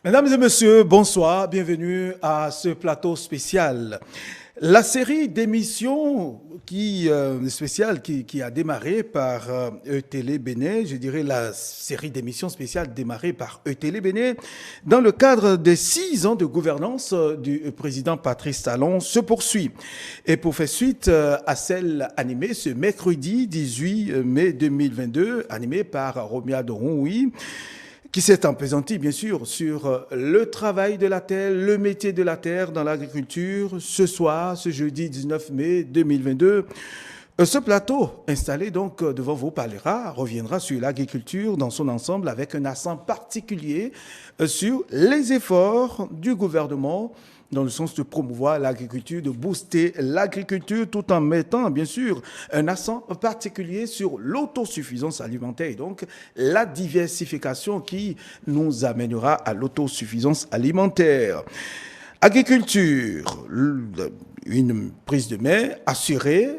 Mesdames et messieurs, bonsoir, bienvenue à ce plateau spécial. La série d'émissions spéciale qui a démarré par ETélé Bénin, je dirais la série d'émissions spéciales démarrée par ETélé Bénin, dans le cadre des 6 ans de gouvernance du président Patrice Talon, se poursuit. Et pour faire suite à celle animée ce mercredi 18 mai 2022, animée par Romia Dorongoui, qui s'est appesanti, bien sûr, sur le travail de la terre, le métier de la terre dans l'agriculture. Ce soir, ce jeudi 19 mai 2022, ce plateau installé donc devant vous reviendra sur l'agriculture dans son ensemble avec un accent particulier sur les efforts du gouvernement dans le sens de promouvoir l'agriculture, de booster l'agriculture, tout en mettant, bien sûr, un accent particulier sur l'autosuffisance alimentaire et donc la diversification qui nous amènera à l'autosuffisance alimentaire. Agriculture, une prise de main assurée,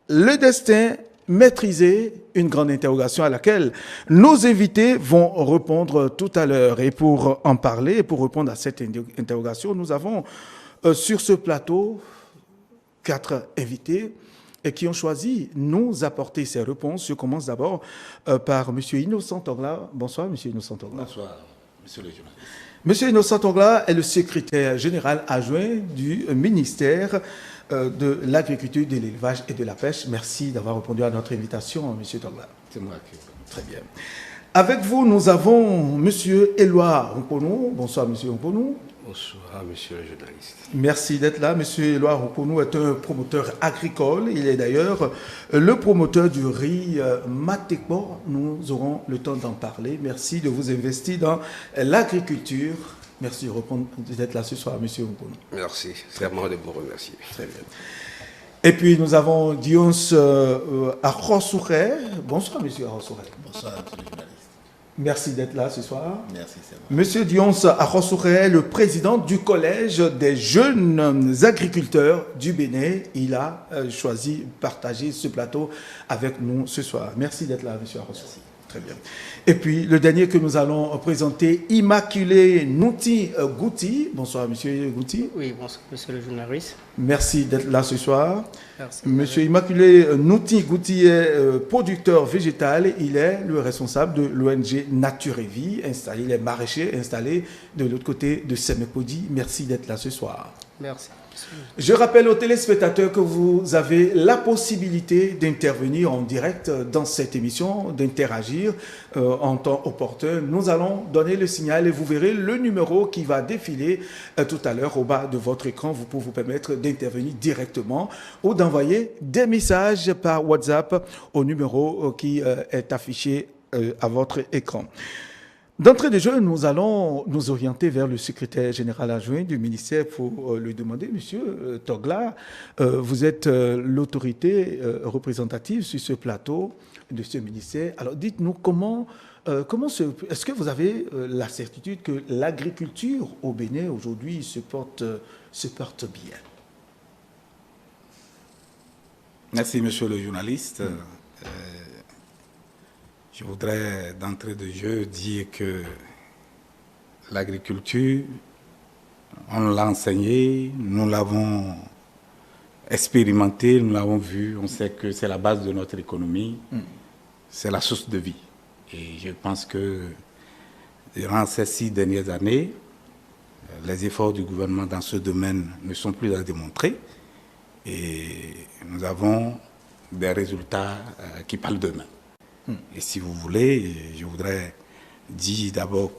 le destin maîtriser, une grande interrogation à laquelle nos invités vont répondre tout à l'heure. Et pour en parler, pour répondre à cette interrogation, nous avons sur ce plateau 4 invités qui ont choisi nous apporter ces réponses. Je commence d'abord par M. Innocent Tongla. Bonsoir, M. Innocent Tongla. Bonsoir, monsieur le journaliste. M. Innocent Tongla est le secrétaire général adjoint du ministère de l'agriculture, de l'élevage et de la pêche. Merci d'avoir répondu à notre invitation, M. Tongla. C'est moi qui... Très bien. Avec vous, nous avons M. Éloi Ronponou. Bonsoir, M. Ronponou. Bonsoir, monsieur le journaliste. Merci d'être là. M. Éloi Ronponou est un promoteur agricole. Il est d'ailleurs le promoteur du riz Matekbo. Nous aurons le temps d'en parler. Merci de vous investir dans l'agriculture. Merci d'être là ce soir, M. Ronponou. Merci, c'est à moi de vous remercier. Très bien. Et puis nous avons Dions Arrosouré. Bonsoir, M. Arrosouré. Bonsoir, monsieur le journaliste. Merci d'être là ce soir. Merci, c'est moi. Monsieur Dions Arrosouré, le président du Collège des jeunes agriculteurs du Bénin, il a choisi de partager ce plateau avec nous ce soir. Merci d'être là, monsieur Arrosouré. Très bien. Et puis, le dernier que nous allons présenter, Immaculé Nouti Gouti. Bonsoir, monsieur Gouti. Oui, bonsoir, monsieur le journaliste. Merci d'être là ce soir. Merci. Monsieur Immaculé Nouti Gouti est producteur végétal. Il est le responsable de l'ONG Nature et Vie. Il est maraîcher installé de l'autre côté de Semekodi. Merci d'être là ce soir. Merci. Je rappelle aux téléspectateurs que vous avez la possibilité d'intervenir en direct dans cette émission, d'interagir en temps opportun. Nous allons donner le signal et vous verrez le numéro qui va défiler tout à l'heure au bas de votre écran. Vous pouvez vous permettre d'intervenir directement ou d'envoyer des messages par WhatsApp au numéro qui est affiché à votre écran. D'entrée de jeu, nous allons nous orienter vers le secrétaire général adjoint du ministère pour lui demander, Monsieur Tongla, vous êtes l'autorité représentative sur ce plateau de ce ministère. Alors dites-nous est-ce que vous avez la certitude que l'agriculture au Bénin aujourd'hui se porte bien? Merci, monsieur le journaliste. Je voudrais d'entrée de jeu dire que l'agriculture, on l'a enseigné, nous l'avons expérimenté, nous l'avons vu, on sait que c'est la base de notre économie, c'est la source de vie. Et je pense que durant ces 6 dernières années, les efforts du gouvernement dans ce domaine ne sont plus à démontrer et nous avons des résultats qui parlent d'eux-mêmes. Et si vous voulez, je voudrais dire d'abord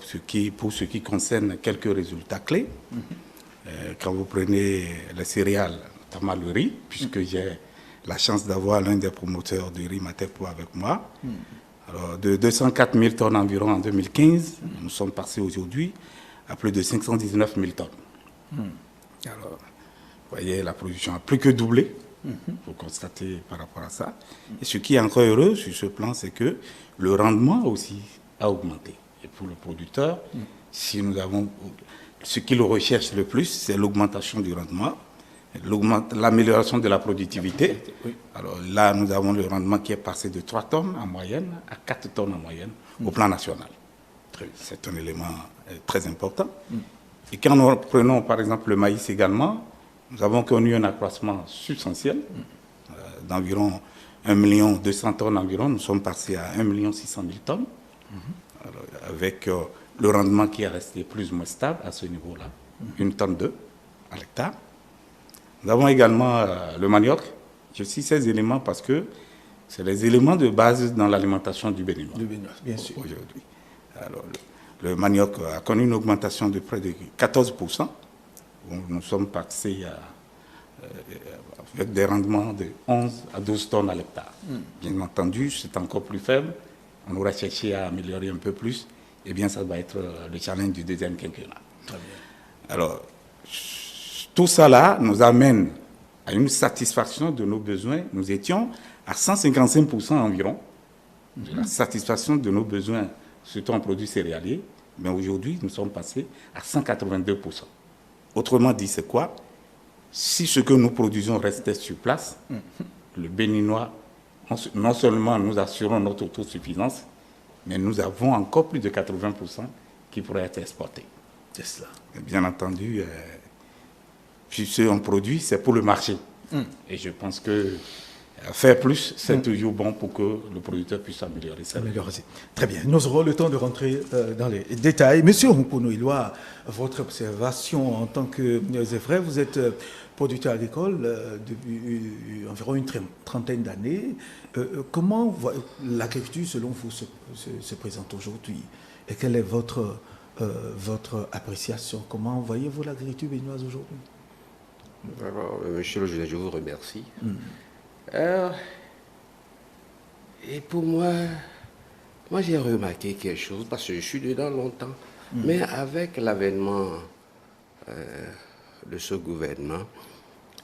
pour ce qui concerne quelques résultats clés. Quand vous prenez les céréales, notamment le riz, puisque j'ai la chance d'avoir l'un des promoteurs du riz Matekbo avec moi. Alors, de 204 000 tonnes environ en 2015, nous sommes passés aujourd'hui à plus de 519 000 tonnes. Alors, vous voyez, la production a plus que doublé. Pour constater par rapport à ça. Et ce qui est encore heureux sur ce plan, c'est que le rendement aussi a augmenté. Et pour le producteur, si nous avons, ce qu'il recherche le plus, c'est l'augmentation du rendement, l'amélioration de la productivité. Alors là, nous avons le rendement qui est passé de 3 tonnes en moyenne à 4 tonnes en moyenne au plan national. C'est un élément très important. Et quand nous prenons par exemple le maïs également, nous avons connu un accroissement substantiel d'environ 1 200 000 tonnes environ. Nous sommes passés à 1 600 000 tonnes, alors, avec le rendement qui est resté plus ou moins stable à ce niveau-là, 1 tonne 2 à l'hectare. Nous avons également le manioc. Je cite ces éléments parce que c'est les éléments de base dans l'alimentation du Béninois. Du Béninois, bien sûr. Aujourd'hui. Alors, le manioc a connu une augmentation de près de 14%. Nous sommes passés avec des rendements de 11 à 12 tonnes à l'hectare. Bien entendu, c'est encore plus faible. On aurait cherché à améliorer un peu plus. Eh bien, ça va être le challenge du deuxième quinquennat. Très bien. Alors, tout ça là nous amène à une satisfaction de nos besoins. Nous étions à 155% environ de la satisfaction de nos besoins, surtout en produits céréaliers. Mais aujourd'hui, nous sommes passés à 182%. Autrement dit, c'est quoi? Si ce que nous produisons restait sur place, le Béninois, non seulement nous assurons notre autosuffisance, mais nous avons encore plus de 80% qui pourraient être exportés. C'est cela. Et bien entendu, puis ce qu'on produit, c'est pour le marché. Et je pense que faire plus, c'est toujours bon pour que le producteur puisse améliorer ça. Très bien. Nous aurons le temps de rentrer dans les détails. Monsieur Hunkuno Iloa, votre observation en tant que frère, vous êtes producteur agricole depuis environ une trentaine d'années. Comment l'agriculture, selon vous, se présente aujourd'hui? Et quelle est votre appréciation? Comment voyez-vous l'agriculture béninoise aujourd'hui? Alors, monsieur le journaliste, je vous remercie. Et pour moi j'ai remarqué quelque chose, parce que je suis dedans longtemps, mais avec l'avènement de ce gouvernement,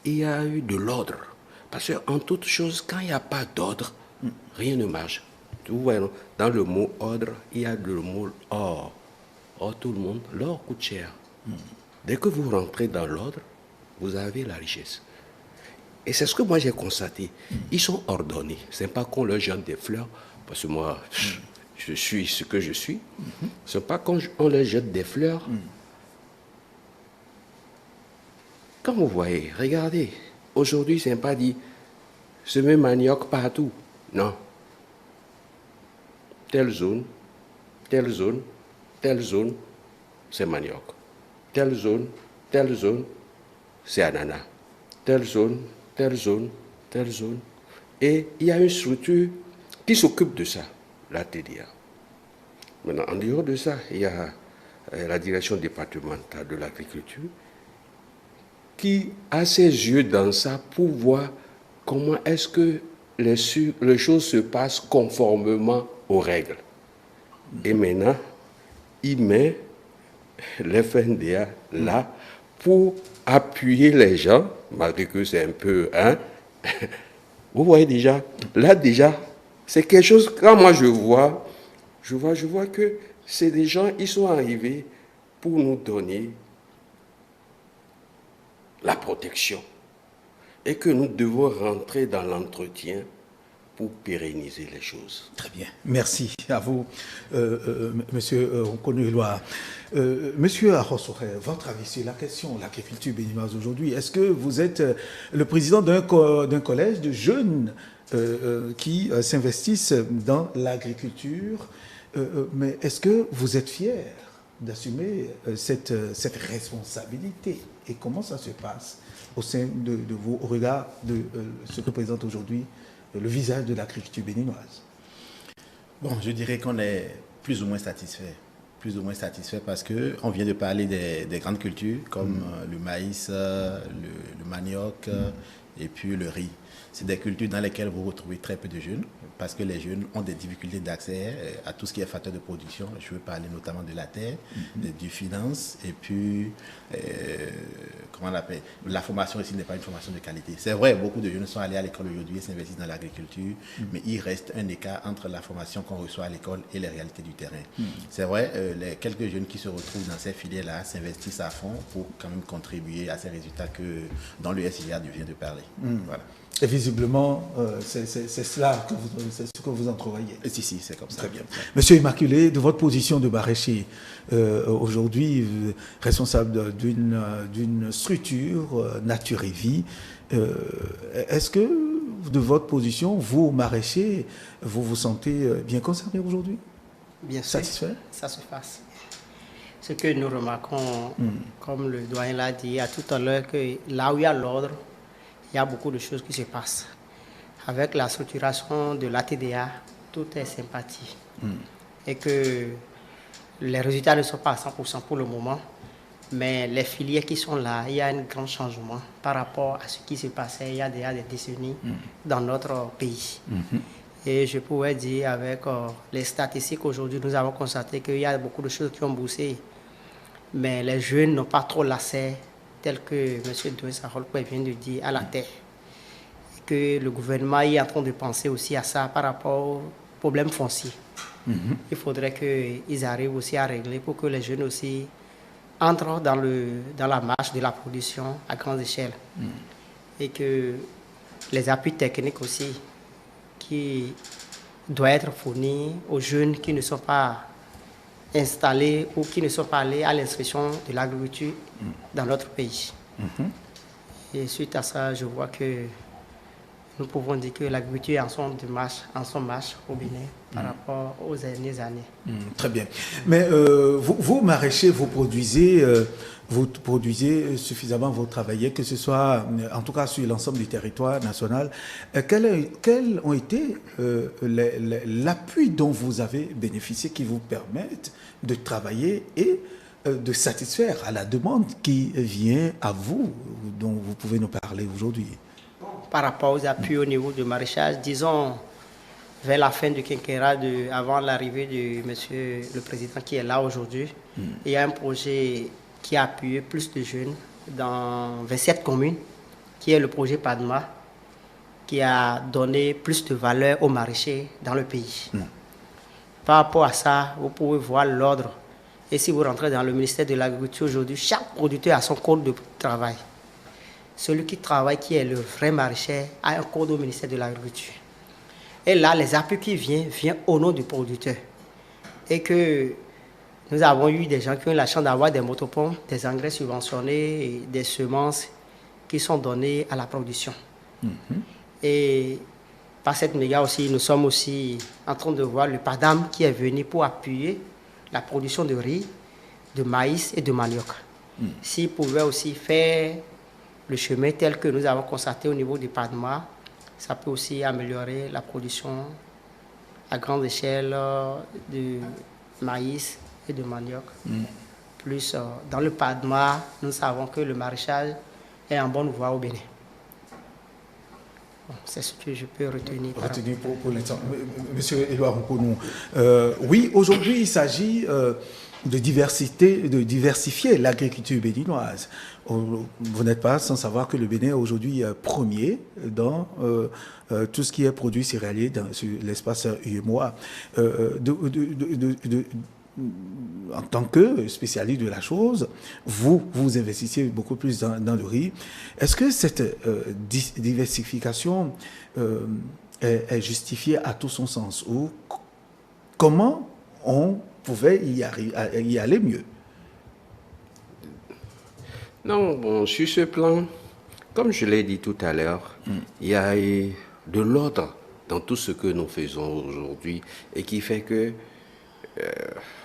il y a eu de l'ordre. Parce qu'en toute chose, quand il n'y a pas d'ordre, rien ne marche. Vous voyez, dans le mot ordre, il y a le mot or. Or, tout le monde, l'or coûte cher. Dès que vous rentrez dans l'ordre, vous avez la richesse. Et c'est ce que moi j'ai constaté. Ils sont ordonnés. Ce n'est pas qu'on leur jette des fleurs, parce que moi, je suis ce que je suis. Ce n'est pas qu'on leur jette des fleurs. Quand vous voyez, regardez, aujourd'hui, ce n'est pas dit semer manioc partout. Non. Telle zone, telle zone, telle zone, c'est manioc. Telle zone, c'est ananas. Telle zone, telle zone, telle zone. Et il y a une structure qui s'occupe de ça, la TDA. Maintenant, en dehors de ça, il y a la direction départementale de l'agriculture qui a ses yeux dans ça pour voir comment est-ce que les choses se passent conformément aux règles. Et maintenant, il met l'FNDA là pour appuyer les gens, malgré que c'est un peu... Vous voyez déjà, là déjà, c'est quelque chose, quand moi je vois que c'est des gens, ils sont arrivés pour nous donner la protection. Et que nous devons rentrer dans l'entretien pour pérenniser les choses. Très bien. Merci à vous, monsieur Hunkuno Iloa. Monsieur Arosore, votre avis sur la question, l'agriculture béninoise aujourd'hui, est-ce que vous êtes le président d'un collège de jeunes qui s'investissent dans l'agriculture, mais est-ce que vous êtes fier d'assumer cette responsabilité? Et comment ça se passe au sein de vous, au regard de ce que présente aujourd'hui le visage de l'agriculture béninoise? Bon, je dirais qu'on est plus ou moins satisfait. Plus ou moins satisfait parce qu'on vient de parler des grandes cultures comme le maïs, le manioc et puis le riz. C'est des cultures dans lesquelles vous retrouvez très peu de jeunes parce que les jeunes ont des difficultés d'accès à tout ce qui est facteur de production. Je veux parler notamment de la terre, du finance et puis, comment on appelle, la formation ici n'est pas une formation de qualité. C'est vrai, beaucoup de jeunes sont allés à l'école aujourd'hui et s'investissent dans l'agriculture, mais il reste un écart entre la formation qu'on reçoit à l'école et les réalités du terrain. C'est vrai, les quelques jeunes qui se retrouvent dans ces filières-là s'investissent à fond pour quand même contribuer à ces résultats dont le SIA vient de parler. parler. Voilà. Et visiblement, c'est cela c'est ce que vous entrevoyez. Et si, c'est comme ça. Très bien. Monsieur Immaculé, de votre position de maraîcher, aujourd'hui, responsable d'une structure Nature et Vie, est-ce que de votre position, vous, maraîchers, vous vous sentez bien concerné aujourd'hui? Bien sûr, Satisfait? ça se passe. Ce que nous remarquons, comme le doyen l'a dit à tout à l'heure, que là où il y a l'ordre, il y a beaucoup de choses qui se passent. Avec la structuration de l'ATDA, tout est sympathie. Et que les résultats ne sont pas à 100% pour le moment, mais les filières qui sont là, il y a un grand changement par rapport à ce qui se passait il y a déjà des décennies dans notre pays. Et je pourrais dire avec les statistiques aujourd'hui, nous avons constaté qu'il y a beaucoup de choses qui ont bougé, mais les jeunes n'ont pas trop l'accès, tel que M. Doué Sarolpe vient de dire, à la terre. Et que le gouvernement est en train de penser aussi à ça par rapport aux problèmes fonciers. Il faudrait qu'ils arrivent aussi à régler pour que les jeunes aussi entrent dans la marche de la production à grande échelle. Et que les appuis techniques aussi qui doivent être fournis aux jeunes qui ne sont pas installés ou qui ne sont pas allés à l'inscription de l'agriculture dans notre pays. Et suite à ça, je vois que nous pouvons dire que l'agriculture est en son marche au Bénin par rapport aux dernières années. Très bien. Mais vous, maraîchers, vous produisez suffisamment, vous travaillez, que ce soit en tout cas sur l'ensemble du territoire national. Quels ont été l'appui dont vous avez bénéficié qui vous permettent de travailler et de satisfaire à la demande qui vient à vous, dont vous pouvez nous parler aujourd'hui? Par rapport aux appuis au niveau du maraîchage, disons, vers la fin du quinquennat, avant l'arrivée de monsieur le président qui est là aujourd'hui, il y a un projet qui a appuyé plus de jeunes dans 27 communes, qui est le projet PADMA, qui a donné plus de valeur aux maraîchers dans le pays. Par rapport à ça, vous pouvez voir l'ordre. Et si vous rentrez dans le ministère de l'Agriculture aujourd'hui, chaque producteur a son code de travail. Celui qui travaille, qui est le vrai maraîcher, a un code au ministère de l'Agriculture. Et là, les appuis qui viennent au nom du producteur. Et que nous avons eu des gens qui ont eu la chance d'avoir des motopompes, des engrais subventionnés, et des semences qui sont données à la production. Et par cette méga aussi, nous sommes aussi en train de voir le PADAM qui est venu pour appuyer la production de riz, de maïs et de manioc. S'il pouvait aussi faire le chemin tel que nous avons constaté au niveau du PADMA, ça peut aussi améliorer la production à grande échelle de maïs et de manioc. Plus dans le PADMA, nous savons que le maraîchage est en bonne voie au Bénin. Bon, c'est ce que je peux retenir. Pour l'instant. Monsieur Édouard Mpounou, oui, aujourd'hui, il s'agit de diversifier l'agriculture béninoise. Vous n'êtes pas sans savoir que le Bénin est aujourd'hui premier dans tout ce qui est produit céréalier sur l'espace UEMOA. En tant que spécialiste de la chose, vous investissez beaucoup plus dans le riz. Est-ce que cette diversification est justifiée à tout son sens? Ou comment on pouvait y aller mieux? Non, bon, sur ce plan, comme je l'ai dit tout à l'heure, il y a de l'ordre dans tout ce que nous faisons aujourd'hui et qui fait que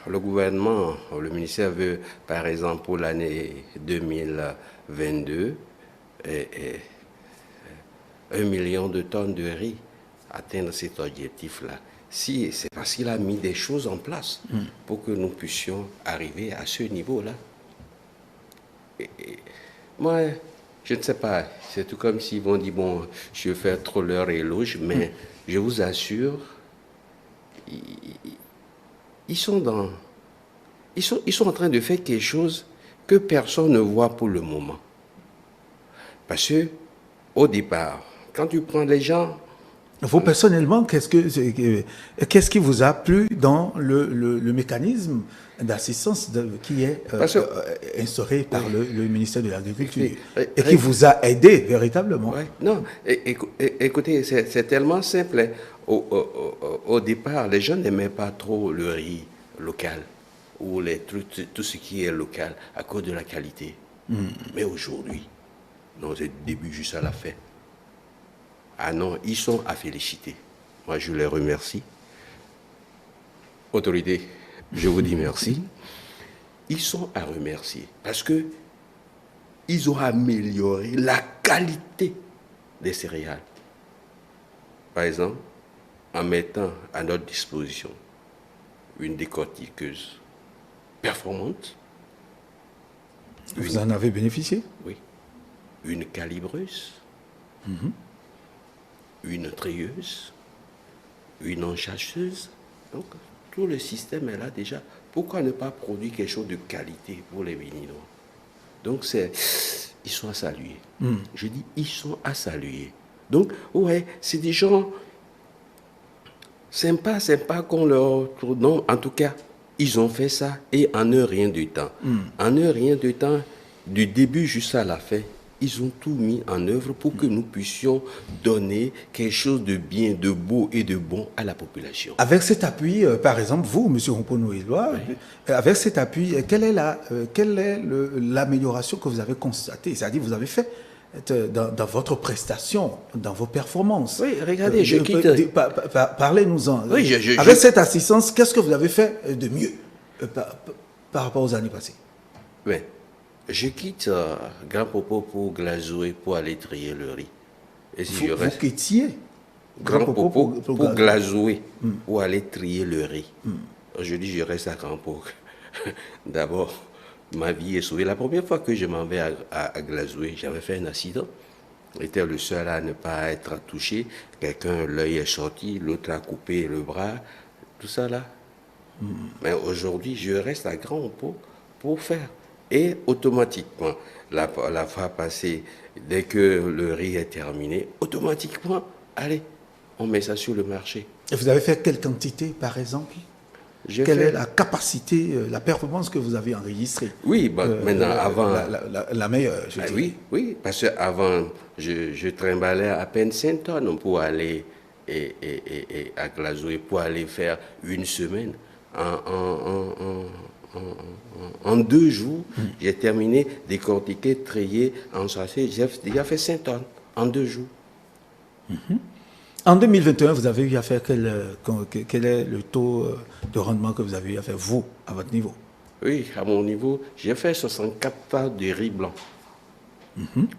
le gouvernement, le ministère veut, par exemple, pour l'année 2022, 1 million de tonnes de riz, atteindre cet objectif-là. Si, c'est parce qu'il a mis des choses en place pour que nous puissions arriver à ce niveau-là. Moi, je ne sais pas, c'est tout comme s'ils vont dire, bon, je vais faire trop leur éloge, mais je vous assure, ils sont en train de faire quelque chose que personne ne voit pour le moment. Parce que, au départ, quand tu prends les gens, Vous, personnellement, qu'est-ce qui vous a plu dans le mécanisme d'assistance qui est instauré par le ministère de l'Agriculture et qui vous a aidé véritablement? Ouais, non, écoutez, c'est tellement simple. Hein. Au départ, les gens n'aimaient pas trop le riz local ou tout ce qui est local à cause de la qualité. Mais aujourd'hui, non, c'est du début jusqu'à la fin. Ah non, ils sont à féliciter. Moi, je les remercie. Autorité, je vous dis merci. Ils sont à remercier parce que ils ont amélioré la qualité des céréales. Par exemple, en mettant à notre disposition une décortiqueuse performante. Vous en avez bénéficié? Oui. Une calibreuse. Une treilleuse, une enchâcheuse. Donc, tout le système est là déjà. Pourquoi ne pas produire quelque chose de qualité pour les Béninois? Donc, ils sont à saluer. Je dis, ils sont à saluer. Donc, ouais, c'est des gens sympas qu'on leur... Non, en tout cas, ils ont fait ça et en un rien de temps. En un rien de temps, du début jusqu'à la fin, ils ont tout mis en œuvre pour que nous puissions donner quelque chose de bien, de beau et de bon à la population. Avec cet appui, par exemple, vous, M. Rompono-Éloi, avec cet appui, quelle est l'amélioration que vous avez constatée? C'est-à-dire, vous avez fait dans votre prestation, dans vos performances. Oui, regardez, je quitte... Parlez-nous-en. Oui, avec cette assistance, qu'est-ce que vous avez fait de mieux par rapport aux années passées? Oui. Je quitte Grand Popo pour Glazoué pour aller trier le riz. Et si vous quittiez Grand Popo pour Glazoué pour aller trier le riz. Je dis je reste à Grand Popo. D'abord, ma vie est sauvée. La première fois que je m'en vais à Glazoué, j'avais fait un accident. J'étais le seul à ne pas être touché. Quelqu'un, l'œil est sorti, l'autre a coupé le bras. Tout ça là. Mais aujourd'hui, je reste à Grand Popo pour faire. Et automatiquement, la fois passée, dès que le riz est terminé, automatiquement, allez, on met ça sur le marché. Et vous avez fait quelle quantité, par exemple? Quelle est la capacité, la performance que vous avez enregistrée? Oui, maintenant, avant... La meilleure, je dirais. Oui, parce qu'avant, je trimballais à peine 5 tonnes pour aller à Glazoué, pour aller faire une semaine. En 2 jours, j'ai terminé, décortiqué, trié, enchâssé. J'ai déjà fait 5 tonnes en 2 jours. En 2021, vous avez eu à faire quel est le taux de rendement que vous avez eu à faire, vous, à votre niveau? Oui, à mon niveau, j'ai fait 64 tonnes de riz blanc.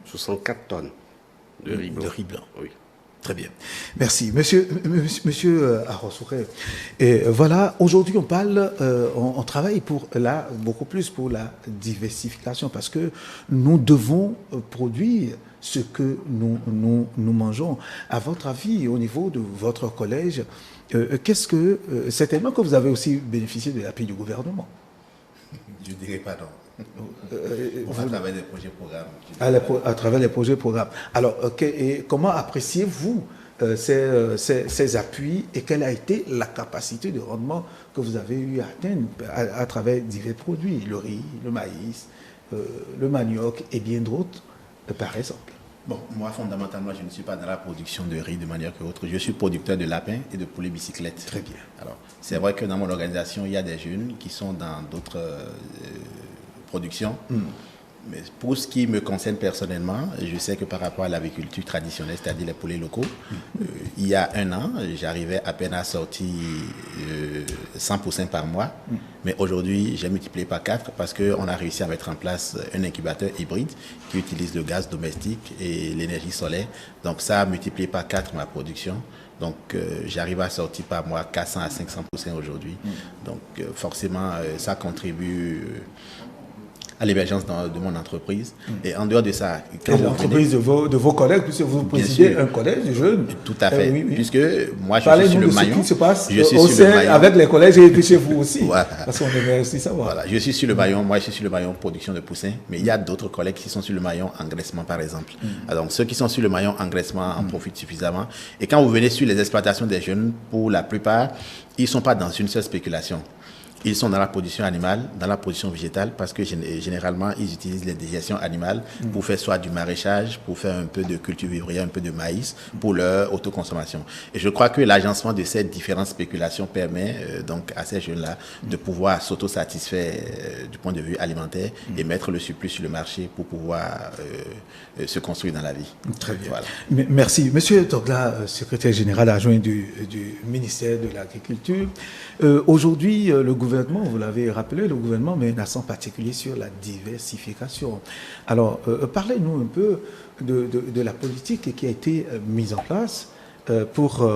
64 tonnes de riz blanc. De riz blanc. Oui. Très bien. Merci. Monsieur Arossouré, voilà, aujourd'hui on parle, on travaille beaucoup plus pour la diversification parce que nous devons produire ce que nous mangeons. À votre avis, au niveau de votre collège, certainement que vous avez aussi bénéficié de l'appui du gouvernement? Je ne dirais pas non. À travers des projets programmes. À travers les projets programmes. Alors, comment appréciez-vous ces appuis et quelle a été la capacité de rendement que vous avez eu à atteindre à travers divers produits, le riz, le maïs, le manioc et bien d'autres, par exemple? Bon, moi, fondamentalement, je ne suis pas dans la production de riz, de manioc et autres. Je suis producteur de lapins et de poulets bicyclettes. Très bien. Alors, c'est vrai que dans mon organisation, il y a des jeunes qui sont dans d'autres productions. Mais pour ce qui me concerne personnellement, je sais que par rapport à l'agriculture traditionnelle, c'est-à-dire les poulets locaux, il y a 1 an, j'arrivais à peine à sortir 100 poussins par mois. Mais aujourd'hui, j'ai multiplié par 4 parce qu'on a réussi à mettre en place un incubateur hybride qui utilise le gaz domestique et l'énergie solaire. Donc ça a multiplié par 4 ma production. Donc j'arrive à sortir par mois 400 à 500 poussins aujourd'hui. Donc forcément, ça contribue à l'émergence de mon entreprise. Et en dehors de ça, l'entreprise de vos collègues, puisque vous présidez un collège de jeunes. Tout à fait. Oui. Puisque moi, je suis sur le maillon. Ce qui se passe je suis au sur le sein maillon. avec les collèges et chez vous aussi. Voilà. Parce qu'on aimerait aussi savoir. Voilà. Je suis sur le maillon. Moi, je suis sur le maillon production de poussins. Mais il y a d'autres collègues qui sont sur le maillon engraissement, par exemple. Donc, ceux qui sont sur le maillon engraissement en profitent suffisamment. Et quand vous venez sur les exploitations des jeunes, pour la plupart, ils ne sont pas dans une seule spéculation. Ils sont dans la production animale, dans la production végétale, parce que généralement, ils utilisent les déjections animales pour faire soit du maraîchage, pour faire un peu de culture vivrière, un peu de maïs, pour leur autoconsommation. Et je crois que l'agencement de ces différentes spéculations permet donc à ces jeunes-là de pouvoir s'autosatisfaire du point de vue alimentaire et mettre le surplus sur le marché pour pouvoir se construire dans la vie. Très bien. Voilà. Merci. Monsieur Togla, secrétaire général adjoint du ministère de l'Agriculture. Aujourd'hui, le gouvernement, vous l'avez rappelé, le gouvernement met un accent particulier sur la diversification. Alors, parlez-nous un peu de la politique qui a été mise en place pour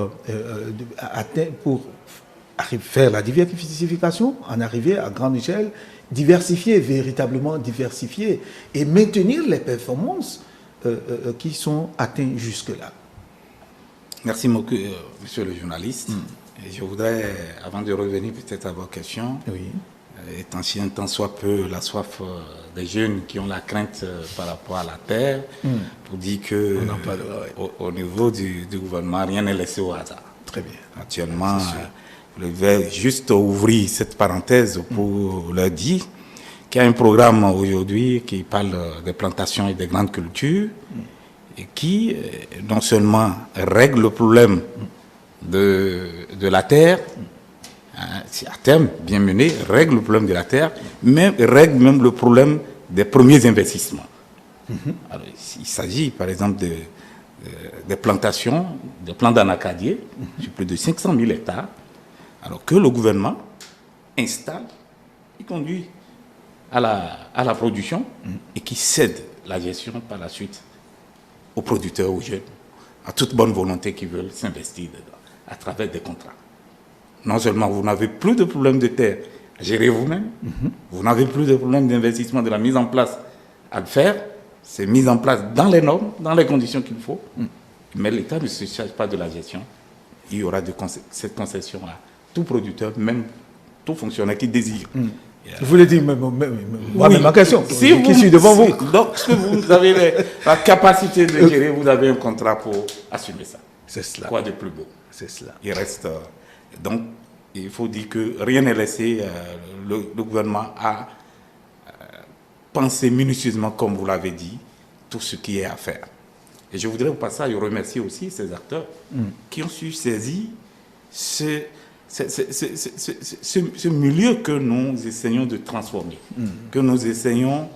faire la diversification, en arriver à grande échelle, véritablement diversifier et maintenir les performances qui sont atteintes jusque-là. Merci, monsieur le journaliste. Et je voudrais, avant de revenir peut-être à vos questions, étant si un temps soit peu la soif des jeunes qui ont la crainte par rapport à la terre, pour dire que au niveau du gouvernement, rien n'est laissé au hasard. Très bien. Actuellement, je vais juste ouvrir cette parenthèse pour leur dire qu'il y a un programme aujourd'hui qui parle des plantations et des grandes cultures et qui non seulement règle le problème de la terre, si à terme bien mené, règle le problème de la terre, mais règle même le problème des premiers investissements. Alors, il s'agit par exemple des plantations, des plans d'anacadier sur plus de 500 000 hectares, alors que le gouvernement installe, il conduit à la production et qui cède la gestion par la suite aux producteurs, aux jeunes, à toute bonne volonté qui veulent s'investir dedans, à travers des contrats. Non seulement vous n'avez plus de problème de terre à gérer vous-même, vous n'avez plus de problème d'investissement, de la mise en place à le faire, c'est mis en place dans les normes, dans les conditions qu'il faut, mais l'État ne se charge pas de la gestion. Il y aura cette concession à tout producteur, même tout fonctionnaire qui désire. Je voulais dire, moi-même ma question, si qui suis devant vous. Donc, si vous avez la capacité de gérer, vous avez un contrat pour assumer ça. C'est cela. Quoi de plus beau? C'est cela. Il reste... donc, il faut dire que rien n'est laissé. Le gouvernement a pensé minutieusement, comme vous l'avez dit, tout ce qui est à faire. Et je voudrais au passage remercier aussi ces acteurs qui ont su saisir ce milieu que nous essayons de transformer, que nous essayons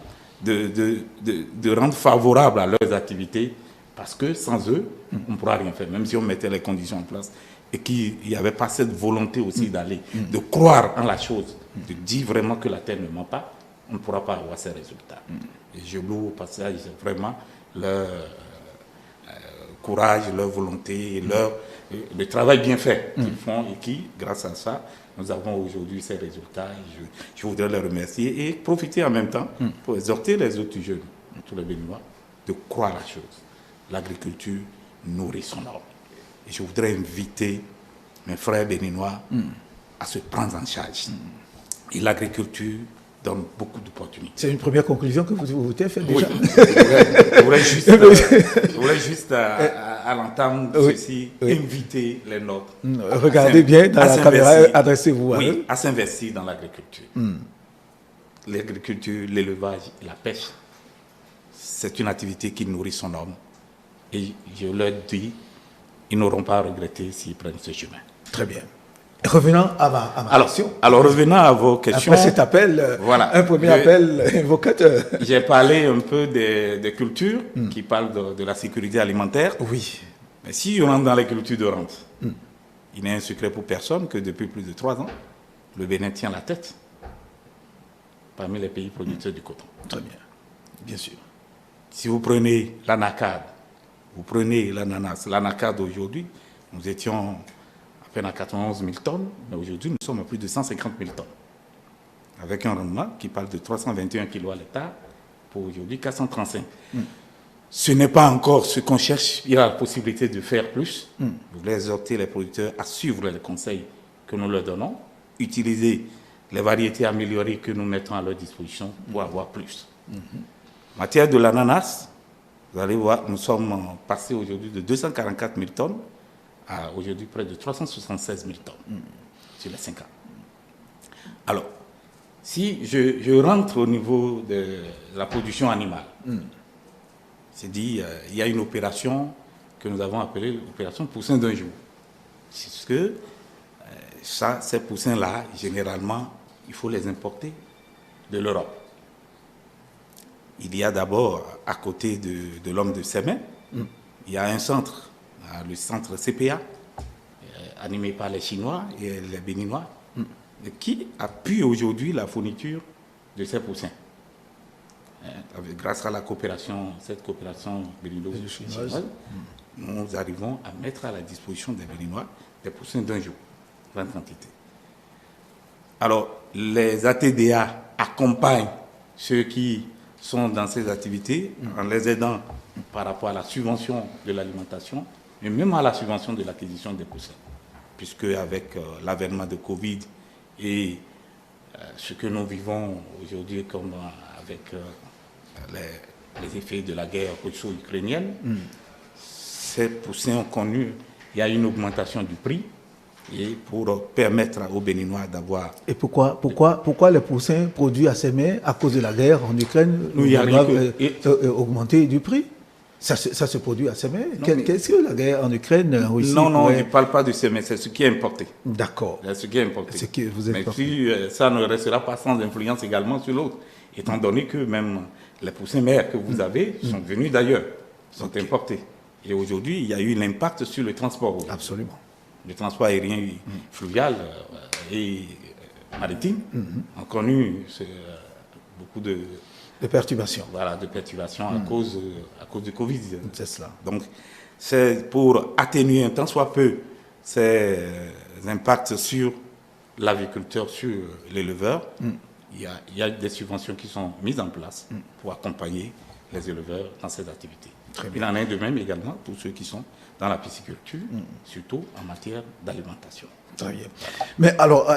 de rendre favorable à leurs activités, parce que sans eux, on ne pourra rien faire, même si on mettait les conditions en place et qu'il n'y avait pas cette volonté aussi d'aller, de croire en la chose, de dire vraiment que la terre ne ment pas, on ne pourra pas avoir ces résultats. Et je loue au passage vraiment leur courage, leur volonté, le travail bien fait qu'ils font et qui, grâce à ça, nous avons aujourd'hui ces résultats. Je voudrais les remercier et profiter en même temps pour exhorter les autres jeunes, tous les Béninois, de croire la chose. L'agriculture nourrit son homme. Et je voudrais inviter mes frères béninois à se prendre en charge. Et l'agriculture donne beaucoup d'opportunités. C'est une première conclusion que vous avez faite déjà. Oui, je voulais juste à l'entame de ceci, inviter les nôtres. Regardez bien dans la caméra, adressez-vous à eux. À s'investir dans l'agriculture. L'agriculture, l'élevage, la pêche, c'est une activité qui nourrit son homme. Et je leur dis, ils n'auront pas à regretter s'ils prennent ce chemin. Très bien. Revenons à ma question. Alors, revenons à vos questions. Après cet appel, un premier appel invocateur. J'ai parlé un peu des cultures qui parlent de la sécurité alimentaire. Oui. Mais si on rentre dans les cultures de rente, il n'est un secret pour personne que depuis plus de 3 ans, le Bénin tient la tête parmi les pays producteurs du coton. Très bien. Bien sûr. Si vous prenez l'anacade, vous prenez l'ananas, l'anacade aujourd'hui, nous étions à peine à 91 000 tonnes, mais aujourd'hui nous sommes à plus de 150 000 tonnes. avec un rendement qui parle de 321 kg à l'hectare pour aujourd'hui 435. Ce n'est pas encore ce qu'on cherche. Il y a la possibilité de faire plus. Je voulais exhorter les producteurs à suivre les conseils que nous leur donnons, utiliser les variétés améliorées que nous mettons à leur disposition pour avoir plus. En matière de l'ananas, vous allez voir, nous sommes passés aujourd'hui de 244 000 tonnes à aujourd'hui près de 376 000 tonnes sur les 5 ans. Alors, si je rentre au niveau de la production animale, c'est dit, il y a une opération que nous avons appelée l'opération poussin d'un jour. C'est que ces poussins-là, généralement, il faut les importer de l'Europe. Il y a d'abord, à côté de l'homme de Sémé, il y a un centre, le centre CPA, animé par les Chinois et les Béninois, qui appuie aujourd'hui la fourniture de ces poussins. Grâce à la coopération, cette coopération bénino-chinoise, nous arrivons à mettre à la disposition des Béninois des poussins d'un jour, grande quantité. Alors, les ATDA accompagnent ceux qui sont dans ces activités en les aidant par rapport à la subvention de l'alimentation, mais même à la subvention de l'acquisition des poussins. Puisque avec l'avènement de Covid et ce que nous vivons aujourd'hui comme avec les effets de la guerre russo-ukrainienne, ces poussins ont connu, il y a une augmentation du prix et pour permettre aux Béninois d'avoir... Et pourquoi les poussins produits à Sémé, à cause de la guerre en Ukraine, doivent augmenter du prix? Ça se produit à Sémé. Qu'est-ce que la guerre en Ukraine aussi Non, je ne parle pas de Sémé, c'est ce qui est importé. D'accord. C'est ce qui est importé. Ce que vous mais puis, ça ne restera pas sans influence également sur l'autre, étant donné que même les poussins mères que vous avez sont venus d'ailleurs, sont importés. Et aujourd'hui, il y a eu l'impact sur le transport. Absolument. Le transport aérien fluvial et maritime ont connu beaucoup de perturbations. Voilà, de perturbations à cause du Covid. C'est cela. Donc, c'est pour atténuer un tant soit peu ces impacts sur l'aviculteur, sur l'éleveur. Il y a des subventions qui sont mises en place pour accompagner les éleveurs dans ces activités. Il en est de même également pour ceux qui sont dans la pisciculture, surtout en matière d'alimentation. Très bien. Mais alors,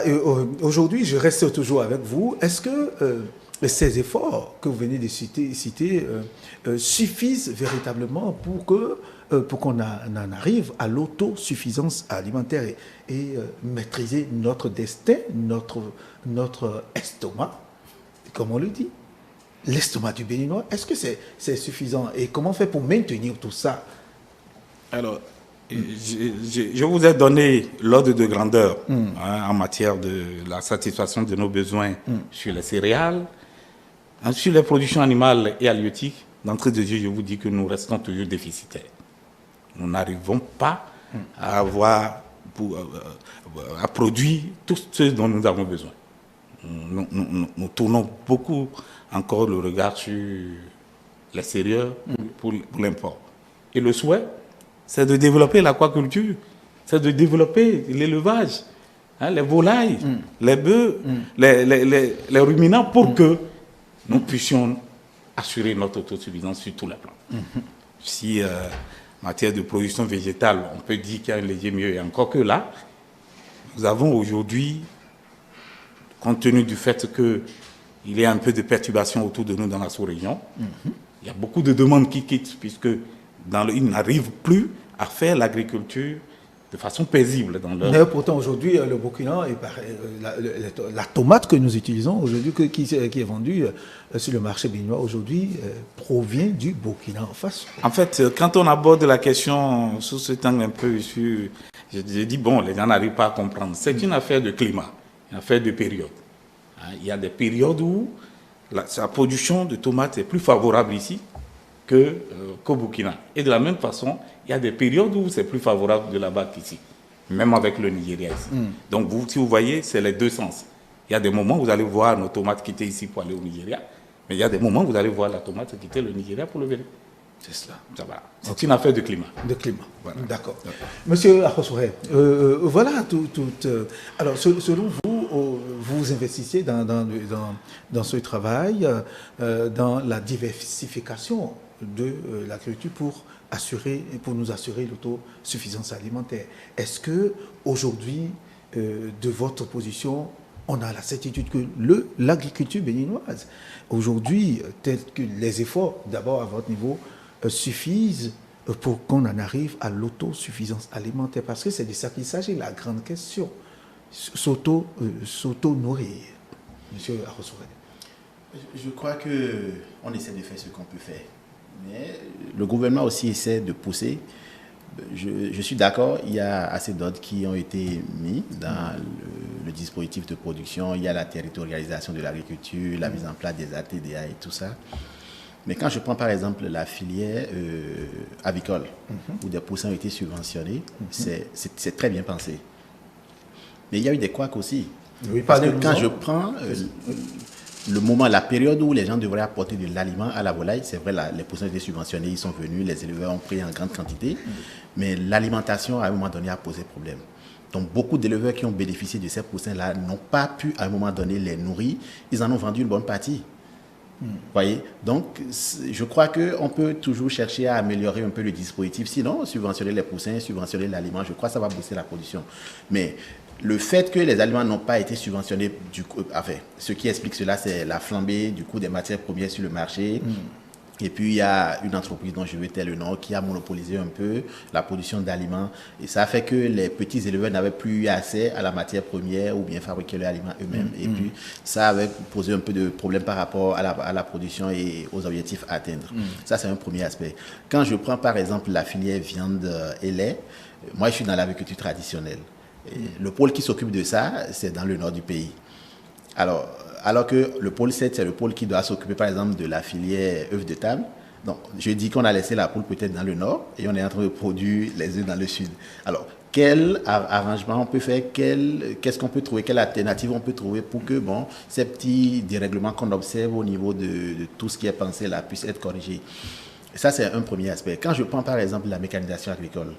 aujourd'hui, je reste toujours avec vous. Est-ce que ces efforts que vous venez de citer suffisent véritablement pour qu'on en arrive à l'autosuffisance alimentaire et maîtriser notre destin, notre estomac, comme on le dit, l'estomac du Béninois? Est-ce que c'est suffisant? Et comment on fait pour maintenir tout ça? Alors, je vous ai donné l'ordre de grandeur en matière de la satisfaction de nos besoins sur les céréales, sur les productions animales et halieutiques. D'entrée de jeu, je vous dis que nous restons toujours déficitaires. Nous n'arrivons pas à produire tout ce dont nous avons besoin. Nous tournons beaucoup encore le regard sur l'extérieur pour l'import. Et le souhait, c'est de développer l'aquaculture, c'est de développer l'élevage, les volailles, les bœufs, les ruminants, pour que nous puissions assurer notre autosuffisance sur tous les plans. Si en matière de production végétale, on peut dire qu'il y a un léger mieux, et encore que là, nous avons aujourd'hui, compte tenu du fait qu'il y a un peu de perturbation autour de nous dans la sous-région, il y a beaucoup de demandes qui quittent, puisque ils n'arrivent plus à faire l'agriculture de façon paisible dans leur... Mais pourtant, aujourd'hui, le Burkina, la tomate que nous utilisons aujourd'hui, qui est vendue sur le marché béninois aujourd'hui, provient du Burkina Faso. En fait, quand on aborde la question sous cet angle un peu, je dis, bon, les gens n'arrivent pas à comprendre. C'est une affaire de climat, une affaire de période. Il y a des périodes où la production de tomates est plus favorable ici qu'au Burkina. Et de la même façon, il y a des périodes où c'est plus favorable de là-bas qu'ici, même avec le Nigeria ici. Donc, si vous voyez, c'est les deux sens. Il y a des moments où vous allez voir nos tomates quitter ici pour aller au Nigeria, mais il y a des moments où vous allez voir la tomate quitter le Nigeria pour le venir. C'est cela. C'est une affaire de climat. De climat, voilà. D'accord. Monsieur Akossouré, voilà tout. Alors, selon vous, vous investissez dans ce travail, dans la diversification de l'agriculture pour nous assurer l'autosuffisance alimentaire. Est-ce que aujourd'hui, de votre position, on a la certitude que l'agriculture béninoise, aujourd'hui, tel que les efforts, d'abord à votre niveau, suffisent pour qu'on en arrive à l'autosuffisance alimentaire? Parce que c'est de ça qu'il s'agit, la grande question. S'auto-nourrir. Monsieur Arossouré. Je crois qu'on essaie de faire ce qu'on peut faire. Mais le gouvernement aussi essaie de pousser. Je suis d'accord, il y a assez d'autres qui ont été mis dans le dispositif de production. Il y a la territorialisation de l'agriculture, la mise en place des ATDA et tout ça. Mais quand je prends par exemple la filière avicole, où des poussins ont été subventionnés, c'est très bien pensé. Mais il y a eu des couacs aussi. Oui, parce que quand je prends le moment, la période où les gens devraient apporter de l'aliment à la volaille, c'est vrai, les poussins étaient subventionnés, ils sont venus, les éleveurs ont pris en grande quantité, mais l'alimentation, à un moment donné, a posé problème. Donc, beaucoup d'éleveurs qui ont bénéficié de ces poussins-là n'ont pas pu, à un moment donné, les nourrir. Ils en ont vendu une bonne partie. Voyez, donc je crois qu'on peut toujours chercher à améliorer un peu le dispositif. Sinon, subventionner les poussins, subventionner l'aliment, je crois que ça va booster la production. Mais le fait que les aliments n'ont pas été subventionnés, ce qui explique cela, c'est la flambée du coût des matières premières sur le marché. Et puis, il y a une entreprise dont je vais taire le nom qui a monopolisé un peu la production d'aliments. Et ça a fait que les petits éleveurs n'avaient plus accès à la matière première ou bien fabriquer leurs aliments eux-mêmes. Et puis, ça avait posé un peu de problème par rapport à la production et aux objectifs à atteindre. Ça, c'est un premier aspect. Quand je prends, par exemple, la filière viande et lait, moi, je suis dans l'agriculture traditionnelle. Et le pôle qui s'occupe de ça, c'est dans le nord du pays. Alors que le pôle 7, c'est le pôle qui doit s'occuper, par exemple, de la filière œufs de table. Donc, je dis qu'on a laissé la poule peut-être dans le nord et on est en train de produire les œufs dans le sud. Alors, quel arrangement on peut faire, qu'est-ce qu'on peut trouver, quelle alternative on peut trouver pour que ces petits dérèglements qu'on observe au niveau de tout ce qui est pensé là puissent être corrigés. Et ça, c'est un premier aspect. Quand je prends, par exemple, la mécanisation agricole,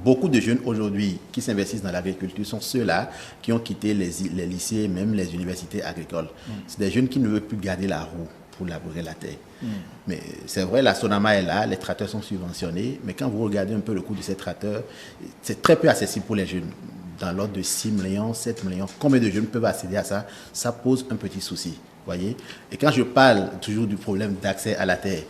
beaucoup de jeunes aujourd'hui qui s'investissent dans l'agriculture sont ceux-là qui ont quitté les lycées, même les universités agricoles. C'est des jeunes qui ne veulent plus garder la roue pour labourer la terre. Mais c'est vrai, la Sonama est là, les tracteurs sont subventionnés, mais quand vous regardez un peu le coût de ces tracteurs, c'est très peu accessible pour les jeunes. Dans l'ordre de 6 millions, 7 millions, combien de jeunes peuvent accéder à ça? Ça pose un petit souci. Voyez. Et quand je parle toujours du problème d'accès à la terre,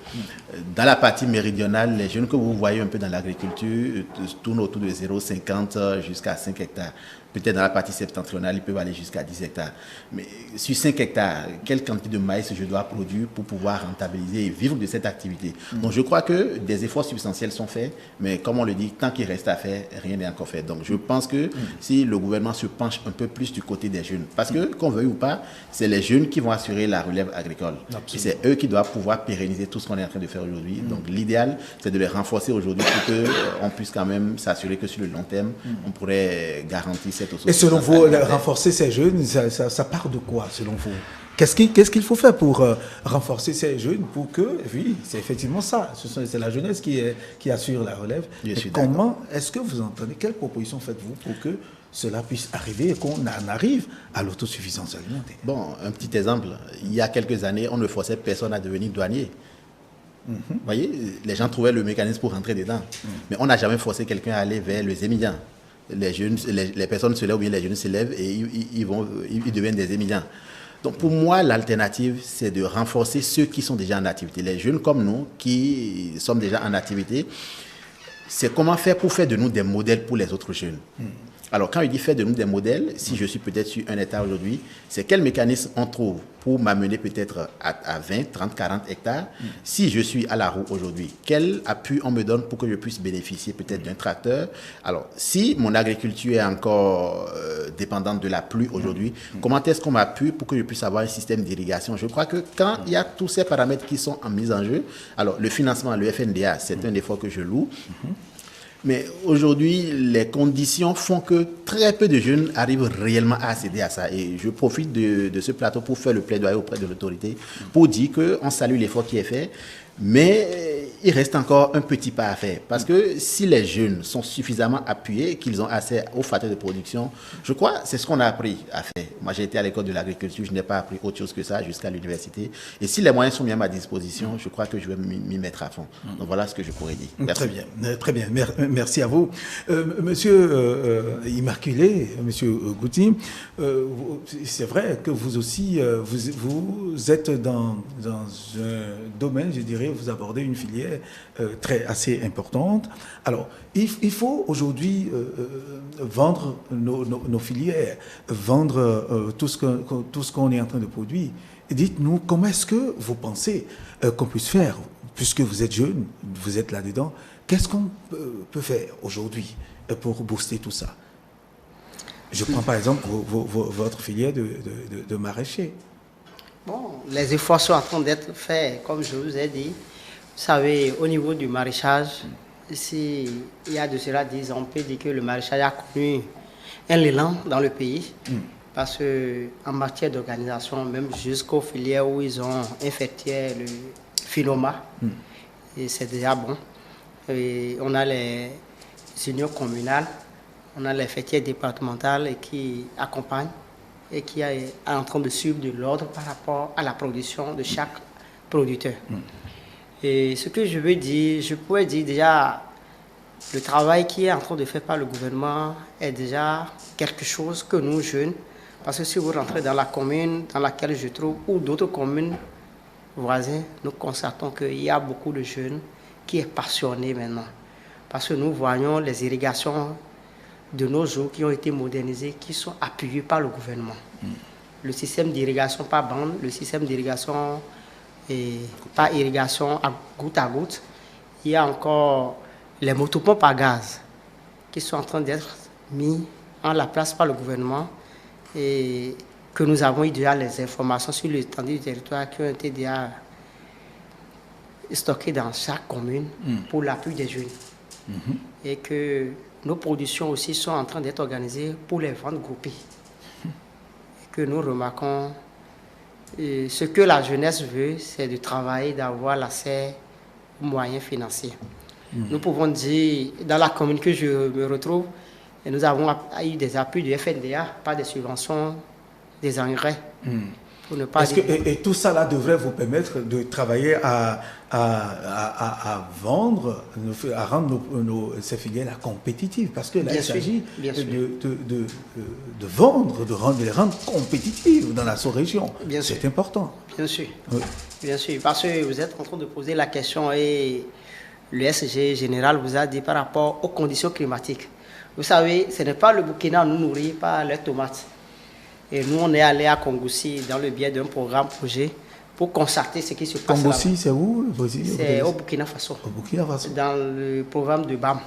dans la partie méridionale, les jeunes que vous voyez un peu dans l'agriculture tournent autour de 0,50 jusqu'à 5 hectares. Peut-être dans la partie septentrionale, ils peuvent aller jusqu'à 10 hectares. Mais sur 5 hectares, quelle quantité de maïs je dois produire pour pouvoir rentabiliser et vivre de cette activité? Donc je crois que des efforts substantiels sont faits, mais comme on le dit, tant qu'il reste à faire, rien n'est encore fait. Donc je pense que si le gouvernement se penche un peu plus du côté des jeunes, parce que qu'on veuille ou pas, c'est les jeunes qui vont assurer la relève agricole. Absolument. Et c'est eux qui doivent pouvoir pérenniser tout ce qu'on est en train de faire aujourd'hui. Donc l'idéal, c'est de les renforcer aujourd'hui pour qu'on puisse quand même s'assurer que sur le long terme, on pourrait garantir. Et selon vous, renforcer ces jeunes, ça part de quoi, selon vous? Qu'est-ce qu'il faut faire pour renforcer ces jeunes pour que, oui, c'est effectivement ça, c'est la jeunesse qui assure la relève. Comment est-ce que vous entendez, quelles propositions faites-vous pour que cela puisse arriver et qu'on en arrive à l'autosuffisance alimentaire? Bon, un petit exemple, il y a quelques années, on ne forçait personne à devenir douanier. Vous voyez, les gens trouvaient le mécanisme pour rentrer dedans. Mais on n'a jamais forcé quelqu'un à aller vers les émigrants. Les personnes se lèvent ou bien les jeunes se lèvent et ils deviennent des émigrants. Donc pour moi, l'alternative, c'est de renforcer ceux qui sont déjà en activité. Les jeunes comme nous, qui sommes déjà en activité, c'est comment faire pour faire de nous des modèles pour les autres jeunes. Alors, quand il dit faire de nous des modèles, si je suis peut-être sur un hectare aujourd'hui, c'est quel mécanisme on trouve pour m'amener peut-être à 20, 30, 40 hectares. Si je suis à la roue aujourd'hui, quel appui on me donne pour que je puisse bénéficier peut-être d'un tracteur? Alors, si mon agriculture est encore dépendante de la pluie aujourd'hui, comment est-ce qu'on m'appuie pour que je puisse avoir un système d'irrigation? Je crois que quand il y a tous ces paramètres qui sont en mise en jeu, alors le financement, le FNDA, c'est un effort que je loue. Mais aujourd'hui, les conditions font que très peu de jeunes arrivent réellement à accéder à ça. Et je profite de ce plateau pour faire le plaidoyer auprès de l'autorité, pour dire qu'on salue l'effort qui est fait, mais il reste encore un petit pas à faire. Parce que si les jeunes sont suffisamment appuyés, qu'ils ont accès aux facteurs de production, je crois que c'est ce qu'on a appris à faire. Moi, j'ai été à l'école de l'agriculture, je n'ai pas appris autre chose que ça jusqu'à l'université. Et si les moyens sont mis à ma disposition, je crois que je vais m'y mettre à fond. Donc voilà ce que je pourrais dire. Merci. Très bien. Merci à vous. Monsieur Immaculé, Monsieur Gouti, c'est vrai que vous aussi, vous êtes dans un domaine, je dirais, vous abordez une filière assez importante. Alors, il faut aujourd'hui vendre nos filières, vendre tout ce qu'on est en train de produire. Dites-nous, comment est-ce que vous pensez qu'on puisse faire, puisque vous êtes jeune, vous êtes là-dedans, qu'est-ce qu'on peut faire aujourd'hui pour booster tout ça? Je prends par exemple votre filière de maraîcher. Bon, les efforts sont en train d'être faits, comme je vous ai dit. Vous savez, au niveau du maraîchage, ici, il y a de cela 10 ans, on peut dire que le maraîchage a connu un élan dans le pays. Parce qu'en matière d'organisation, même jusqu'aux filières où ils ont infecté le Finoma, et c'est déjà bon. Et on a les unions communales, on a les fêtières départementales qui accompagnent et qui est en train de suivre de l'ordre par rapport à la production de chaque producteur. Et ce que je veux dire, je pourrais dire déjà, le travail qui est en train de faire par le gouvernement est déjà quelque chose que nous, jeunes, parce que si vous rentrez dans la commune dans laquelle je trouve, ou d'autres communes voisines, nous constatons qu'il y a beaucoup de jeunes qui sont passionnés maintenant. Parce que nous voyons les irrigations de nos eaux qui ont été modernisées, qui sont appuyées par le gouvernement. Le système d'irrigation par bande, le système d'irrigation par irrigation à goutte. Il y a encore les motopompes à gaz qui sont en train d'être mis en la place par le gouvernement et que nous avons eu déjà les informations sur l'étendue du territoire qui ont été déjà stockées dans chaque commune pour l'appui des jeunes. Et que nos productions aussi sont en train d'être organisées pour les ventes groupées. Et que nous remarquons ce que la jeunesse veut, c'est de travailler, d'avoir l'accès aux moyens financiers. Nous pouvons dire, dans la commune que je me retrouve, nous avons eu des appuis du FNDA, pas des subventions, des engrais. Pour ne pas et tout ça là devrait vous permettre de travailler à vendre, à rendre ces filières compétitives. Parce que là, il s'agit de vendre, de les rendre compétitives dans la sous-région. C'est important. Bien sûr. Oui. Bien sûr. Parce que vous êtes en train de poser la question et le SG général vous a dit par rapport aux conditions climatiques. Vous savez, ce n'est pas le Burkina nous nourrit par les tomates. Et nous, on est allé à Kongoussi dans le biais d'un programme projet pour constater ce qui se passe. Kongoussi, c'est où? C'est au Burkina Faso. Au Burkina Faso. Dans le programme de BAM.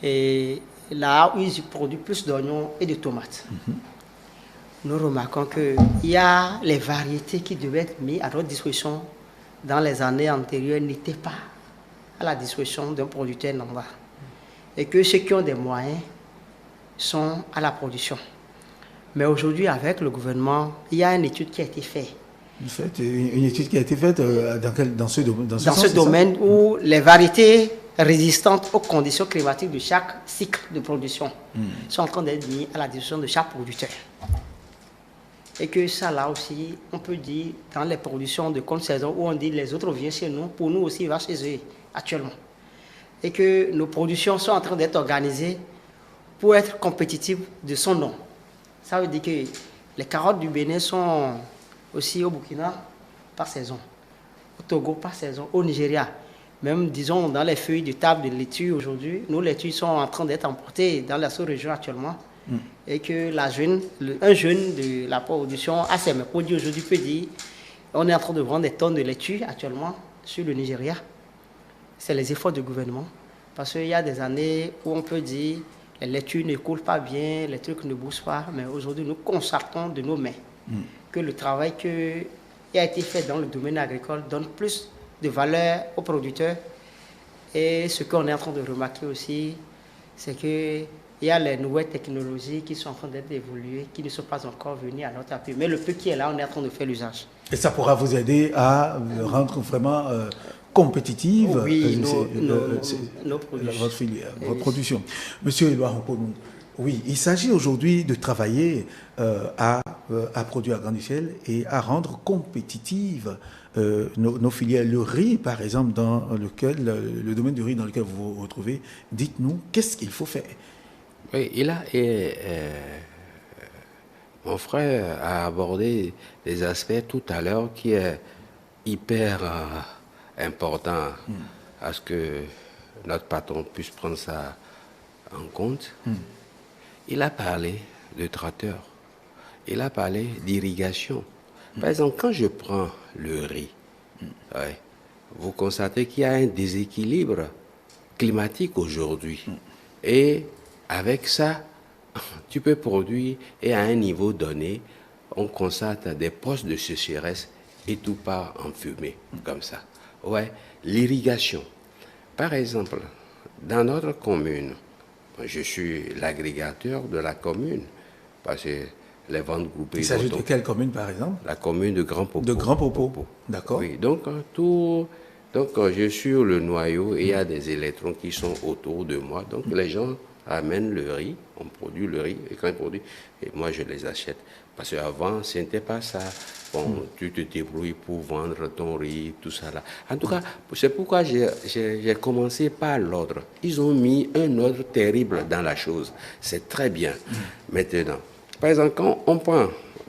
Et là où ils produisent plus d'oignons et de tomates. Nous remarquons qu'il y a les variétés qui devaient être mises à notre disposition dans les années antérieures n'étaient pas à la disposition d'un producteur normal. Et que ceux qui ont des moyens sont à la production. Mais aujourd'hui, avec le gouvernement, il y a une étude qui a été faite. Une étude qui a été faite dans ce domaine où les variétés résistantes aux conditions climatiques de chaque cycle de production sont en train d'être mises à la disposition de chaque producteur. Et que ça, là aussi, on peut dire, dans les productions de contre-saison, où on dit les autres viennent chez nous, pour nous aussi, ils vont chez eux actuellement. Et que nos productions sont en train d'être organisées pour être compétitives de son nom. Ça veut dire que les carottes du Bénin sont aussi au Burkina par saison, au Togo par saison, au Nigeria. Même, disons, dans les feuilles de table de laitue aujourd'hui, nos laitues sont en train d'être importées dans la sous-région actuellement. Et que un jeune de la production à ses produits aujourd'hui peut dire on est en train de vendre des tonnes de laitue actuellement sur le Nigeria. C'est les efforts du gouvernement. Parce qu'il y a des années où on peut dire les laitues ne coulent pas bien, les trucs ne bougent pas, mais aujourd'hui nous constatons de nos mains que le travail qui a été fait dans le domaine agricole donne plus de valeur aux producteurs. Et ce qu'on est en train de remarquer aussi, c'est qu'il y a les nouvelles technologies qui sont en train d'être évoluées, qui ne sont pas encore venues à notre appui. Mais le peu qui est là, on est en train de faire l'usage. Et ça pourra vous aider à rendre vraiment compétitive. Oui, c'est nos produits. votre filière, votre production. Monsieur Edouard Mponou, oui, il s'agit aujourd'hui de travailler à produire à grande échelle et à rendre compétitives nos filières. Le riz, par exemple, dans lequel, le domaine du riz dans lequel vous vous retrouvez, dites-nous, qu'est-ce qu'il faut faire? Oui, mon frère a abordé des aspects tout à l'heure qui est hyper important à ce que notre patron puisse prendre ça en compte. Il a parlé de tracteurs, il a parlé d'irrigation. Par exemple, quand je prends le riz, ouais, vous constatez qu'il y a un déséquilibre climatique aujourd'hui. Et avec ça, tu peux produire et à un niveau donné, on constate des postes de sécheresse et tout part en fumée, comme ça. Ouais, l'irrigation. Par exemple, dans notre commune, je suis l'agrégateur de la commune, parce que les ventes groupées... Il s'agit de quelle commune, par exemple? La commune de Grand Popo. De Grand Popo, d'accord. Oui, donc je suis le noyau et il y a des électrons qui sont autour de moi. Donc les gens amènent le riz, on produit le riz, et quand ils produisent, et moi je les achète. Parce qu'avant, ce n'était pas ça. Bon, tu te débrouilles pour vendre ton riz, tout ça là. En tout cas, c'est pourquoi j'ai commencé par l'ordre. Ils ont mis un ordre terrible dans la chose. C'est très bien. Maintenant, par exemple, quand on prend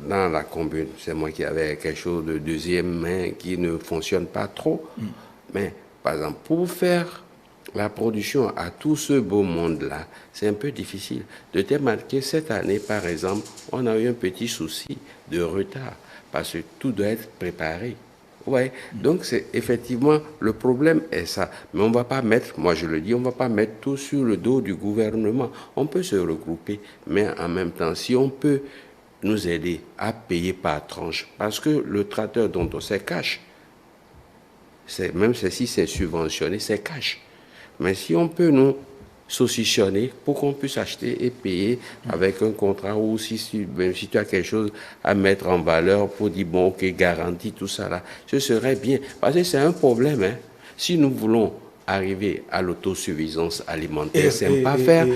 dans la commune, c'est moi qui avais quelque chose de deuxième main qui ne fonctionne pas trop. Mais, par exemple, pour faire la production à tout ce beau monde-là, c'est un peu difficile. De telle manière que cette année, par exemple, on a eu un petit souci de retard parce que tout doit être préparé. Ouais. Donc, c'est effectivement, le problème est ça. Mais on ne va pas mettre, moi je le dis, on ne va pas mettre tout sur le dos du gouvernement. On peut se regrouper, mais en même temps, si on peut nous aider à payer par tranche, parce que le tracteur dont on sait cash, même si c'est subventionné, c'est cash. Mais si on peut nous saucissonner pour qu'on puisse acheter et payer avec un contrat, ou même si tu as quelque chose à mettre en valeur pour dire, bon, ok, garantie, tout ça là, ce serait bien. Parce que c'est un problème, hein. Si nous voulons arriver à l'autosuffisance alimentaire, c'est pas faire...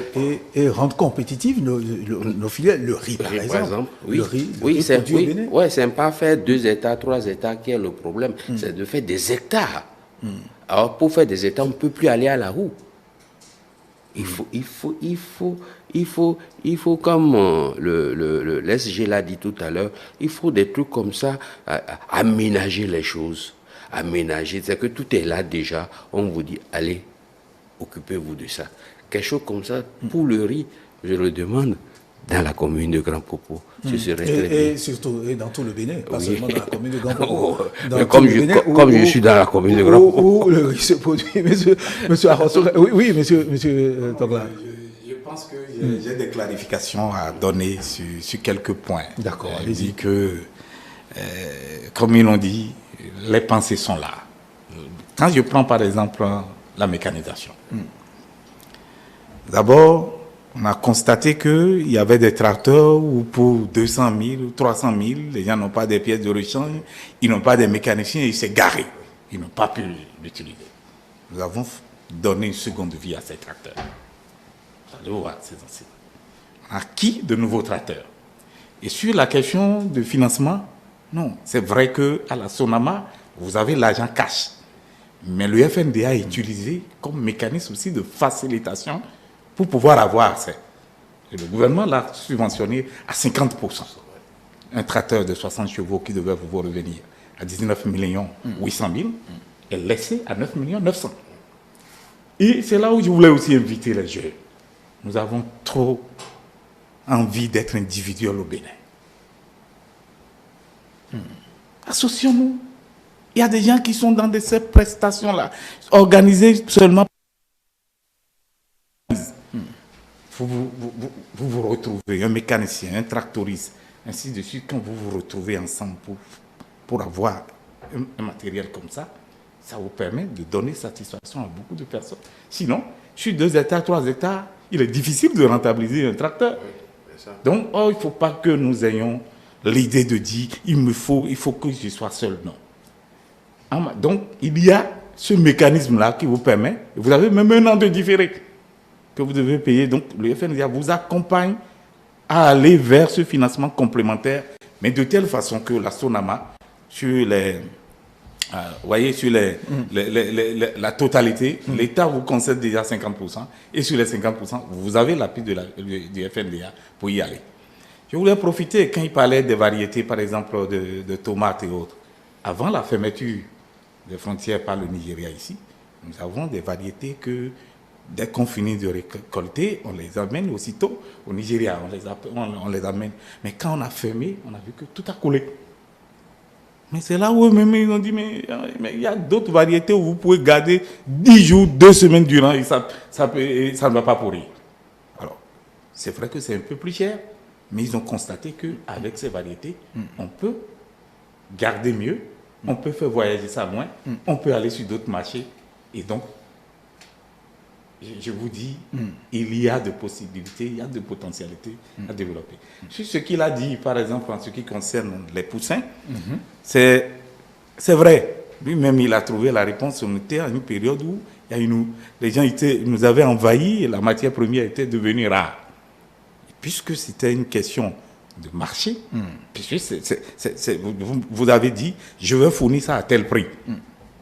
Et rendre compétitives nos filières, le riz, par exemple. Oui, le riz c'est pas faire 2 hectares, 3 hectares qui est le problème, c'est de faire des hectares. Alors, pour faire des hectares, on ne peut plus aller à la roue. Il faut comme le SG l'a dit tout à l'heure, il faut des trucs comme ça, aménager les choses. Aménager, c'est que tout est là déjà, on vous dit, allez, occupez-vous de ça. Quelque chose comme ça, pour le riz, je le demande, dans la commune de Grand Popo, ce serait très bien. Et surtout dans tout le Bénin, pas seulement dans la commune de Grand Popo. Comme je suis dans la commune de Grand Popo. Où le riz se produit, monsieur Arrosso. Oui, monsieur Togla. Je pense que j'ai des clarifications à donner sur quelques points. D'accord, allez-y. Dit que, comme ils l'ont dit, les pensées sont là. Quand je prends par exemple la mécanisation, d'abord, on a constaté qu'il y avait des tracteurs où pour 200 000 ou 300 000, les gens n'ont pas des pièces de rechange, ils n'ont pas des mécaniciens, ils s'est garé. Ils n'ont pas pu l'utiliser. Nous avons donné une seconde vie à ces tracteurs. Vous allez voir ces anciens. On a acquis de nouveaux tracteurs. Et sur la question de financement, non, c'est vrai qu'à la Sonama, vous avez l'argent cash. Mais le FNDA est utilisé comme mécanisme aussi de facilitation pour pouvoir avoir ça. Et le gouvernement l'a subventionné à 50%. Un tracteur de 60 chevaux qui devait vous revenir à 19 800 000 est laissé à 9 900 000. Et c'est là où je voulais aussi inviter les jeunes. Nous avons trop envie d'être individuels au Bénin. Associons-nous. Il y a des gens qui sont dans ces prestations-là, organisées seulement. Vous retrouvez, un mécanicien, un tractoriste, ainsi de suite, quand vous vous retrouvez ensemble pour avoir un matériel comme ça, ça vous permet de donner satisfaction à beaucoup de personnes. Sinon, sur 2 hectares, 3 hectares, il est difficile de rentabiliser un tracteur. Donc, il ne faut pas que nous ayons l'idée de dire il faut que je sois seul. Non. Donc, il y a ce mécanisme-là qui vous permet, vous avez même un an de différé que vous devez payer. Donc, le FNDA vous accompagne à aller vers ce financement complémentaire, mais de telle façon que la SONAMA, sur les... voyez, sur la totalité, l'État vous concède déjà 50%, et sur les 50%, vous avez l'appui du FNDA pour y aller. Je voulais profiter, quand il parlait des variétés, par exemple, de tomates et autres. Avant la fermeture des frontières par le Nigeria ici, nous avons des variétés que, dès qu'on finit de récolter, on les amène aussitôt au Nigeria, on les amène. Mais quand on a fermé, on a vu que tout a coulé. Mais c'est là où eux-mêmes ils ont dit, mais il y a d'autres variétés où vous pouvez garder 10 jours, 2 semaines durant et ça ne va pas pourrir. Alors, c'est vrai que c'est un peu plus cher, mais ils ont constaté qu'avec ces variétés, on peut garder mieux, on peut faire voyager ça moins, on peut aller sur d'autres marchés. Et donc, je vous dis, il y a de possibilités, il y a de potentialités à développer. Sur ce qu'il a dit, par exemple, en ce qui concerne les poussins, c'est vrai. Lui-même, il a trouvé la réponse. On était à une période où les gens nous avaient envahis et la matière première était devenue rare. Et puisque c'était une question de marché, puisque vous avez dit, je vais fournir ça à tel prix.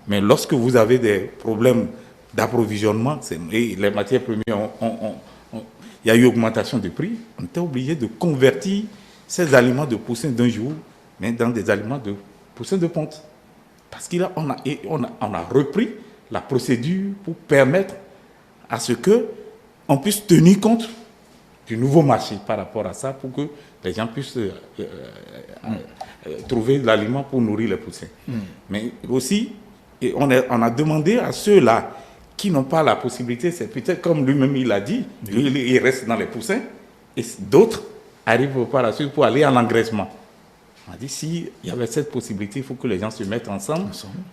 Mais lorsque vous avez des problèmes d'approvisionnement, et les matières premières, il y a eu augmentation de prix, on était obligé de convertir ces aliments de poussins d'un jour, mais dans des aliments de poussins de ponte. Parce qu'on a repris la procédure pour permettre à ce qu'on puisse tenir compte du nouveau marché par rapport à ça, pour que les gens puissent trouver de l'aliment pour nourrir les poussins. Mais aussi, on a demandé à ceux-là qui n'ont pas la possibilité, c'est peut-être comme lui-même il a dit, il reste dans les poussins, et d'autres arrivent par la suite pour aller en engraissement. On a dit, s'il y avait cette possibilité, il faut que les gens se mettent ensemble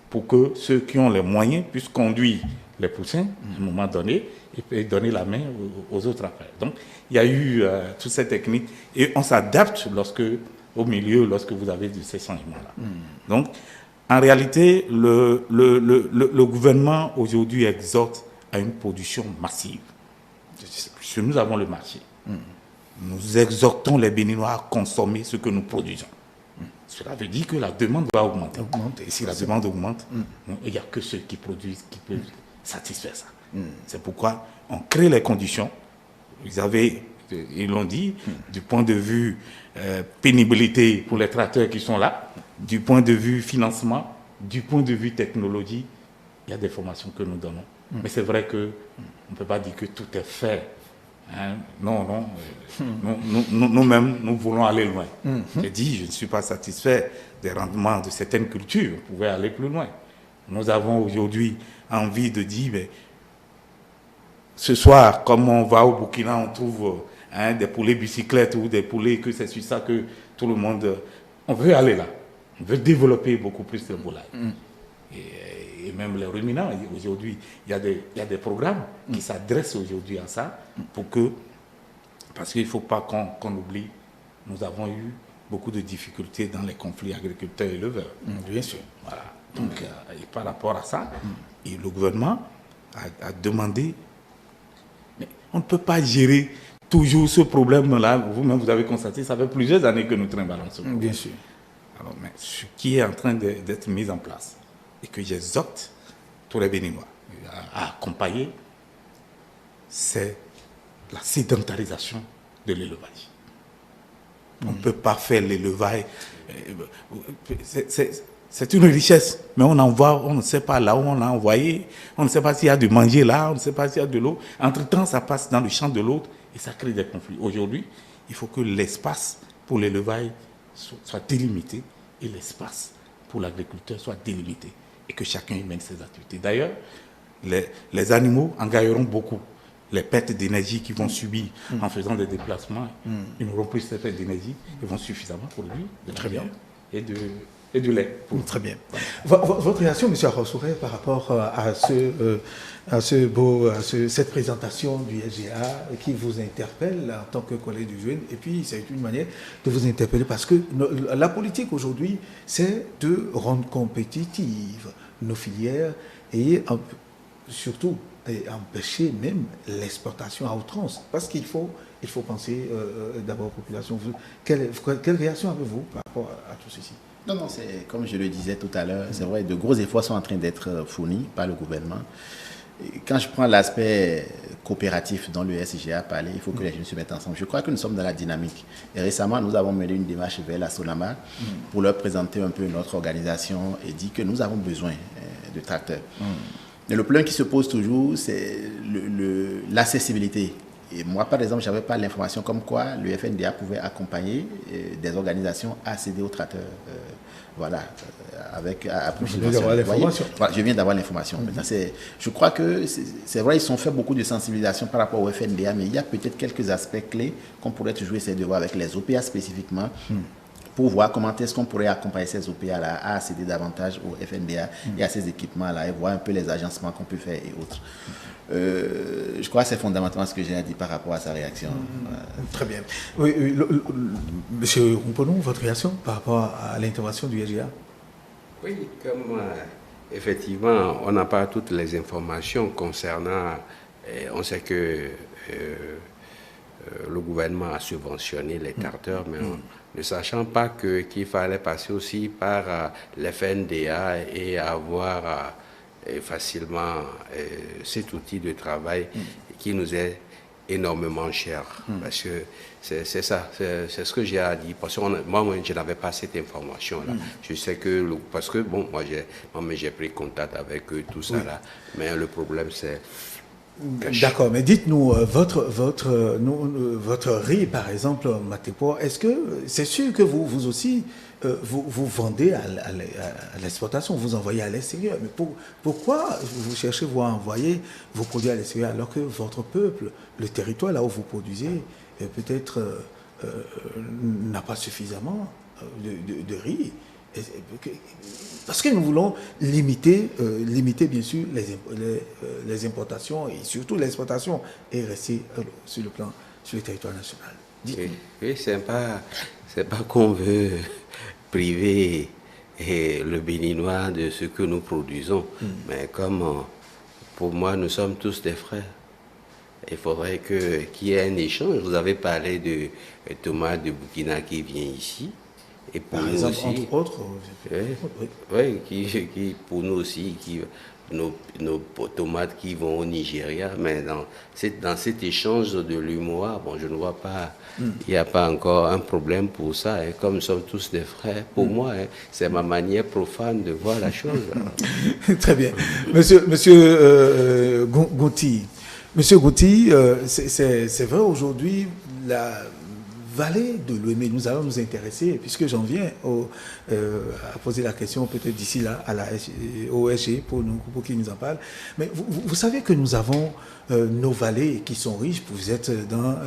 pour que ceux qui ont les moyens puissent conduire les poussins à un moment donné et donner la main aux autres après. Donc, il y a eu toutes ces techniques et on s'adapte au milieu, lorsque vous avez ces changements-là. Donc, en réalité, le gouvernement aujourd'hui exhorte à une production massive. Puisque nous avons le marché. Nous exhortons les Béninois à consommer ce que nous produisons. Cela veut dire que la demande va augmenter. Et si la demande augmente, il n'y a que ceux qui produisent qui peuvent satisfaire ça. C'est pourquoi on crée les conditions. Ils l'ont dit, du point de vue pénibilité pour les tracteurs qui sont là, du point de vue financement, du point de vue technologie, il y a des formations que nous donnons. Mais c'est vrai qu'on ne peut pas dire que tout est fait. Hein? Non. Nous-mêmes, nous voulons aller loin. J'ai dit, je ne suis pas satisfait des rendements de certaines cultures. On pouvait aller plus loin. Nous avons aujourd'hui envie de dire, ce soir, comme on va au Burkina, on trouve des poulets bicyclettes ou des poulets que c'est sur ça que tout le monde... On veut aller là. On veut développer beaucoup plus de volailles. Et même les ruminants, aujourd'hui, il y a des programmes qui s'adressent aujourd'hui à ça parce qu'il ne faut pas qu'on oublie, nous avons eu beaucoup de difficultés dans les conflits agriculteurs-éleveurs. Bien sûr. Voilà. Donc, et par rapport à ça, et le gouvernement a demandé, mais on ne peut pas gérer toujours ce problème-là. Vous-même, vous avez constaté, ça fait plusieurs années que nous trimballons ce problème. Bien sûr. Alors, mais ce qui est en train d'être mis en place, et que j'exhorte tous les Béninois à accompagner, c'est la sédentarisation de l'élevage. On ne peut pas faire l'élevage. C'est une richesse, mais on envoie, on ne sait pas là où on a envoyé, on ne sait pas s'il y a de manger là, on ne sait pas s'il y a de l'eau. Entre-temps, ça passe dans le champ de l'autre et ça crée des conflits. Aujourd'hui, il faut que l'espace pour l'élevage soit délimité et l'espace pour l'agriculteur soit délimité et que chacun y mène ses activités. D'ailleurs, les animaux en gagneront beaucoup. Les pertes d'énergie qu'ils vont subir en faisant des déplacements, ils n'auront plus cette perte d'énergie, ils vont suffisamment produire de la viande et du lait. Très bien. Votre réaction, M. Arossouré, par rapport à cette présentation du SGA qui vous interpelle en tant que collègue du jeune, et puis c'est une manière de vous interpeller parce que la politique aujourd'hui, c'est de rendre compétitives nos filières et surtout empêcher même l'exportation à outrance. Parce qu'il faut penser d'abord aux populations. Quelle réaction avez-vous par rapport à tout ceci? Non, c'est comme je le disais tout à l'heure, c'est vrai, de gros efforts sont en train d'être fournis par le gouvernement. Quand je prends l'aspect coopératif dont le SIG a parlé, il faut que les jeunes se mettent ensemble. Je crois que nous sommes dans la dynamique. Et récemment, nous avons mené une démarche vers la Sonama pour leur présenter un peu notre organisation et dire que nous avons besoin de tracteurs. Mais le problème qui se pose toujours, c'est l'accessibilité. Et moi, par exemple, je n'avais pas l'information comme quoi le FNDA pouvait accompagner des organisations à accéder aux tracteurs. Voilà, avec je viens d'avoir l'information. Voilà, je viens d'avoir l'information. Maintenant, je crois que c'est vrai, ils ont fait beaucoup de sensibilisation par rapport au FNDA, mais il y a peut-être quelques aspects clés qu'on pourrait toujours essayer de voir avec les OPA spécifiquement, pour voir comment est-ce qu'on pourrait accompagner ces OPA-là à accéder davantage au FNDA et à ces équipements-là, et voir un peu les agencements qu'on peut faire et autres. Je crois que c'est fondamentalement ce que j'ai à dire par rapport à sa réaction. Très bien. Oui, Monsieur Rumponou, votre réaction par rapport à l'intervention du SGA? Oui, comme effectivement, on n'a pas toutes les informations concernant. On sait que le gouvernement a subventionné les tracteurs, mais ne sachant pas qu'il fallait passer aussi par l'FNDA et avoir facilement cet outil de travail qui nous est énormément cher. Parce que c'est ça, c'est ce que j'ai à dire. Parce que moi, je n'avais pas cette information-là. Je sais que, parce que, bon, moi, j'ai pris contact avec eux, tout ça là. Mais le problème, c'est... D'accord, mais dites-nous, votre riz, par exemple, Matepo, est-ce que c'est sûr que vous aussi, vous vendez à l'exportation, vous envoyez à l'extérieur, mais pourquoi vous cherchez à envoyer vos produits à l'extérieur alors que votre peuple, le territoire là où vous produisez, peut-être n'a pas suffisamment de riz? Parce que nous voulons limiter bien sûr les importations et surtout l'exportation et rester sur le territoire national. Oui, c'est pas qu'on veut priver le Béninois de ce que nous produisons, mais comme pour moi nous sommes tous des frères, il faudrait qu'il y ait un échange. Vous avez parlé de tomates de Burkina qui vient ici. Et par exemple, aussi, entre autres, oui, qui pour nous aussi, nos tomates qui vont au Nigeria, mais dans cet échange de l'humour, bon, je ne vois pas, il n'y a pas encore un problème pour ça. Et comme nous sommes tous des frères, pour moi, c'est ma manière profane de voir la chose. Très bien. Monsieur Gouti, c'est vrai aujourd'hui, la vallée de l'Ouémé, nous allons nous intéresser, puisque j'en viens à poser la question peut-être d'ici là au SG pour qu'ils nous en parlent. Mais vous savez que nous avons nos vallées qui sont riches, vous êtes dans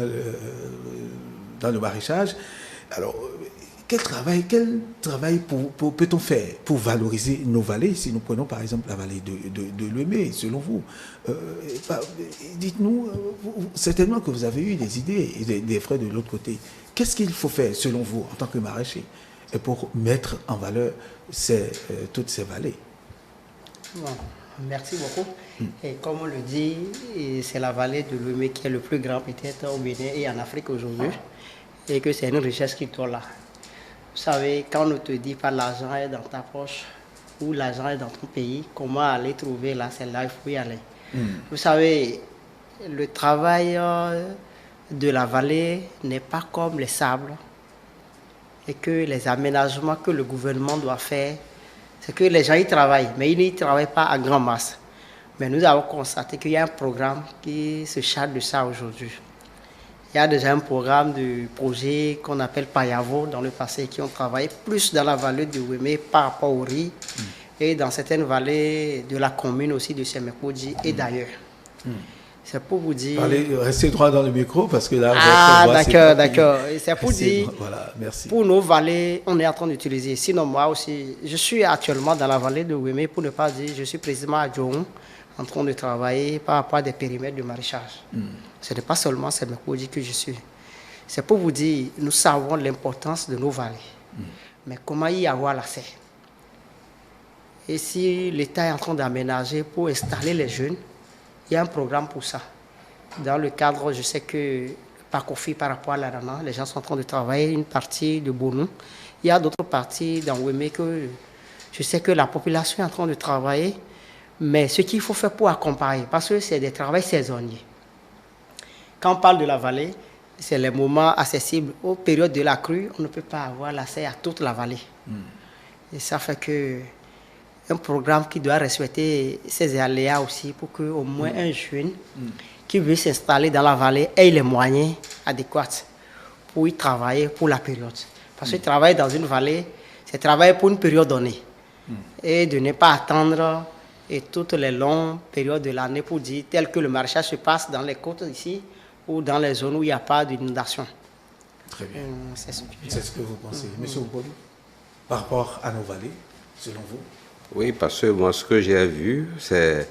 le maraîchage. Alors, quel travail peut-on faire pour valoriser nos vallées? Si nous prenons par exemple la vallée de l'Ouémé, selon vous, dites-nous, certainement que vous avez eu des idées et des frais de l'autre côté. Qu'est-ce qu'il faut faire selon vous en tant que maraîcher pour mettre en valeur toutes ces vallées? Bon, merci beaucoup. Et comme on le dit, c'est la vallée de l'Ouémé qui est le plus grand peut-être au Bénin et en Afrique aujourd'hui, et que c'est une richesse qui est là. Vous savez, quand on te dit pas l'argent est dans ta poche ou l'argent est dans ton pays, comment aller trouver là, c'est là il faut y aller. Vous savez, le travail de la vallée n'est pas comme les sables et que les aménagements que le gouvernement doit faire, c'est que les gens y travaillent, mais ils n'y travaillent pas à grande masse. Mais nous avons constaté qu'il y a un programme qui se charge de ça aujourd'hui. Il y a déjà un programme de projet qu'on appelle Payavo dans le passé qui ont travaillé plus dans la vallée de Ouémé par rapport au riz et dans certaines vallées de la commune aussi de Sémékoudji et d'ailleurs. C'est pour vous dire... Restez droit dans le micro parce que là... d'accord. C'est pour dire... Voilà, merci. Pour nos vallées, on est en train d'utiliser. Sinon, moi aussi, je suis actuellement dans la vallée de Ouémé, pour ne pas dire, je suis président à Djohou, en train de travailler par rapport à des périmètres de maraîchage. Ce n'est pas seulement Sémékoudji que je suis. C'est pour vous dire, nous savons l'importance de nos vallées. Mais comment y avoir l'accès? Et si l'État est en train d'aménager pour installer les jeunes, il y a un programme pour ça. Dans le cadre, je sais que Pakofi, par rapport à l'Arana, les gens sont en train de travailler une partie de Bonou. Il y a d'autres parties dans Wemé que je sais que la population est en train de travailler, mais ce qu'il faut faire pour accompagner, parce que c'est des travaux saisonniers. Quand on parle de la vallée, c'est les moments accessibles. Aux périodes de la crue, on ne peut pas avoir l'accès à toute la vallée. Et ça fait que un programme qui doit respecter ces aléas aussi pour qu'au moins un jeune qui veut s'installer dans la vallée ait les moyens adéquats pour y travailler pour la période. Parce que travailler dans une vallée, c'est travailler pour une période donnée. Et de ne pas attendre et toutes les longues périodes de l'année pour dire tel que le maraîchage se passe dans les côtes ici ou dans les zones où il n'y a pas d'inondation. Très bien. C'est ce que vous pensez. Monsieur Oupoli, par rapport à nos vallées, selon vous? Oui, parce que moi, ce que j'ai vu, c'est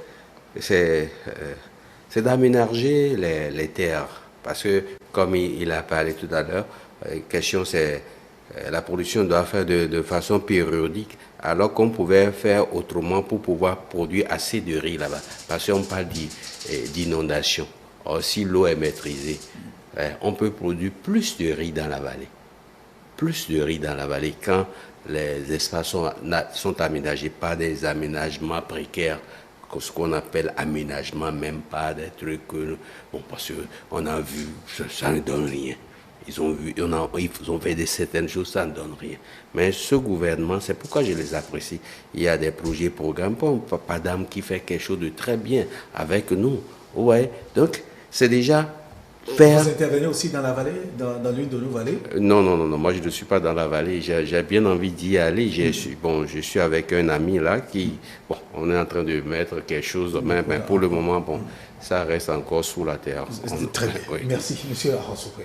d'aménager les terres. Parce que, comme il a parlé tout à l'heure, la question c'est la production doit faire de façon périodique, alors qu'on pouvait faire autrement pour pouvoir produire assez de riz là-bas. Parce qu'on parle d'inondation. Or, si l'eau est maîtrisée, on peut produire plus de riz dans la vallée. Plus de riz dans la vallée quand les espaces sont aménagés par des aménagements précaires, ce qu'on appelle aménagement, même pas des trucs bon, parce qu'on a vu, ça ne donne rien. Ils ont fait certaines choses, ça ne donne rien. Mais ce gouvernement, c'est pourquoi je les apprécie. Il y a des projets, programmes, Papa Dame qui fait quelque chose de très bien avec nous. Ouais, donc c'est déjà faire... Vous intervenez aussi dans la vallée, dans l'une de nos vallées? Non, moi je ne suis pas dans la vallée, j'ai bien envie d'y aller. Je suis avec un ami là qui, on est en train de mettre quelque chose, mais pour le moment, ça reste encore sous la terre. Très bien, oui. Merci, monsieur Arasouké.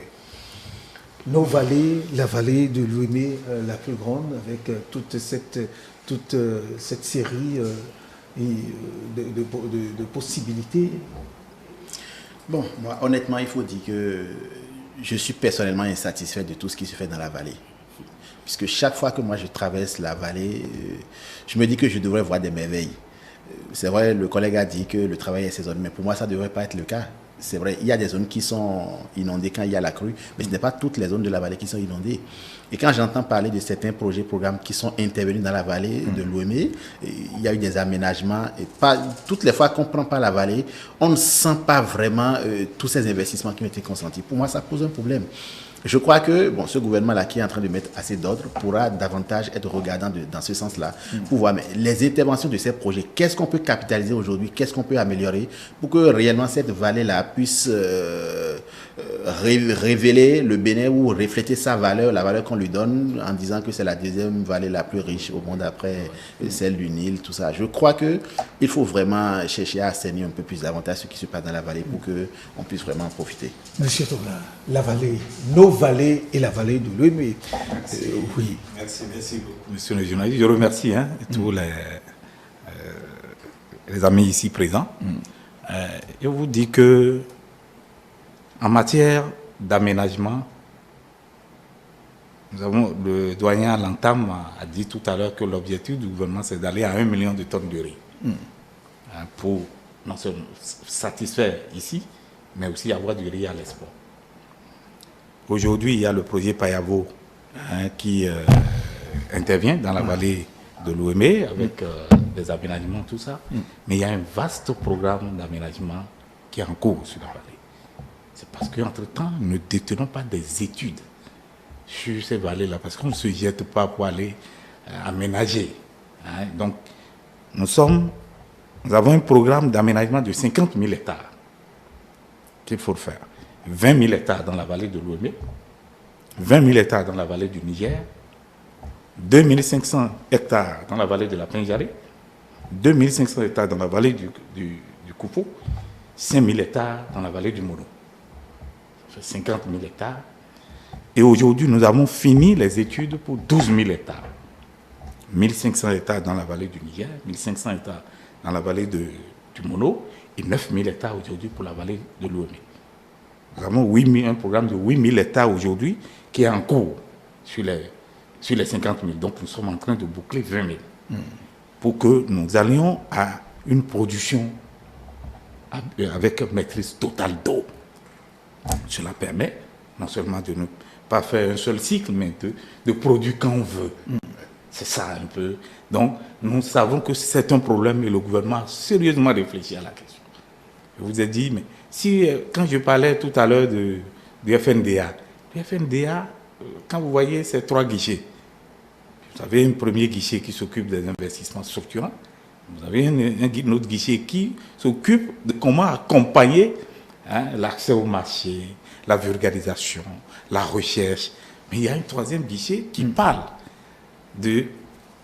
Nos vallées, la vallée de l'Ouémé, la plus grande, avec toute cette série de possibilités. Bon, moi, honnêtement, il faut dire que je suis personnellement insatisfait de tout ce qui se fait dans la vallée. Puisque chaque fois que moi je traverse la vallée, je me dis que je devrais voir des merveilles. C'est vrai, le collègue a dit que le travail est saisonnier, mais pour moi, ça ne devrait pas être le cas. C'est vrai, il y a des zones qui sont inondées quand il y a la crue, mais ce n'est pas toutes les zones de la vallée qui sont inondées. Et quand j'entends parler de certains projets, programmes qui sont intervenus dans la vallée de l'Ouémé, il y a eu des aménagements. Et pas, toutes les fois qu'on prend par la vallée, on ne sent pas vraiment tous ces investissements qui ont été consentis. Pour moi, ça pose un problème. Je crois que ce gouvernement-là qui est en train de mettre assez d'ordre pourra davantage être regardant dans ce sens-là pour voir mais les interventions de ces projets, qu'est-ce qu'on peut capitaliser aujourd'hui, qu'est-ce qu'on peut améliorer pour que réellement cette vallée-là puisse révéler le Bénin ou refléter sa valeur, la valeur qu'on lui donne en disant que c'est la deuxième vallée la plus riche au monde après celle du Nil, tout ça. Je crois qu'il faut vraiment chercher à assainir un peu plus davantage ce qui se passe dans la vallée pour qu'on puisse vraiment en profiter. Monsieur Tobla, la vallée, nos vallées et la vallée de l'Ouémé. Oui. Merci beaucoup, monsieur le journaliste. Je remercie tous les amis ici présents. Je vous dis que en matière d'aménagement, le doyen à l'entame a dit tout à l'heure que l'objectif du gouvernement, c'est d'aller à 1 million de tonnes de riz. Pour non seulement satisfaire ici, mais aussi avoir du riz à l'export. Aujourd'hui, il y a le projet Payavo qui intervient dans la vallée de l'Ouémé avec des aménagements, tout ça. Mais il y a un vaste programme d'aménagement qui est en cours sur la vallée. C'est parce qu'entre-temps, nous ne détenons pas des études sur ces vallées-là, parce qu'on ne se jette pas pour aller aménager. Donc, nous avons un programme d'aménagement de 50 000 hectares qu'il faut faire. 20 000 hectares dans la vallée de l'Ouémé, 20 000 hectares dans la vallée du Niger, 2 500 hectares dans la vallée de la Pinjaré, 2 500 hectares dans la vallée du Koufou, 5 000 hectares dans la vallée du Mono. Ça fait 50 000 hectares. Et aujourd'hui, nous avons fini les études pour 12 000 hectares. 1 500 hectares dans la vallée du Niger, 1 500 hectares dans la vallée du Mono et 9 000 hectares aujourd'hui pour la vallée de l'Ouémé. Nous avons un programme de 8 000 hectares aujourd'hui qui est en cours sur les 50 000. Donc nous sommes en train de boucler 20 000. pour que nous allions à une production avec maîtrise totale d'eau. Cela permet non seulement de ne pas faire un seul cycle, mais de produire quand on veut. C'est ça un peu. Donc, nous savons que c'est un problème et le gouvernement a sérieusement réfléchi à la question. Je vous ai dit, mais si, quand je parlais tout à l'heure du FNDA, le FNDA, quand vous voyez ces 3 guichets, vous avez un premier guichet qui s'occupe des investissements structurants, vous avez un autre guichet qui s'occupe de comment accompagner l'accès au marché, la vulgarisation, la recherche. Mais il y a un 3e guichet qui parle de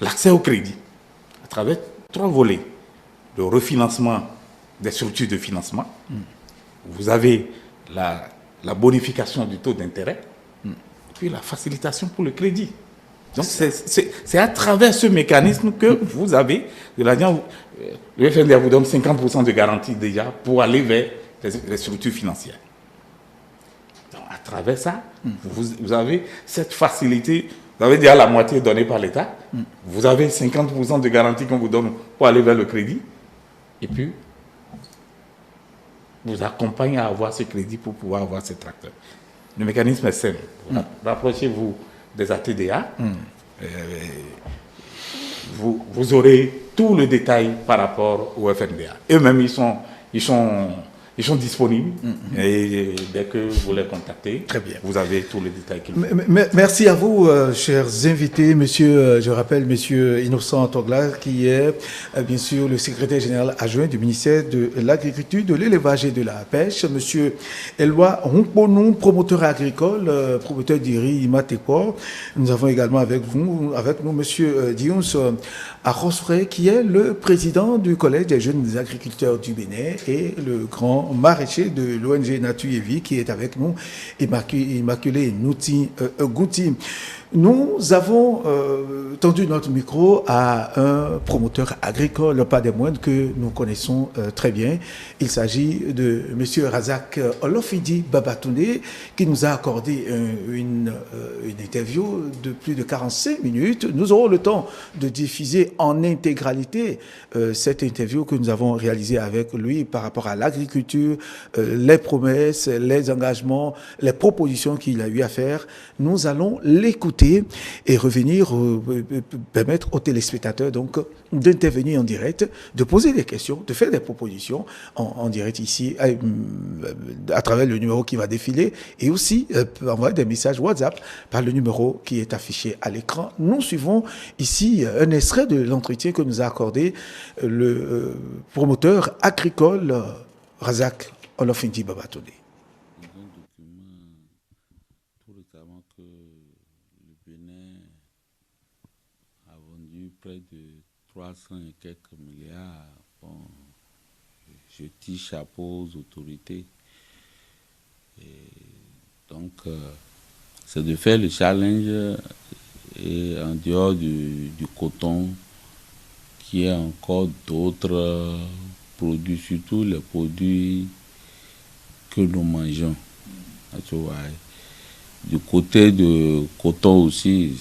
l'accès au crédit à travers 3 volets. Le refinancement des structures de financement. Vous avez la bonification du taux d'intérêt, puis la facilitation pour le crédit. Donc c'est à travers ce mécanisme que vous avez de l'argent. Le FNDA vous donne 50% de garantie déjà pour aller vers les structures financières. Donc à travers ça, vous avez cette facilité. Vous avez déjà la moitié donnée par l'État. Vous avez 50% de garantie qu'on vous donne pour aller vers le crédit. Et puis, vous accompagne à avoir ce crédit pour pouvoir avoir ces tracteurs. Le mécanisme est simple. Rapprochez-vous des ATDA. Vous aurez tout le détail par rapport au FNDA. Eux-mêmes, ils sont disponibles. Et dès que vous les contactez, très bien, vous avez tous les détails qu'il faut. Merci à vous, chers invités. Monsieur, je rappelle, monsieur Innocent Togla, qui est bien sûr le secrétaire général adjoint du ministère de l'Agriculture, de l'Élevage et de la Pêche. Monsieur Eloi Hunkponou, promoteur agricole, promoteur du riz Matekor. Nous avons également avec nous, monsieur Dions Arosfray, qui est le président du Collège des jeunes agriculteurs du Bénin et le grand maraîcher de l'ONG Nature et Vie qui est avec nous, Immaculé Nouti Gouti. Nous avons tendu notre micro à un promoteur agricole, pas des moindres, que nous connaissons très bien. Il s'agit de M. Razak Olofidi Babatoune, qui nous a accordé une interview de plus de 45 minutes. Nous aurons le temps de diffuser en intégralité cette interview que nous avons réalisée avec lui par rapport à l'agriculture, les promesses, les engagements, les propositions qu'il a eu à faire. Nous allons l'écouter et revenir permettre aux téléspectateurs donc d'intervenir en direct, de poser des questions, de faire des propositions en direct ici à travers le numéro qui va défiler et aussi envoyer des messages WhatsApp par le numéro qui est affiché à l'écran. Nous suivons ici un extrait de l'entretien que nous a accordé le promoteur agricole Razak Olofidi Babatoune. Près de 300 et quelques milliards. Bon, je tire chapeau aux autorités. Et donc, c'est de faire le challenge et en dehors du coton, qu'il y ait encore d'autres produits, surtout les produits que nous mangeons. Tu vois. Du côté de coton aussi,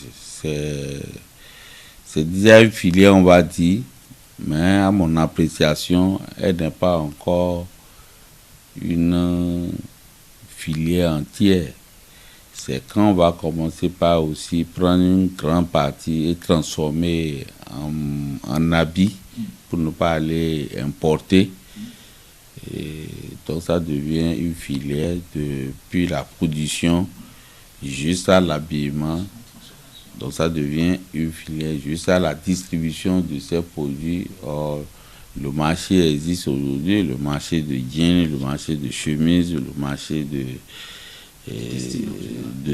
c'est déjà une filière, on va dire, mais à mon appréciation, elle n'est pas encore une filière entière. C'est quand on va commencer par aussi prendre une grande partie et transformer en habits pour ne pas aller importer. Et donc ça devient une filière depuis la production jusqu'à l'habillement. Donc ça devient une filière jusqu'à la distribution de ces produits. Or, le marché existe aujourd'hui, le marché de jeans, le marché de chemises, le marché de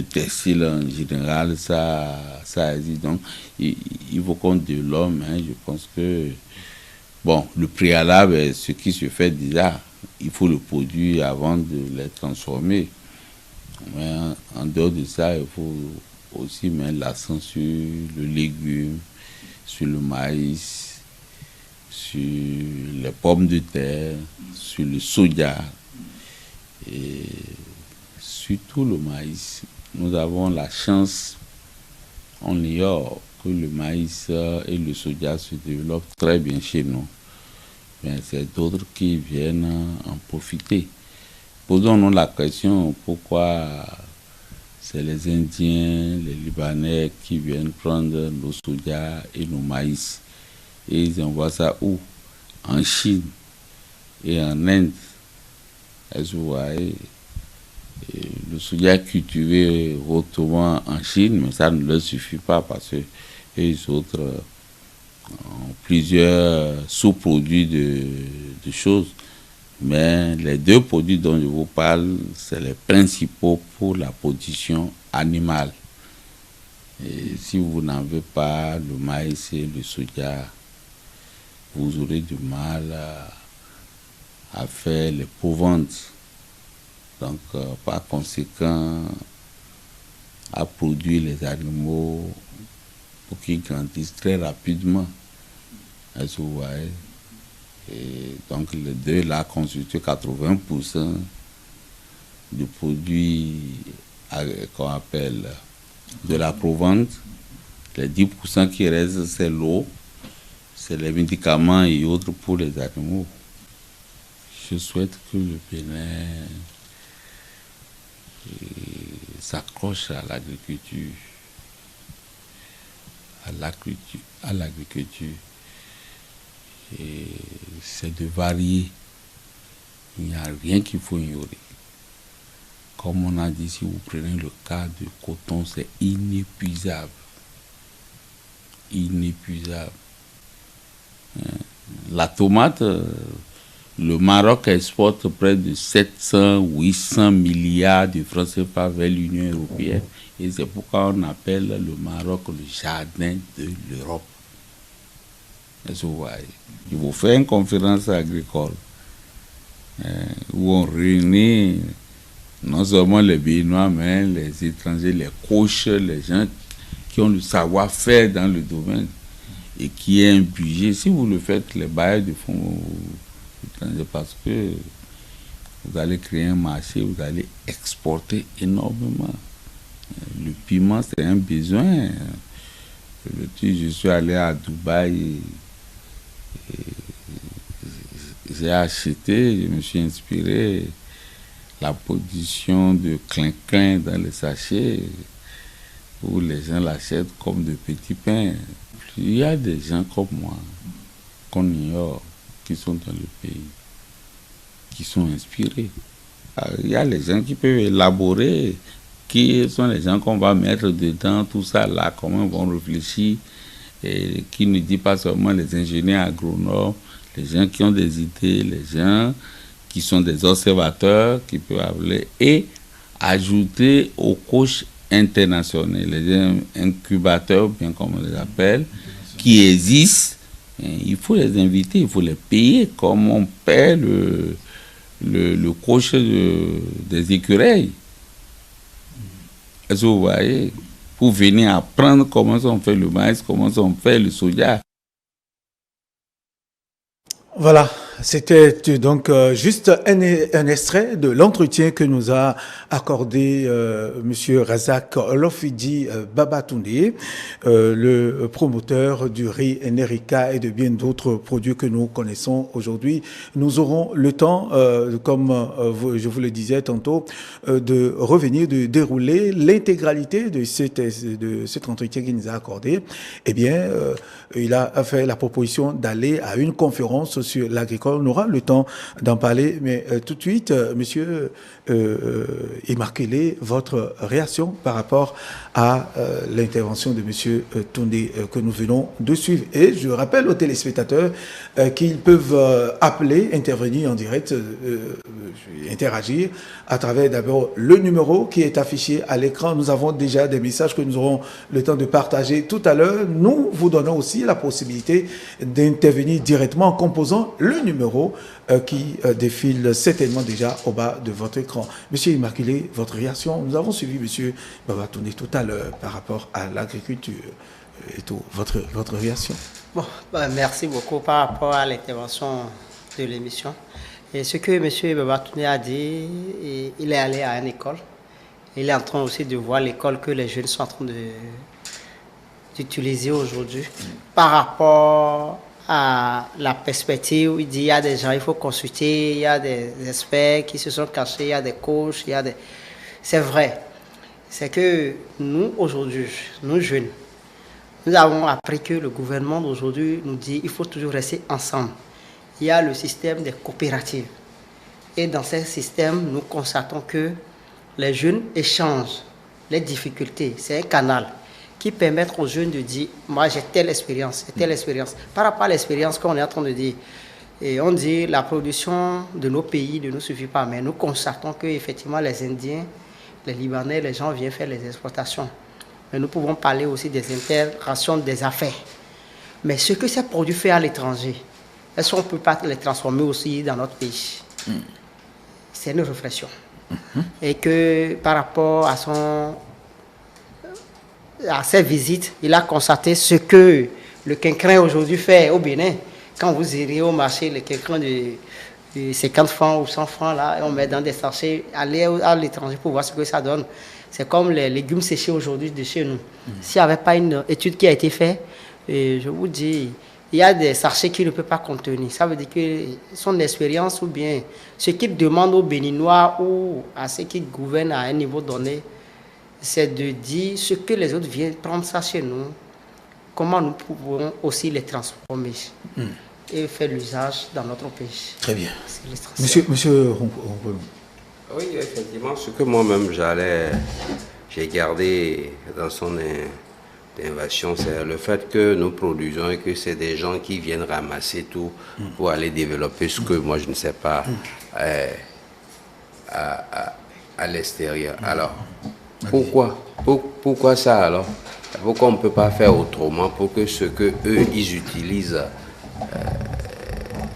textile en général, ça existe. Donc il faut qu'on développe, hein, je pense que bon, le préalable est ce qui se fait déjà. Il faut le produire avant de les transformer. Mais en dehors de ça, il faut aussi mettre l'accent sur le légume, sur le maïs, sur les pommes de terre, sur le soja et surtout le maïs. Nous avons la chance, on ignore, que le maïs et le soja se développent très bien chez nous. Mais c'est d'autres qui viennent en profiter. Posons-nous la question pourquoi c'est les Indiens, les Libanais qui viennent prendre nos soja et nos maïs. Et ils envoient ça où? En Chine et en Inde. Est-ce que vous voyez? Et le soja cultivé hautement en Chine, mais ça ne leur suffit pas parce que les autres ont plusieurs sous-produits de choses. Mais les deux produits dont je vous parle, c'est les principaux pour la production animale. Et si vous n'avez pas le maïs et le soja, vous aurez du mal à faire les proventes. Donc, par conséquent, à produire les animaux pour qu'ils grandissent très rapidement. Est-ce que vous voyez? Et donc, les deux là constituent 80% du produit qu'on appelle de la provente. Les 10% qui restent, c'est l'eau, c'est les médicaments et autres pour les animaux. Je souhaite que le Bénin s'accroche à l'agriculture, et c'est de varier. Il n'y a rien qu'il faut ignorer. Comme on a dit, si vous prenez le cas du coton, c'est inépuisable. Inépuisable. La tomate, le Maroc exporte près de 700-800 milliards de francs CFA vers l'Union européenne. Et c'est pourquoi on appelle le Maroc le jardin de l'Europe. Est-ce que vous voyez? Il faut faire une conférence agricole où on réunit non seulement les Béninois, mais les étrangers, les coachs, les gens qui ont le savoir-faire dans le domaine et qui est un budget. Si vous le faites, les bailleurs de fonds étrangers, parce que vous allez créer un marché, vous allez exporter énormément. Le piment, c'est un besoin. Je suis allé à Dubaï. J'ai acheté, je me suis inspiré la production de clin-clin dans les sachets où les gens l'achètent comme de petits pains. Il y a des gens comme moi qu'on ignore qui sont dans le pays, qui sont inspirés. Il y a les gens qui peuvent élaborer, qui sont les gens qu'on va mettre dedans, tout ça là, comment ils vont réfléchir, et qui ne dit pas seulement les ingénieurs agronomes, les gens qui ont des idées, les gens qui sont des observateurs, qui peuvent appeler, et ajouter aux couches internationales, les incubateurs, bien comme on les appelle, qui existent. Il faut les inviter, il faut les payer comme on paie le coach des écureuils. Est-ce que vous voyez? Pour venir apprendre comment on fait le maïs, comment on fait le soja. Voilà, c'était donc juste un extrait de l'entretien que nous a accordé Monsieur Razak Olofidi Babatoundé, le promoteur du riz Nerika et de bien d'autres produits que nous connaissons aujourd'hui. Nous aurons le temps, comme je vous le disais tantôt, de revenir, de dérouler l'intégralité de cet entretien qu'il nous a accordé. Eh bien, il a fait la proposition d'aller à une conférence sur l'agricole. On aura le temps d'en parler, mais tout de suite, monsieur Immaculé, votre réaction par rapport à l'intervention de monsieur Toundé que nous venons de suivre. Et je rappelle aux téléspectateurs qu'ils peuvent appeler, intervenir en direct, interagir à travers d'abord le numéro qui est affiché à l'écran. Nous avons déjà des messages que nous aurons le temps de partager tout à l'heure. Nous vous donnons aussi la possibilité d'intervenir directement en composant le numéro qui défile certainement déjà au bas de votre écran. Monsieur Immaculé, votre réaction? Nous avons suivi monsieur Babatoundé tout à l'heure par rapport à l'agriculture et tout. Votre réaction? Bon, merci beaucoup par rapport à l'intervention de l'émission. Et ce que monsieur Babatoundé a dit, il est allé à une école. Il est en train aussi de voir l'école que les jeunes sont en train d'utiliser aujourd'hui par rapport à la perspective où il dit il y a des gens, il faut consulter, il y a des experts qui se sont cachés, il y a des coachs, il y a des... C'est vrai. C'est que nous, aujourd'hui, nous jeunes, nous avons appris que le gouvernement d'aujourd'hui nous dit qu'il faut toujours rester ensemble. Il y a le système des coopératives. Et dans ce système, nous constatons que les jeunes échangent les difficultés. C'est un canal qui permet aux jeunes de dire, moi j'ai telle expérience, telle expérience. Par rapport à l'expérience qu'on est en train de dire, et on dit la production de nos pays ne nous suffit pas, mais nous constatons qu'effectivement les Indiens, les Libanais, les gens viennent faire les exportations. Mais nous pouvons parler aussi des interactions des affaires. Mais ce que ces produits font à l'étranger, est-ce qu'on ne peut pas les transformer aussi dans notre pays? C'est une réflexion. Et que par rapport à ses visites, il a constaté ce que le quinquin aujourd'hui fait au Bénin. Quand vous irez au marché, le quinquin de 50 francs ou 100 francs, là, on met dans des sachets, aller à l'étranger pour voir ce que ça donne. C'est comme les légumes séchés aujourd'hui de chez nous. S'il n'y avait pas une étude qui a été faite, je vous dis, il y a des sachets qu'il ne peut pas contenir. Ça veut dire que son expérience ou bien ce qu'il demande aux Béninois ou à ceux qui gouvernent à un niveau donné, c'est de dire ce que les autres viennent prendre ça chez nous, comment nous pouvons aussi les transformer et faire l'usage dans notre pays. Très bien. Monsieur Roncolon. Oui, effectivement, ce que moi-même j'ai gardé dans son invasion, c'est le fait que nous produisons et que c'est des gens qui viennent ramasser tout pour aller développer ce que moi je ne sais pas à l'extérieur. Alors, pourquoi ça alors? Pourquoi on ne peut pas faire autrement pour que ce que eux ils utilisent,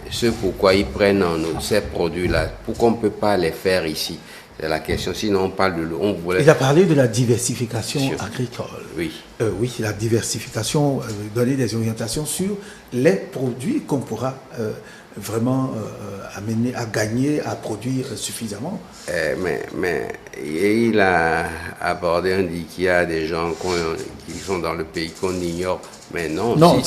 ce pourquoi ils prennent en nous ces produits-là, pourquoi on ne peut pas les faire ici? C'est la question. Sinon, on parle de l'eau. Il a parlé de la diversification agricole. Oui. Oui, la diversification, donner des orientations sur les produits qu'on pourra vraiment amener à gagner, à produire suffisamment. Mais il a abordé, on dit qu'il y a des gens qui sont dans le pays qu'on ignore. Mais non. Non,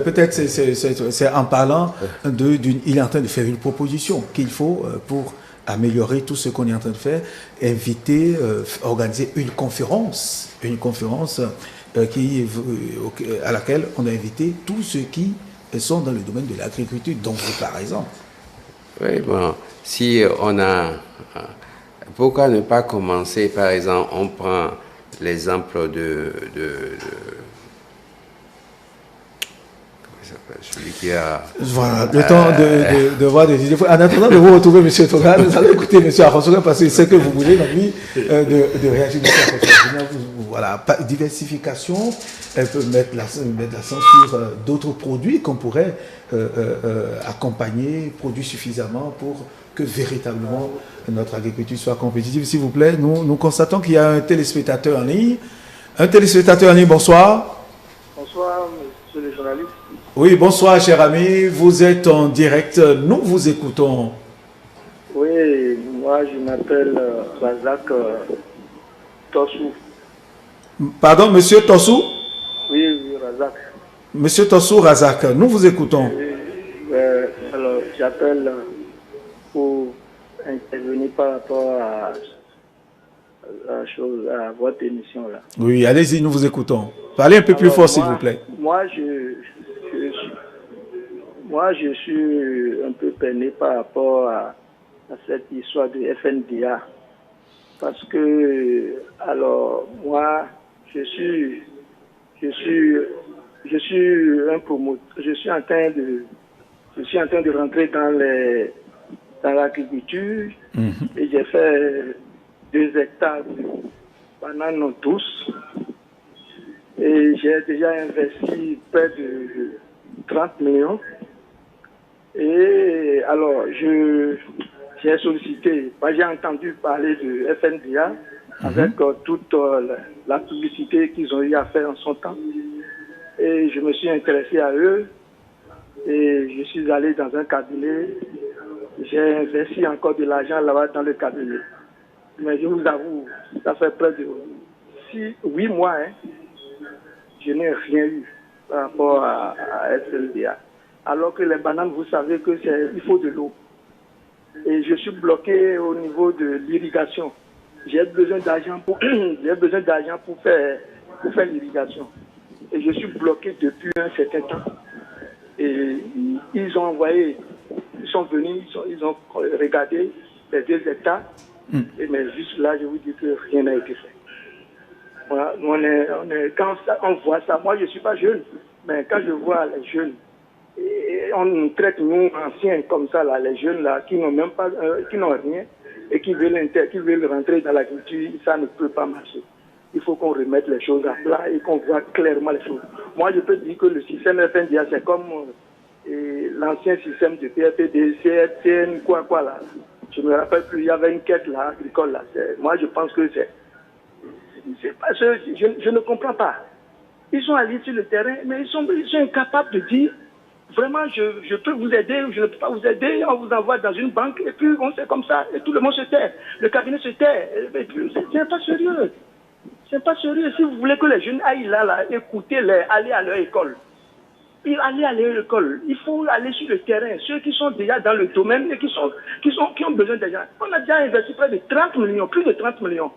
peut-être c'est en parlant il est en train de faire une proposition qu'il faut pour améliorer tout ce qu'on est en train de faire, inviter, organiser une conférence à laquelle on a invité tous ceux qui sont dans le domaine de l'agriculture, dont vous par exemple. Oui, bon, si on a... Pourquoi ne pas commencer, par exemple, on prend l'exemple de celui qui a... Voilà, le temps de voir des idées. En attendant de vous retrouver, M. Toga, nous allons écouter M. Afonso, parce que c'est ce que vous voulez, donc de réagir, M. Afonso. Voilà, diversification, elle peut mettre l'accent sur d'autres produits qu'on pourrait accompagner, produire suffisamment pour que véritablement notre agriculture soit compétitive. S'il vous plaît, nous constatons qu'il y a un téléspectateur en ligne. Un téléspectateur en ligne, bonsoir. Bonsoir, monsieur le journaliste. Oui, bonsoir, cher ami. Vous êtes en direct. Nous vous écoutons. Oui, moi, je m'appelle Razak Tossou. Pardon, monsieur Tossou? Oui, Razak. Monsieur Tossou Razak, nous vous écoutons. Alors, j'appelle pour intervenir par rapport à votre émission là. Oui, allez-y, nous vous écoutons. Parlez un peu plus fort, s'il vous plaît. Moi, je suis un peu peiné par rapport à cette histoire de FNDA. Parce que, alors, moi, je suis un promoteur. Je suis en train de rentrer dans l'agriculture et j'ai fait 2 hectares de bananes douces et j'ai déjà investi près de 30 millions. Et alors, j'ai sollicité, j'ai entendu parler de FNDA avec toute la publicité qu'ils ont eu à faire en son temps. Et je me suis intéressé à eux et je suis allé dans un cabinet. J'ai investi encore de l'argent là-bas dans le cabinet. Mais je vous avoue, ça fait près de 8 mois. je n'ai rien eu par rapport à FNDA. Alors que les bananes, vous savez que il faut de l'eau. Et je suis bloqué au niveau de l'irrigation. J'ai besoin d'argent pour faire l'irrigation. Et je suis bloqué depuis un certain temps. Et ils ont envoyé, ils sont venus, ils ont regardé les 2 hectares. Mais juste là, je vous dis que rien n'a été fait. Voilà, quand on voit ça, moi je ne suis pas jeune, mais quand je vois les jeunes, et on nous traite, nous, anciens, comme ça, là, les jeunes là, qui n'ont même pas, qui n'ont rien, et qui veulent rentrer dans l'agriculture, ça ne peut pas marcher. Il faut qu'on remette les choses à plat et qu'on voit clairement les choses. Moi, je peux dire que le système FNDA, c'est comme l'ancien système de PFD, CN, quoi là. Je ne me rappelle plus, il y avait une quête là, agricole là. Moi, je pense que c'est parce que je ne comprends pas. Ils sont allés sur le terrain, mais ils sont incapables de dire vraiment je peux vous aider ou je ne peux pas vous aider. On vous envoie dans une banque et puis on fait comme ça et tout le monde se tait. Le cabinet se tait. C'est pas sérieux. C'est pas sérieux. Si vous voulez que les jeunes aillent là, écoutez-les, allez à leur école. Aller à l'école, il faut aller sur le terrain. Ceux qui sont déjà dans le domaine et qui ont besoin d'argent. On a déjà investi près de 30 millions, plus de 30 millions.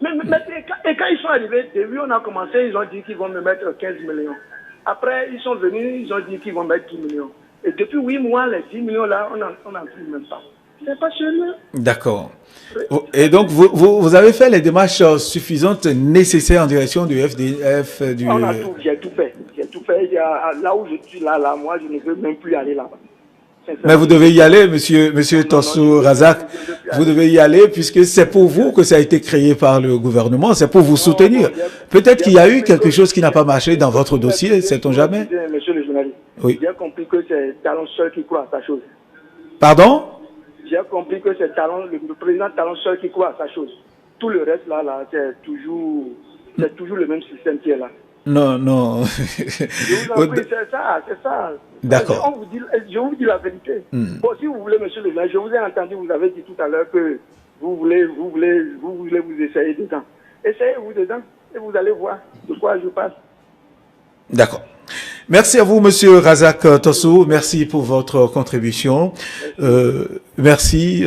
Et quand ils sont arrivés, début on a commencé, ils ont dit qu'ils vont me mettre 15 millions. Après, ils sont venus, ils ont dit qu'ils vont mettre 10 millions. Et depuis 8 mois, les 10 millions là, on n'en trouve même pas. C'est pas sérieux. D'accord. Et donc, vous avez fait les démarches suffisantes, nécessaires en direction du FDF J'ai tout fait. Là où je suis, là, moi, je ne veux même plus aller là-bas. Mais vous devez y aller, monsieur Torsou Razak. Vous devez y aller puisque c'est pour vous que ça a été créé par le gouvernement. C'est pour vous soutenir. Peut-être qu'il y a eu quelque chose qui n'a pas marché dans votre dossier, sait-on jamais. Monsieur le journaliste, oui. J'ai compris que c'est Talon seul qui croit à sa chose. Pardon? J'ai compris que c'est Talon, le président Talon seul qui croit à sa chose. Tout le reste là, c'est toujours le même système qui est là. Non. Je vous en prie, c'est ça. D'accord. Je vous dis la vérité. Bon, si vous voulez, monsieur le maire, je vous ai entendu, vous avez dit tout à l'heure que vous voulez vous essayer dedans. Essayez-vous dedans et vous allez voir de quoi je passe. D'accord. Merci à vous, monsieur Razak Torsou. Merci pour votre contribution. Merci.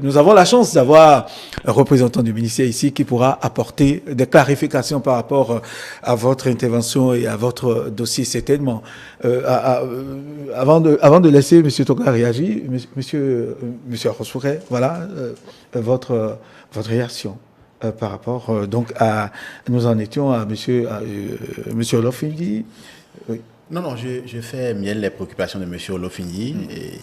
Nous avons la chance d'avoir un représentant du ministère ici qui pourra apporter des clarifications par rapport à votre intervention et à votre dossier certainement. Avant de laisser monsieur Togla réagir, monsieur Arosfouré, voilà votre réaction. Par rapport donc à nous en étions à monsieur Olofindi. Oui. Non, je fais miel les préoccupations de M. Olofindi.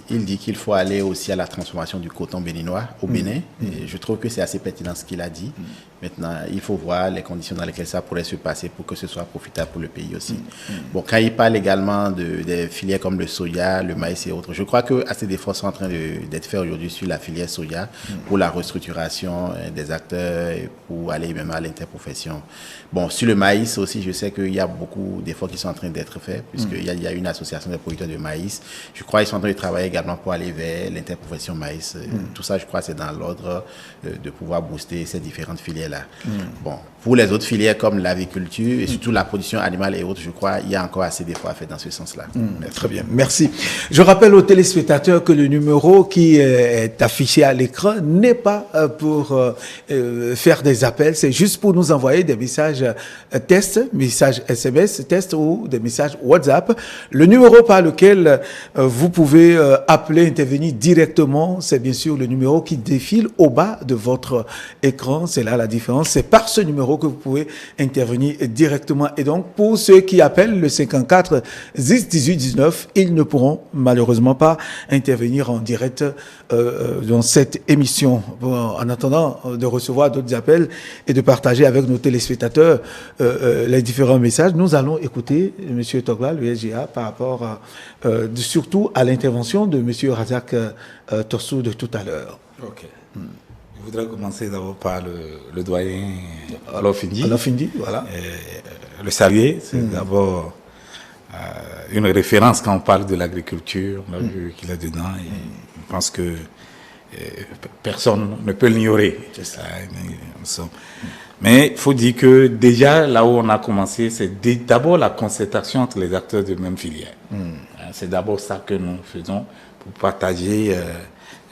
Il dit qu'il faut aller aussi à la transformation du coton béninois au Bénin. Et je trouve que c'est assez pertinent ce qu'il a dit. Maintenant, il faut voir les conditions dans lesquelles ça pourrait se passer pour que ce soit profitable pour le pays aussi. Bon, quand il parle également des filières comme le soja, le maïs et autres, je crois que assez d'efforts sont en train d'être faits aujourd'hui sur la filière soja pour la restructuration des acteurs et pour aller même à l'interprofession. Bon, sur le maïs aussi, je sais qu'il y a beaucoup d'efforts qui sont en train d'être faits puisqu'il y a une association des producteurs de maïs. Je crois qu'ils sont en train de travailler également pour aller vers l'interprofession maïs. Tout ça, je crois, c'est dans l'ordre de pouvoir booster ces différentes filières-là. Bon, pour les autres filières comme l'agriculture et surtout la production animale et autres, je crois qu'il y a encore assez d'efforts à faire dans ce sens-là. Très bien, merci. Je rappelle aux téléspectateurs que le numéro qui est affiché à l'écran n'est pas pour faire des appels, c'est juste pour nous envoyer des messages test, messages SMS test ou des messages WhatsApp. Le numéro par lequel vous pouvez appeler, intervenir directement, c'est bien sûr le numéro qui défile au bas de votre écran. C'est là la différence. C'est par ce numéro que vous pouvez intervenir directement. Et donc, pour ceux qui appellent le 54 10 18 19, ils ne pourront malheureusement pas intervenir en direct dans cette émission. Bon, en attendant de recevoir d'autres appels et de partager avec nos téléspectateurs les différents messages, nous allons écouter M. Togla, le SGA, par rapport surtout à l'intervention de M. Razak Torsou de tout à l'heure. Ok. Je voudrais commencer d'abord par le doyen Olofindi. Olofindi, voilà. Le saluer, c'est d'abord une référence quand on parle de l'agriculture. On a vu qu'il est dedans et je pense que personne ne peut l'ignorer. Mais il faut dire que déjà, là où on a commencé, c'est d'abord la concertation entre les acteurs de même filière. C'est d'abord ça que nous faisons pour partager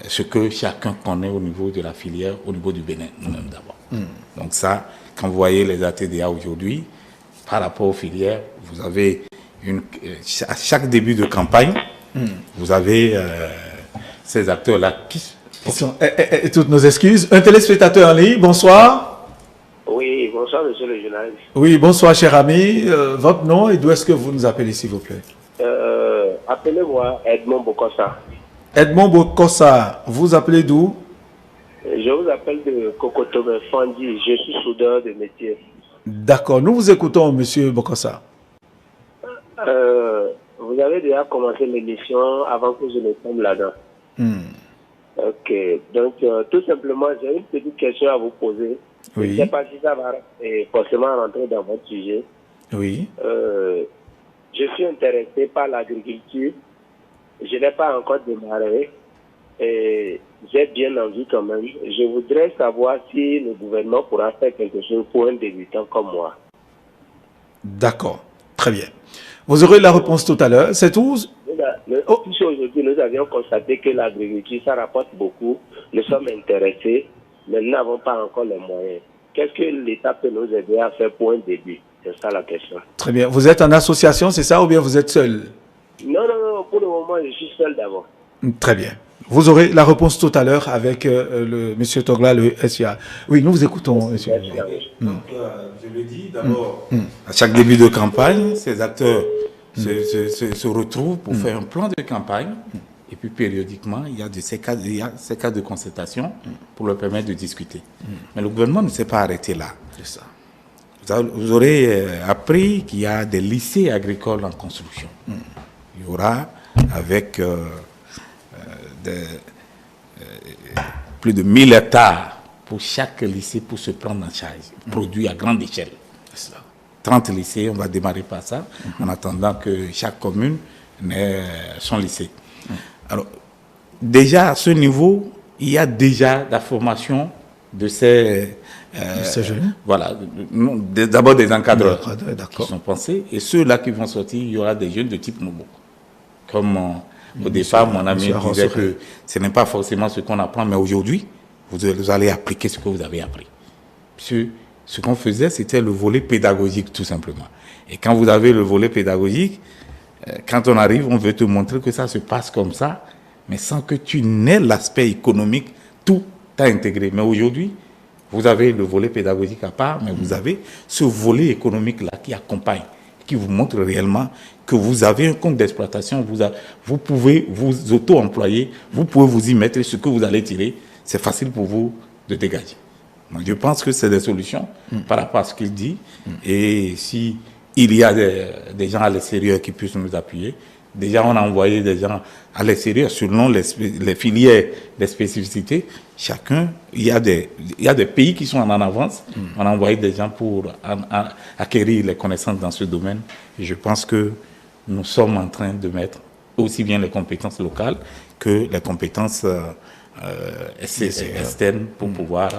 ce que chacun connaît au niveau de la filière, au niveau du Bénin, nous-mêmes d'abord. Donc ça, quand vous voyez les ATDA aujourd'hui, par rapport aux filières, vous avez à chaque début de campagne, vous avez ces acteurs-là qui sont... toutes nos excuses. Un téléspectateur en ligne, bonsoir. Oui, bonsoir, monsieur le journaliste. Oui, bonsoir, cher ami. Votre nom et d'où est-ce que vous nous appelez, s'il vous plaît? Appelez-moi Edmond Bokossa. Edmond Bokossa, vous appelez d'où? Je vous appelle de Kokotome Fandi. Je suis soudeur de métier. D'accord, nous vous écoutons, monsieur Bokossa. Vous avez déjà commencé l'émission avant que je ne tombe là-dedans. Ok, donc tout simplement, j'ai une petite question à vous poser. Oui. Je ne sais pas si ça va forcément rentrer dans votre sujet. Oui. Je suis intéressé par l'agriculture. Je n'ai pas encore démarré. Et j'ai bien envie quand même. Je voudrais savoir si le gouvernement pourra faire quelque chose pour un débutant comme moi. D'accord, très bien. Vous aurez la réponse tout à l'heure. C'est tout? Aujourd'hui, nous avions constaté que l'agriculture, ça rapporte beaucoup. Nous sommes intéressés, mais nous n'avons pas encore les moyens. Qu'est-ce que l'État peut nous aider à faire pour un début? C'est ça la question. Très bien. Vous êtes en association, c'est ça, ou bien vous êtes seul? Non, pour le moment, je suis seul d'abord. Très bien. Vous aurez la réponse tout à l'heure avec le monsieur Togla, le SIA. Oui, nous vous écoutons, monsieur. Donc, je le dis d'abord, à chaque début de campagne, ces acteurs se retrouvent pour faire un plan de campagne. Et puis, périodiquement, il y a ces cas de concertation pour leur permettre de discuter. Mais le gouvernement ne s'est pas arrêté là. C'est ça. Vous aurez appris qu'il y a des lycées agricoles en construction. Il y aura, avec plus de 1000 hectares pour chaque lycée pour se prendre en charge, produit à grande échelle. 30 lycées, on va démarrer par ça, en attendant que chaque commune ait son lycée. Alors, déjà à ce niveau, il y a déjà la formation de ces jeunes. Voilà, d'abord des encadreurs qui d'accord. sont pensés, et ceux-là qui vont sortir, il y aura des jeunes de type Nobo. Comme au départ, mon ami disait que ce n'est pas forcément ce qu'on apprend, mais aujourd'hui, vous allez appliquer ce que vous avez appris. Ce qu'on faisait, c'était le volet pédagogique, tout simplement. Et quand vous avez le volet pédagogique, quand on arrive, on veut te montrer que ça se passe comme ça, mais sans que tu n'aies l'aspect économique, tout à intégrer. Mais aujourd'hui, vous avez le volet pédagogique à part, mais vous avez ce volet économique-là qui accompagne, qui vous montre réellement que vous avez un compte d'exploitation, vous pouvez vous auto-employer, vous pouvez vous y mettre, et ce que vous allez tirer, c'est facile pour vous de dégager. Donc, je pense que c'est des solutions par rapport à ce qu'il dit. Et si il y a des gens à l'extérieur qui puissent nous appuyer, déjà on a envoyé des gens à l'extérieur selon les filières, les spécificités. Chacun, il y a des pays qui sont en avance. On a envoyé des gens pour acquérir les connaissances dans ce domaine. Et je pense que nous sommes en train de mettre aussi bien les compétences locales que les compétences externes pour pouvoir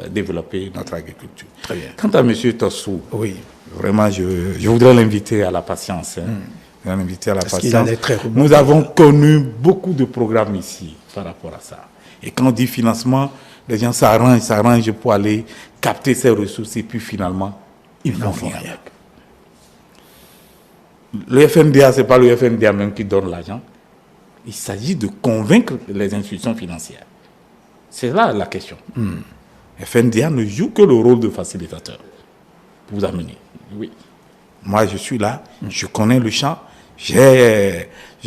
développer notre agriculture. Très bien. Quant à M. Tossou, oui, vraiment, je voudrais l'inviter à la patience. Nous avons connu beaucoup de programmes ici par rapport à ça. Et quand on dit financement, les gens s'arrangent pour aller capter ces ressources et puis finalement, ils n'en font rien. Le FNDA, ce n'est pas le FNDA même qui donne l'argent. Il s'agit de convaincre les institutions financières. C'est là la question. FNDA ne joue que le rôle de facilitateur pour vous amener. Oui. Moi, je suis là, je connais le champ, je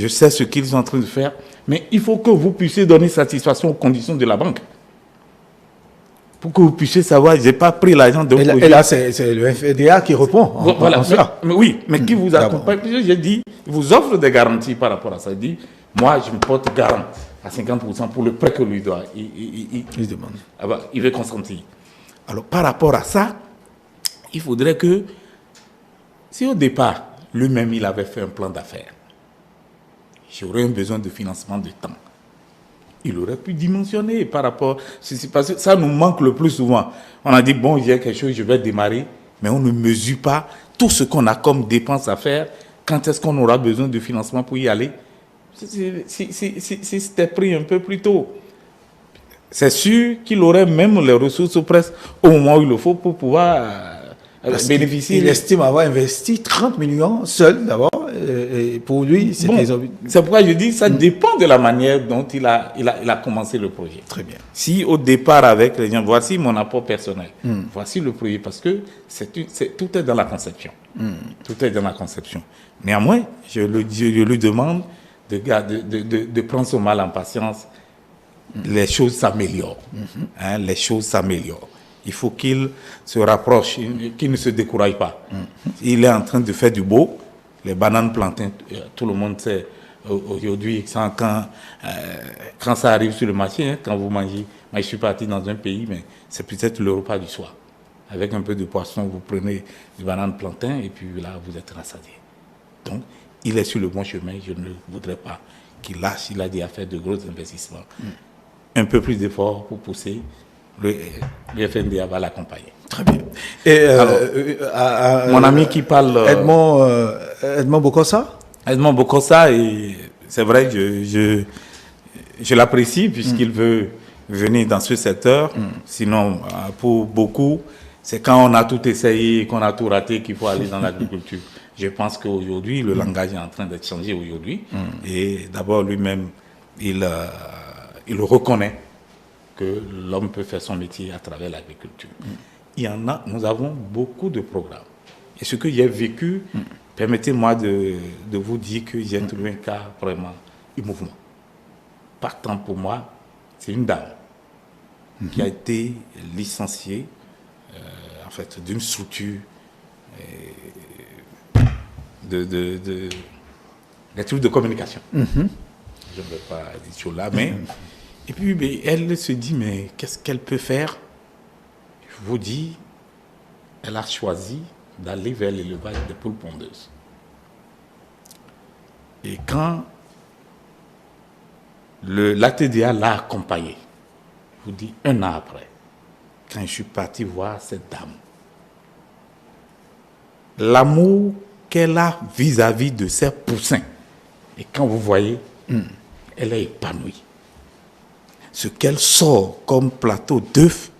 sais ce qu'ils sont en train de faire, mais il faut que vous puissiez donner satisfaction aux conditions de la banque. Pour que vous puissiez savoir, je n'ai pas pris l'argent de projet. Et là, c'est le FNDA qui répond. Voilà. Mais oui, mais qui vous accompagne? J'ai dit, il vous offre des garanties par rapport à ça. Il dit, moi, je me porte garant à 50% pour le prêt que lui doit. Il demande. Il veut consentir. Alors, par rapport à ça, il faudrait que, si au départ, lui-même, il avait fait un plan d'affaires, j'aurais un besoin de financement de temps. il aurait pu dimensionner par rapport... Parce que ça nous manque le plus souvent. On a dit, bon, j'ai quelque chose, je vais démarrer, mais on ne mesure pas tout ce qu'on a comme dépenses à faire. Quand est-ce qu'on aura besoin de financement pour y aller? Si c'était pris un peu plus tôt, c'est sûr qu'il aurait même les ressources presque au moment où il le faut pour pouvoir bénéficier. Il estime avoir investi 30 millions seul d'abord. Et pour lui, c'est c'est pourquoi je dis que ça dépend de la manière dont il a commencé le projet. Très bien. Si au départ avec les gens, voici mon apport personnel, voici le projet, parce que tout est dans la conception. Tout est dans la conception. Néanmoins, je lui demande de prendre son mal en patience. Les choses s'améliorent. Les choses s'améliorent. Il faut qu'il se rapproche, qu'il ne se décourage pas. Il est en train de faire du beau. Les bananes plantains, tout le monde sait aujourd'hui, quand ça arrive sur le marché, quand vous mangez. Moi, je suis parti dans un pays, mais c'est peut-être le repas du soir. Avec un peu de poisson, vous prenez des bananes plantains et puis là, vous êtes rassasié. Donc, il est sur le bon chemin. Je ne voudrais pas qu'il lâche. Il a dit à faire de gros investissements. Un peu plus d'efforts pour pousser. Le FNDA va l'accompagner. Très bien. Et mon ami qui parle... Edmond Bokossa. Edmond Bokossa, c'est vrai, je l'apprécie puisqu'il veut venir dans ce secteur. Sinon, pour beaucoup, c'est quand on a tout essayé et qu'on a tout raté qu'il faut aller dans l'agriculture. Je pense qu'aujourd'hui, le langage est en train d'être changé aujourd'hui. Et d'abord, lui-même, il reconnaît que l'homme peut faire son métier à travers l'agriculture. Il y en a, nous avons beaucoup de programmes. Et ce que j'ai vécu, permettez-moi de vous dire que j'ai trouvé un cas vraiment émouvant. Partant pour moi, c'est une dame qui a été licenciée en fait, d'une structure des trucs de communication. Je ne vais pas dire sur là, mais... Et puis, elle se dit, mais qu'est-ce qu'elle peut faire? Je vous dis, elle a choisi d'aller vers l'élevage des poules pondeuses. Et quand l'ATDA l'a accompagnée, je vous dis, 1 an après, quand je suis parti voir cette dame, l'amour qu'elle a vis-à-vis de ses poussins, et quand vous voyez, elle est épanouie. Ce qu'elle sort comme plateau d'œufs,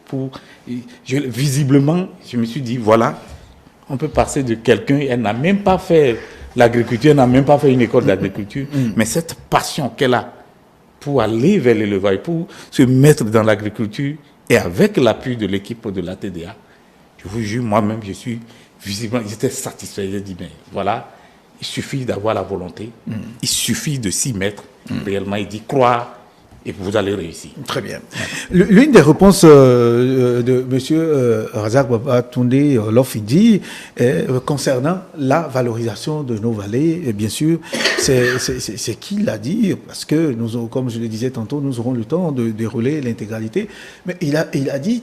visiblement, je me suis dit, voilà, on peut passer de quelqu'un, elle n'a même pas fait l'agriculture, elle n'a même pas fait une école d'agriculture, mais cette passion qu'elle a pour aller vers l'élevage, pour se mettre dans l'agriculture, et avec l'appui de l'équipe de l'ATDA, je vous jure, moi-même, j'étais satisfait, j'ai dit, mais voilà, il suffit d'avoir la volonté, il suffit de s'y mettre, réellement, il dit croire, et vous allez réussir. Très bien. L'une des réponses de M. Razak Baba Toundé Lofidi concernant la valorisation de nos vallées, et bien sûr, c'est qu'il l'a dit, parce que, comme je le disais tantôt, nous aurons le temps de dérouler l'intégralité, mais il a dit,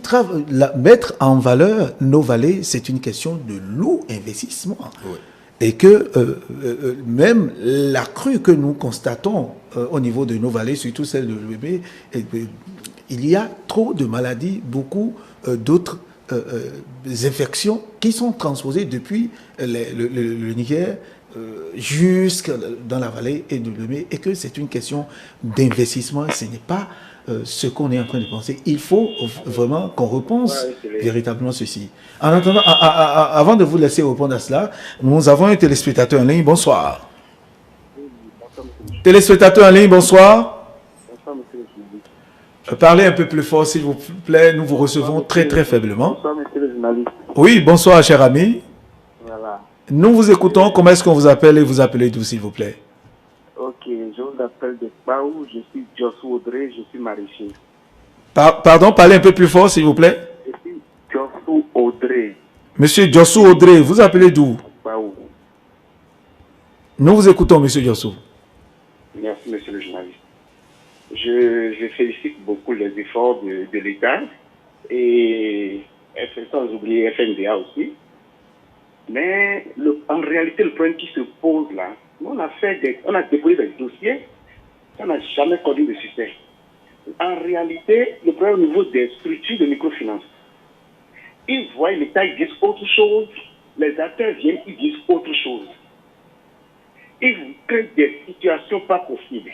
mettre en valeur nos vallées, c'est une question de lourd investissement. Oui. Et que même la crue que nous constatons au niveau de nos vallées, surtout celle de l'UB, il y a trop de maladies, beaucoup d'autres infections qui sont transposées depuis le Niger jusque dans la vallée et de l'UB, et que c'est une question d'investissement, ce n'est pas ce qu'on est en train de penser. Il faut vraiment qu'on repense véritablement ceci. En attendant, avant de vous laisser répondre à cela, nous avons un téléspectateur en ligne. Bonsoir. Téléspectateur en ligne, bonsoir. Parlez un peu plus fort, s'il vous plaît. Nous vous recevons très, très faiblement. Bonsoir, monsieur le journaliste. Oui, bonsoir, cher ami. Voilà. Nous vous écoutons. Comment est-ce qu'on vous appelle et vous appelez d'où, s'il vous plaît? Ok, je vous appelle de Paou. Je suis Jossou Audrey, je suis maraîcher. Pardon, parlez un peu plus fort, s'il vous plaît. Je suis Jossou Audrey. Monsieur Jossou Audrey, vous appelez d'où? Paou. Nous vous écoutons, monsieur Jossou. Merci, monsieur le journaliste. Je félicite beaucoup les efforts de l'État et sans oublier FNDA aussi. Mais en réalité, le problème qui se pose là, on a déposé des dossiers, on n'a jamais connu de succès. En réalité, le problème au niveau des structures de microfinance, ils voient l'État, ils disent autre chose, les acteurs viennent, ils disent autre chose. Ils créent des situations pas possibles.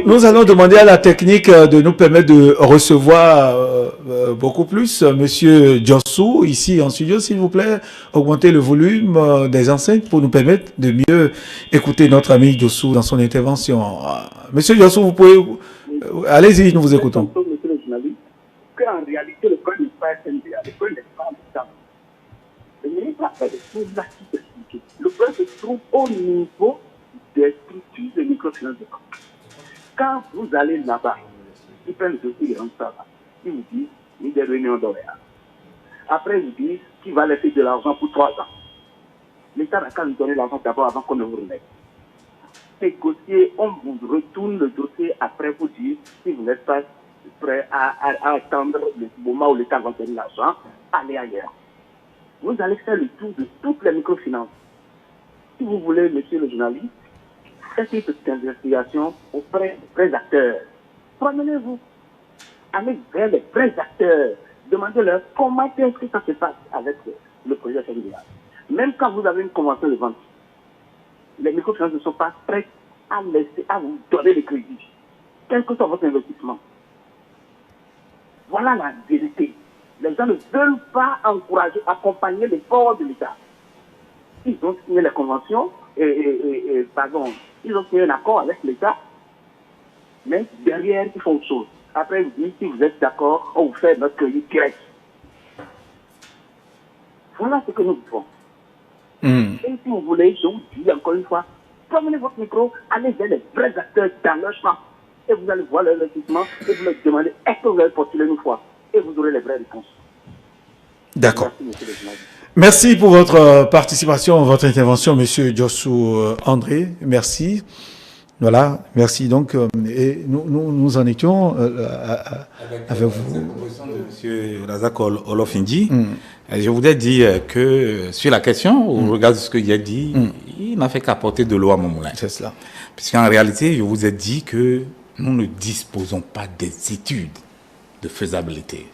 Nous allons demander à la technique de nous permettre de recevoir beaucoup plus. Monsieur Djossou, ici en studio, s'il vous plaît, augmentez le volume des enceintes pour nous permettre de mieux écouter notre ami Djossou dans son intervention. Monsieur Djossou, vous pouvez... allez-y, nous vous écoutons. Monsieur le journaliste, qu'en réalité, le problème n'est pas FNDA, le problème n'est pas l'État. Le ministre a fait des choses là qui s'expliquent. Le problème se trouve au niveau des structures de microfinance de banque. Quand vous allez là-bas, ils prennent le dossier, ils rentrent ça là. Ils vous disent, il y a des réunions d'horaires. Après, ils vous disent qu'il va laisser de l'argent pour 3 ans. L'État n'a qu'à nous donner l'argent d'abord avant qu'on ne vous remette. Négocier, on vous retourne le dossier après vous dire si vous n'êtes pas prêt à attendre le moment où l'État va donner l'argent, allez ailleurs. Vous allez faire le tour de toutes les microfinances. Si vous voulez, monsieur le journaliste, faites une petite investigation auprès des vrais acteurs. Promenez-vous. Allez vers les vrais acteurs. Demandez-leur comment est-ce que ça se passe avec le projet familial. Même quand vous avez une convention de vente, les microfinances ne sont pas prêtes à vous donner le crédit, quel que soit votre investissement. Voilà la vérité. Les gens ne veulent pas encourager, accompagner l'effort de l'État. Ils ont signé les conventions, ils ont signé un accord avec l'État, mais derrière, ils font autre chose. Après, ils disent, si vous êtes d'accord, on vous fait notre crédit direct. Voilà ce que nous faisons. Et si vous voulez, je vous dis encore une fois, promenez votre micro, allez vers les vrais acteurs dans leur champ, et vous allez voir leur investissement, et vous leur demandez, est-ce que vous allez postuler une fois? Et vous aurez les vraies réponses. D'accord. Merci pour votre participation, votre intervention, Monsieur Djossou André. Merci. Voilà, merci. Donc, et nous en étions avec vous. Monsieur Razak Olofindi, je voudrais dire que sur la question, au regard de ce que j'ai dit, il n'a fait qu'apporter de l'eau à mon moulin. C'est cela. Puisqu'en réalité, je vous ai dit que nous ne disposons pas des études de faisabilité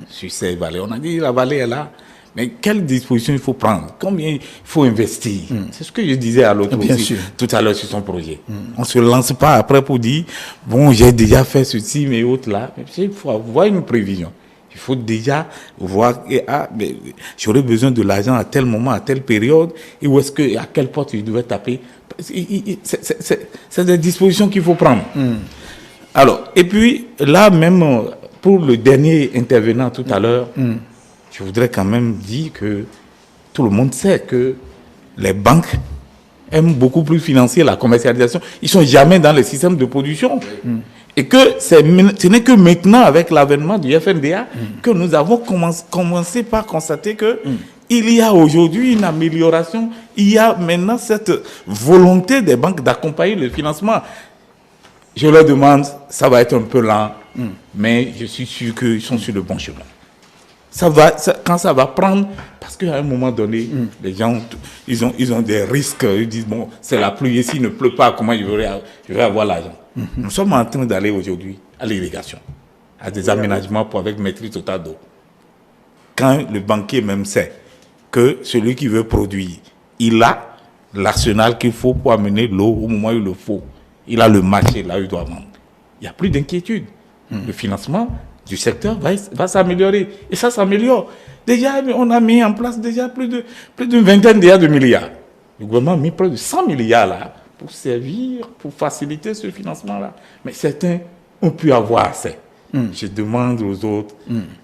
sur ces vallées. On a dit la vallée est là. Mais quelles dispositions il faut prendre? Combien il faut investir? C'est ce que je disais à l'autre aussi, tout à l'heure sur son projet. On ne se lance pas après pour dire, bon, j'ai déjà fait ceci, mais autres là. Il faut avoir une prévision. Il faut déjà voir, j'aurais besoin de l'argent à tel moment, à telle période, et où est-ce que, à quelle porte je devais taper. C'est des dispositions qu'il faut prendre. Alors, et puis, là même, pour le dernier intervenant tout à l'heure, je voudrais quand même dire que tout le monde sait que les banques aiment beaucoup plus financer la commercialisation. Ils ne sont jamais dans les systèmes de production. Et que ce n'est que maintenant, avec l'avènement du FNDA, que nous avons commencé par constater que il y a aujourd'hui une amélioration. Il y a maintenant cette volonté des banques d'accompagner le financement. Je leur demande, ça va être un peu lent, mais je suis sûr qu'ils sont sur le bon chemin. Quand ça va prendre, parce qu'à un moment donné, les gens, ils ont des risques, ils disent, bon, c'est la pluie, et s'il ne pleut pas, comment je vais avoir l'argent? Nous sommes en train d'aller aujourd'hui à l'irrigation, à des aménagements avec maîtrise totale d'eau. Quand le banquier même sait que celui qui veut produire, il a l'arsenal qu'il faut pour amener l'eau au moment où il le faut. Il a le marché là où il doit vendre. Il n'y a plus d'inquiétude. Le financement du secteur va s'améliorer. Et ça s'améliore. Déjà, on a mis en place déjà plus d'une vingtaine de milliards. Le gouvernement a mis près de 100 milliards là pour servir, pour faciliter ce financement-là. Mais certains ont pu avoir assez. Je demande aux autres.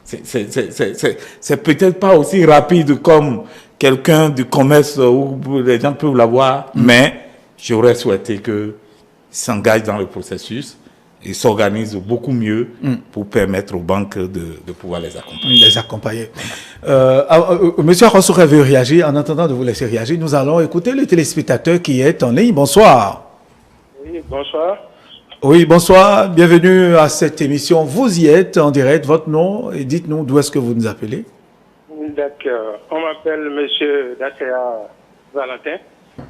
C'est peut-être pas aussi rapide comme quelqu'un du commerce où les gens peuvent l'avoir, mais j'aurais souhaité qu'ils s'engagent dans le processus et s'organisent beaucoup mieux pour permettre aux banques de pouvoir les accompagner. Monsieur Aronsouka veut réagir. En attendant de vous laisser réagir, nous allons écouter le téléspectateur qui est en ligne. Bonsoir. Oui, bonsoir. Oui, bonsoir. Bienvenue à cette émission. Vous y êtes en direct. Votre nom et dites-nous d'où est-ce que vous nous appelez. D'accord. On m'appelle Monsieur Dakea Valentin.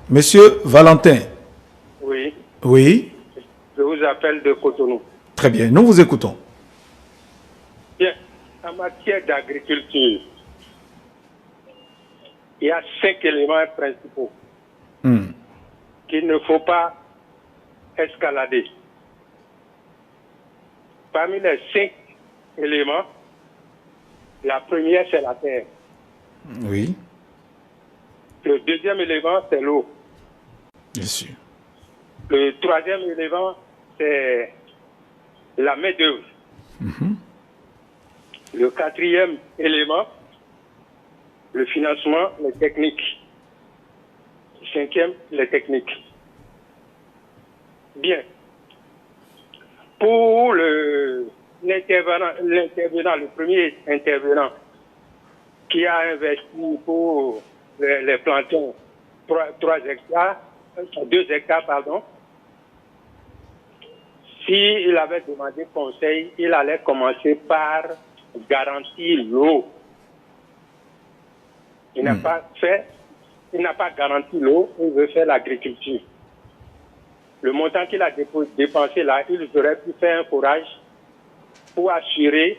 Monsieur Valentin. Oui. Oui. Je vous appelle de Cotonou. Très bien, nous vous écoutons. Bien, en matière d'agriculture, il y a 5 éléments principaux qu'il ne faut pas escalader. Parmi les 5 éléments, la première, c'est la terre. Oui. Le deuxième élément, c'est l'eau. Bien sûr. Le troisième élément, c'est la main-d'œuvre. Le quatrième élément, le financement, les techniques. Le cinquième, les techniques. Bien. Pour l'intervenant, le premier intervenant qui a investi pour les plantons 2 hectares, pardon, s'il avait demandé conseil, il allait commencer par garantir l'eau. Il n'a pas garanti l'eau, il veut faire l'agriculture. Le montant qu'il a dépensé là, il aurait pu faire un forage pour assurer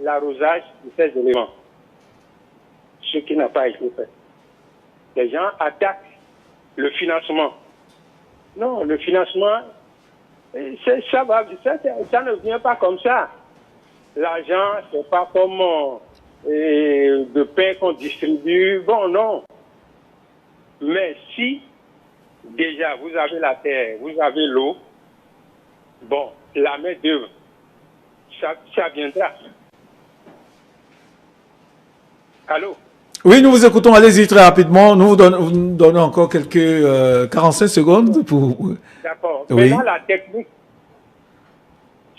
l'arrosage de ces éléments. Ce qui n'a pas été fait. Les gens attaquent le financement. Non, le financement, ça ne vient pas comme ça. L'argent, c'est pas comme de pain qu'on distribue. Bon, non. Mais si déjà vous avez la terre, vous avez l'eau, bon, la main-d'œuvre, ça viendra. Allô? Oui, nous vous écoutons. Allez-y très rapidement. Nous vous donnons encore quelques 45 secondes pour... D'accord. Oui. Maintenant, la technique,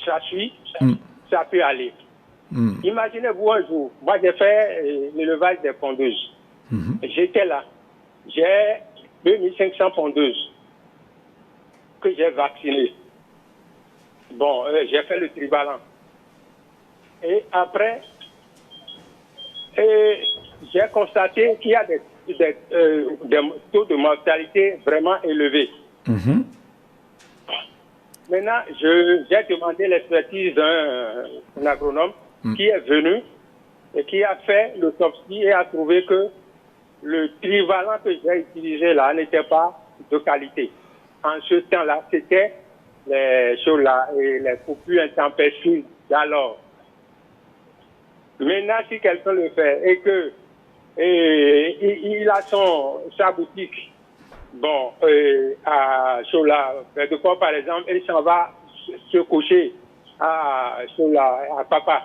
ça peut aller. Imaginez-vous un jour, moi j'ai fait l'élevage des pondeuses. J'étais là. J'ai 2500 pondeuses que j'ai vaccinées. Bon, j'ai fait le trivalent. Et après, j'ai constaté qu'il y a des taux de mortalité vraiment élevés. Maintenant, j'ai demandé l'expertise d'un agronome qui est venu et qui a fait l'autopsie et a trouvé que le trivalent que j'ai utilisé là n'était pas de qualité. En ce temps-là, c'était les choses-là et les coupures intempestives d'alors. Maintenant, si quelqu'un le fait et que il a sa boutique, bon, à Chola, de quoi par exemple, il s'en va se coucher à Chola, à Papa.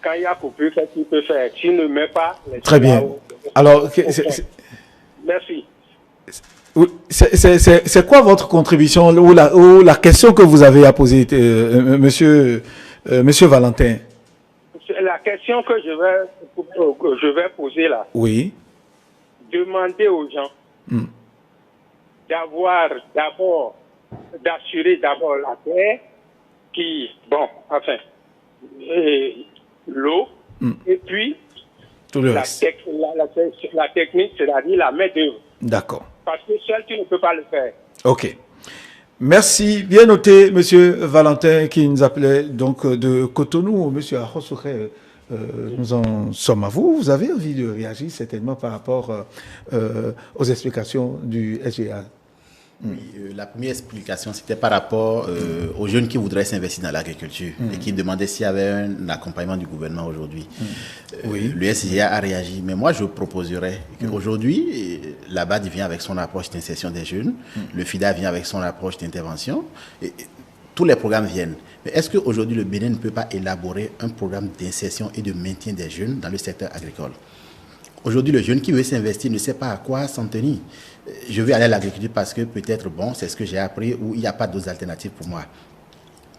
Quand il y a coupure, qu'est-ce qu'il peut faire? S'il ne met pas les... Très bien. Alors, merci. C'est quoi votre contribution ou la question que vous avez à poser, monsieur Valentin? La question que je vais poser là. Oui. Demander aux gens d'assurer d'abord la terre qui, bon, enfin, l'eau, et puis tout le reste. La technique, c'est-à-dire la main-d'œuvre. D'accord. Parce que seul, tu ne peux pas le faire. Ok. Merci. Bien noté, monsieur Valentin, qui nous appelait donc de Cotonou. Monsieur Arosoukhé, nous en sommes à vous. Vous avez envie de réagir certainement par rapport aux explications du SGA. Oui, la première explication, c'était par rapport aux jeunes qui voudraient s'investir dans l'agriculture et qui demandaient s'il y avait un accompagnement du gouvernement aujourd'hui. Oui. Le SGA a réagi, mais moi je proposerais qu'aujourd'hui, la BAD vient avec son approche d'insertion des jeunes, le FIDA vient avec son approche d'intervention, et tous les programmes viennent. Mais est-ce qu'aujourd'hui le Bénin ne peut pas élaborer un programme d'insertion et de maintien des jeunes dans le secteur agricole? Aujourd'hui, le jeune qui veut s'investir ne sait pas à quoi s'en tenir. Je veux aller à l'agriculture parce que peut-être, bon, c'est ce que j'ai appris ou il n'y a pas d'autres alternatives pour moi.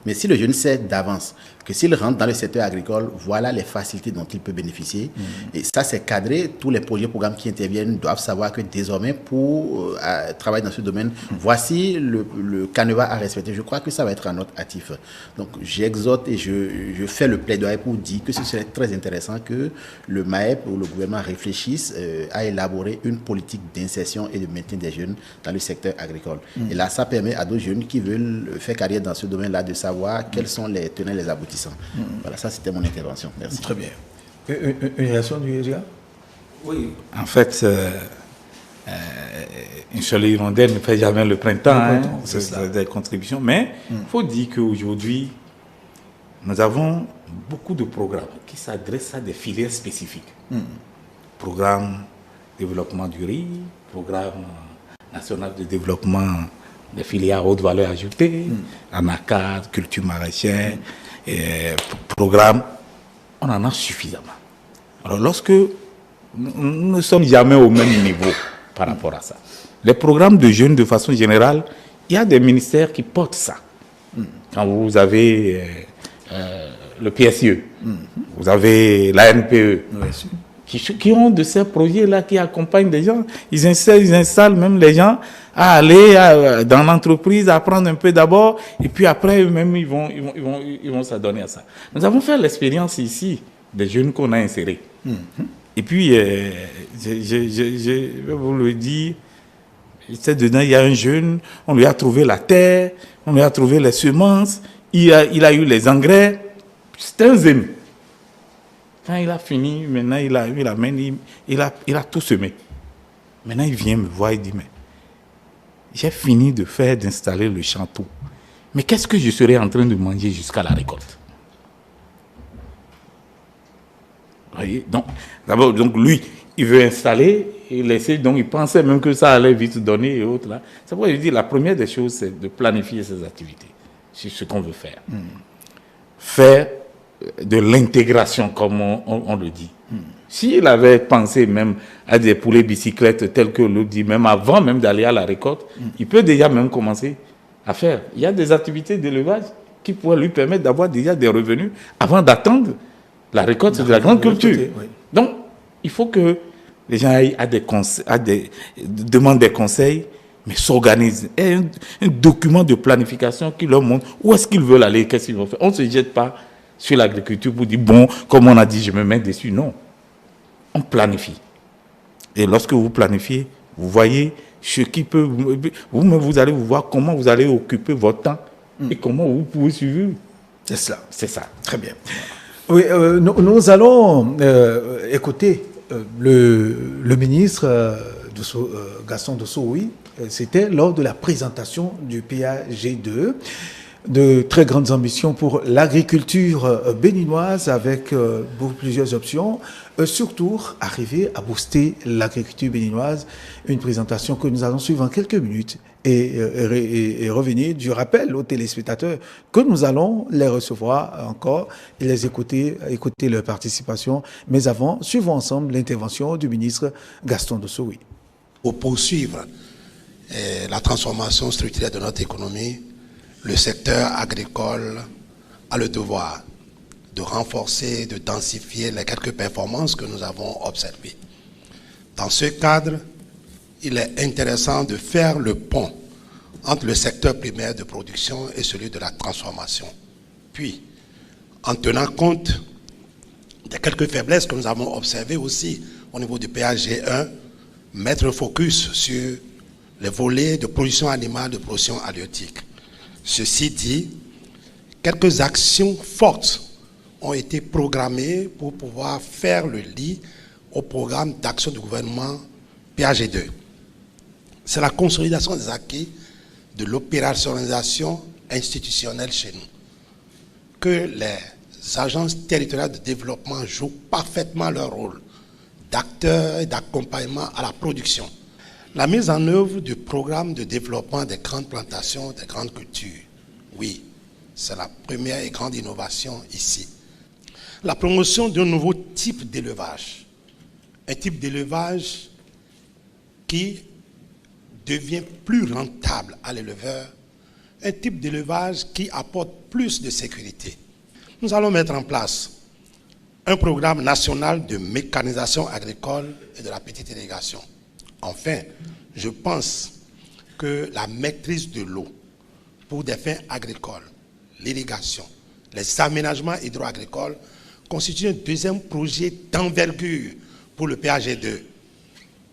Mais si le jeune sait d'avance que s'il rentre dans le secteur agricole, voilà les facilités dont il peut bénéficier. Et ça, c'est cadré. Tous les projets, programmes qui interviennent doivent savoir que désormais, pour travailler dans ce domaine, voici le canevas à respecter. Je crois que ça va être un autre actif. Donc, j'exhorte et je fais le plaidoyer pour dire que ce serait très intéressant que le MAEP ou le gouvernement réfléchisse à élaborer une politique d'insertion et de maintien des jeunes dans le secteur agricole. Et là, ça permet à d'autres jeunes qui veulent faire carrière dans ce domaine-là de savoir quels sont les tenants et les aboutissants. Voilà, ça c'était mon intervention. Merci. Très bien. Une réaction du RIA? Oui. En fait, une seule hirondelle ne fait jamais le printemps. C'est des contributions. Mais il faut dire qu'aujourd'hui, nous avons beaucoup de programmes qui s'adressent à des filières spécifiques. Programme développement du riz, programme national de développement des filières à haute valeur ajoutée, anacarde, culture maraîchère, programme, on en a suffisamment. Alors lorsque nous ne sommes jamais au même niveau par rapport à ça, les programmes de jeunes de façon générale, il y a des ministères qui portent ça. Quand vous avez le PSE, vous avez la NPE, qui ont de ces projets-là qui accompagnent des gens. Ils installent même les gens à aller dans l'entreprise, à apprendre un peu d'abord, et puis après, eux-mêmes, ils vont s'adonner à ça. Nous avons fait l'expérience ici des jeunes qu'on a insérés. Et puis, je vais vous le dire, dedans, il y a un jeune, on lui a trouvé la terre, on lui a trouvé les semences, il a eu les engrais. C'était un zème. Quand il a fini, maintenant il a tout semé. Maintenant il vient me voir et dit, mais j'ai fini d'installer le champ tout. Mais qu'est-ce que je serais en train de manger jusqu'à la récolte? Vous voyez? Donc, d'abord, lui, il veut installer et laisser, donc il pensait même que ça allait vite donner et autres là. C'est pourquoi je dis, la première des choses, c'est de planifier ses activités. C'est ce qu'on veut faire. Faire de l'intégration, comme on le dit. S'il avait pensé même à des poulets bicyclettes tels que l'autre dit, même avant même d'aller à la récolte, il peut déjà même commencer à faire. Il y a des activités d'élevage qui pourraient lui permettre d'avoir déjà des revenus avant d'attendre la récolte de la grande culture. Donc, il faut que les gens aillent demandent des conseils, mais s'organisent. Et un document de planification qui leur montre où est-ce qu'ils veulent aller, qu'est-ce qu'ils vont faire. On ne se jette pas sur l'agriculture pour dire, bon, comme on a dit, je me mets dessus. Non. On planifie. Et lorsque vous planifiez, vous voyez ce qui peut... Vous-même, vous allez vous voir comment vous allez occuper votre temps et comment vous pouvez suivre. C'est cela. C'est ça. Très bien. Oui, nous allons écouter le ministre Gaston Dossoouy. C'était lors de la présentation du PAG2. De très grandes ambitions pour l'agriculture béninoise avec plusieurs options, surtout arriver à booster l'agriculture béninoise. Une présentation que nous allons suivre en quelques minutes et revenir du rappel aux téléspectateurs que nous allons les recevoir encore et les écouter leur participation. Mais avant, suivons ensemble l'intervention du ministre Gaston Dossoouy. Pour poursuivre la transformation structurelle de notre économie, le secteur agricole a le devoir de renforcer, de densifier les quelques performances que nous avons observées. Dans ce cadre, il est intéressant de faire le pont entre le secteur primaire de production et celui de la transformation. Puis, en tenant compte des quelques faiblesses que nous avons observées aussi au niveau du PAG1, mettre un focus sur les volets de production animale, de production halieutique. Ceci dit, quelques actions fortes ont été programmées pour pouvoir faire le lit au programme d'action du gouvernement PAG2. C'est la consolidation des acquis de l'opérationnalisation institutionnelle chez nous. Que les agences territoriales de développement jouent parfaitement leur rôle d'acteurs et d'accompagnement à la production. La mise en œuvre du programme de développement des grandes plantations, des grandes cultures. Oui, c'est la première et grande innovation ici. La promotion d'un nouveau type d'élevage. Un type d'élevage qui devient plus rentable à l'éleveur. un type d'élevage qui apporte plus de sécurité. Nous allons mettre en place un programme national de mécanisation agricole et de la petite irrigation. Enfin, je pense que la maîtrise de l'eau pour des fins agricoles, l'irrigation, les aménagements hydro-agricoles constitue un deuxième projet d'envergure pour le PAG2.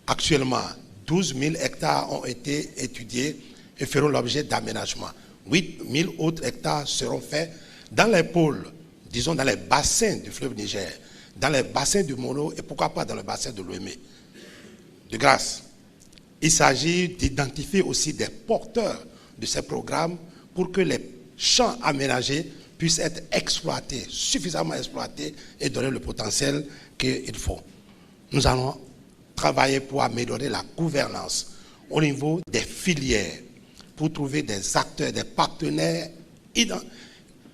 Actuellement, 12 000 hectares ont été étudiés et feront l'objet d'aménagements. 8 000 autres hectares seront faits dans les pôles, disons dans les bassins du fleuve Niger, dans les bassins du Mono et pourquoi pas dans le bassin de l'Ouémé. De grâce, il s'agit d'identifier aussi des porteurs de ces programmes pour que les champs aménagés puissent être exploités, suffisamment exploités et donner le potentiel qu'il faut. Nous allons travailler pour améliorer la gouvernance au niveau des filières, pour trouver des acteurs, des partenaires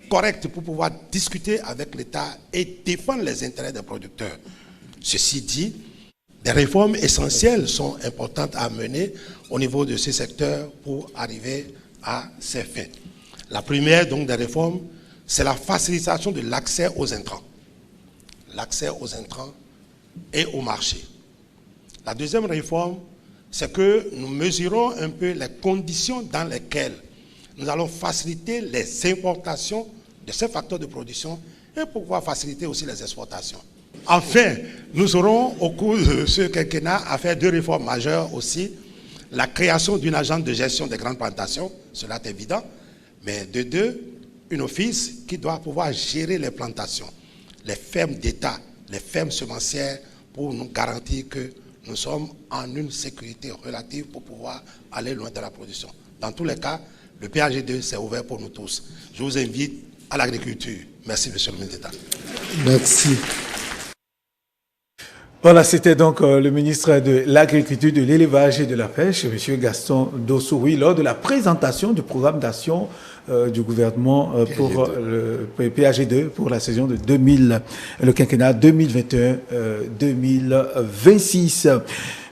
corrects pour pouvoir discuter avec l'État et défendre les intérêts des producteurs. Ceci dit, des réformes essentielles sont importantes à mener au niveau de ces secteurs pour arriver à ces fins. La première donc des réformes, c'est la facilitation de l'accès aux intrants. L'accès aux intrants et au marché. La deuxième réforme, c'est que nous mesurons un peu les conditions dans lesquelles nous allons faciliter les importations de ces facteurs de production et pour pouvoir faciliter aussi les exportations. Enfin, nous aurons au cours de ce quinquennat à faire deux réformes majeures aussi. La création d'une agence de gestion des grandes plantations, cela est évident, mais de deux, un office qui doit pouvoir gérer les plantations, les fermes d'État, les fermes semencières pour nous garantir que nous sommes en une sécurité relative pour pouvoir aller loin de la production. Dans tous les cas, le PAG2 c'est ouvert pour nous tous. Je vous invite à l'agriculture. Merci, monsieur le ministre d'État. Merci. Voilà, c'était donc le ministre de l'Agriculture, de l'Élevage et de la Pêche, M. Gaston Dossouri, lors de la présentation du programme d'action du gouvernement pour le PAG2 pour la saison de le quinquennat 2021-2026.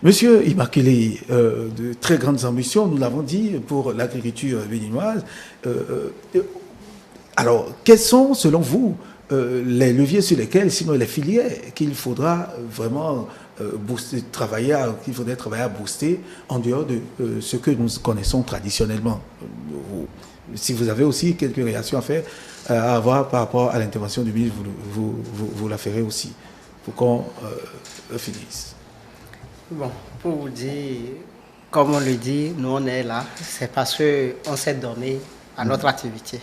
Monsieur Immaculé, de très grandes ambitions, nous l'avons dit, pour l'agriculture béninoise. Alors, quels sont, selon vous, les leviers sur lesquels, sinon les filières qu'il faudra vraiment booster, qu'il faudrait travailler à booster en dehors de ce que nous connaissons traditionnellement? Si vous avez aussi quelques réactions à faire, à avoir par rapport à l'intervention du ministre, vous la ferez aussi, pour qu'on finisse. Bon, pour vous dire, comme on le dit, nous on est là, c'est parce qu'on s'est donné à notre activité.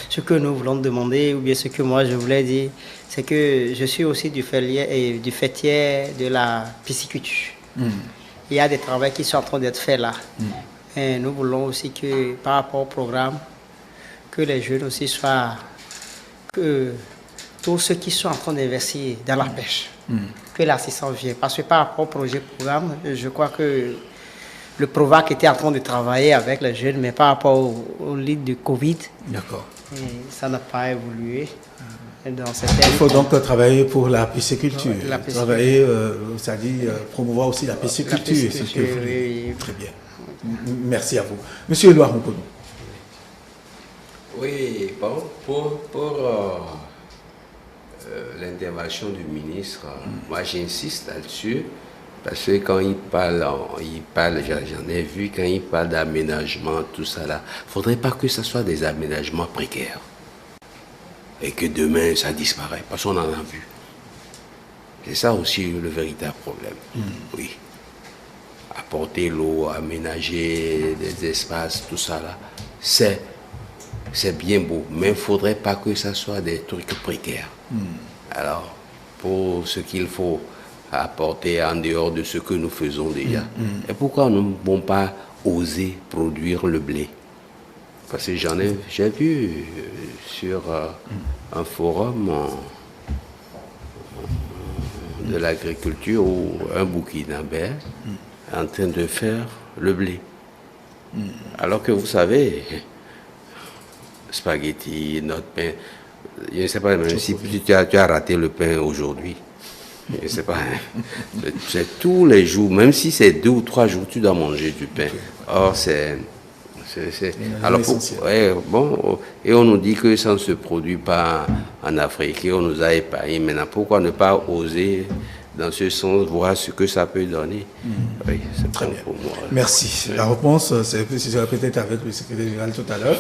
Ce que nous voulons demander, ou bien ce que moi je voulais dire, c'est que je suis aussi du fêtier de la pisciculture. Il y a des travaux qui sont en train d'être faits là. Et nous voulons aussi que, par rapport au programme, que les jeunes aussi soient, que tous ceux qui sont en train d'investir dans la pêche, que l'assistance vienne. Parce que par rapport au projet programme, je crois que le PROVAC était en train de travailler avec les jeunes, mais par rapport au lead de Covid, ça n'a pas évolué. Il faut donc travailler pour la pisciculture. Travailler, c'est-à-dire promouvoir aussi la pisciculture. Très bien. Merci à vous. Monsieur Edouard Moukono. Oui, bon, pour l'intervention du ministre, moi j'insiste là-dessus. Parce que quand il parle, j'en ai vu, quand il parle d'aménagement, tout ça là, il ne faudrait pas que ce soit des aménagements précaires. Et que demain, ça disparaît, parce qu'on en a vu. C'est ça aussi le véritable problème. Oui. Apporter l'eau, aménager des espaces, tout ça là, c'est bien beau. Mais il ne faudrait pas que ce soit des trucs précaires. Alors, pour ce qu'il faut apporter en dehors de ce que nous faisons déjà. Et pourquoi nous ne pouvons pas oser produire le blé? Parce que j'ai vu sur un forum de l'agriculture où un Burkinabé est en train de faire le blé. Alors que vous savez, spaghetti, notre pain, je ne sais pas même si tu as raté le pain aujourd'hui. Je sais pas, c'est tous les jours, même si c'est 2 ou 3 jours, tu dois manger du pain. Or, c'est Alors, bon, et on nous dit que ça ne se produit pas en Afrique et on nous a épargné. Maintenant, pourquoi ne pas oser dans ce sens voir ce que ça peut donner? Oui, c'est très bon pour moi. Merci. La réponse, c'est peut-être avec le secrétaire général tout à l'heure.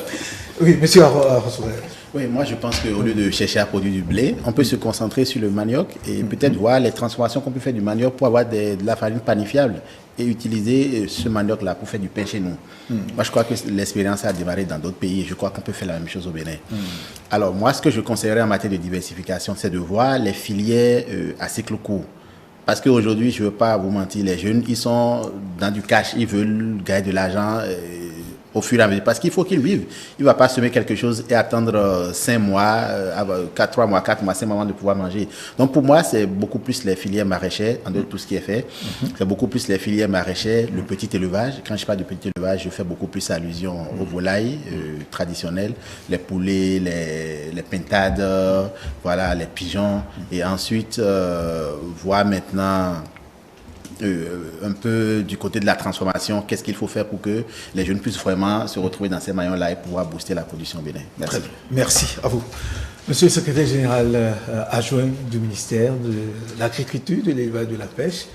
Oui, monsieur Arosouret. Oui, moi je pense qu'au lieu de chercher à produire du blé, on peut se concentrer sur le manioc et peut-être voir les transformations qu'on peut faire du manioc pour avoir de la farine panifiable et utiliser ce manioc-là pour faire du pain chez nous. Moi je crois que l'expérience a démarré dans d'autres pays et je crois qu'on peut faire la même chose au Bénin. Alors moi ce que je conseillerais en matière de diversification, c'est de voir les filières à cycle court. Parce qu'aujourd'hui, je ne veux pas vous mentir, les jeunes, ils sont dans du cash, ils veulent gagner de l'argent au fur et à mesure. Parce qu'il faut qu'ils vivent. Il ne va pas semer quelque chose et attendre 5 mois, 3 mois, 4 mois, 5 mois de pouvoir manger. Donc pour moi, c'est beaucoup plus les filières maraîchères, en dehors de tout ce qui est fait. C'est beaucoup plus les filières maraîchères, le petit élevage. Quand je parle de petit élevage, je fais beaucoup plus allusion aux volailles traditionnelles, les poulets, les pintades, voilà, les pigeons. Et ensuite, voir maintenant un peu du côté de la transformation, qu'est-ce qu'il faut faire pour que les jeunes puissent vraiment se retrouver dans ces maillons-là et pouvoir booster la production au Bénin. Merci. Merci à vous. Monsieur le secrétaire général adjoint du ministère de l'Agriculture, de l'Élevage et de la Pêche,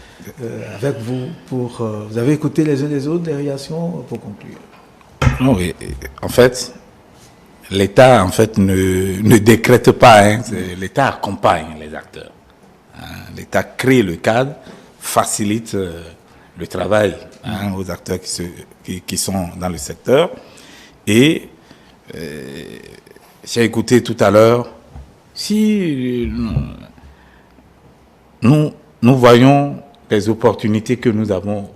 avec vous, vous avez écouté les uns les autres, des réactions pour conclure. Non, en fait, l'État ne décrète pas, hein, l'État accompagne les acteurs. L'État crée le cadre, facilite le travail aux acteurs qui sont dans le secteur. Et j'ai écouté tout à l'heure, si nous voyons les opportunités que nous avons,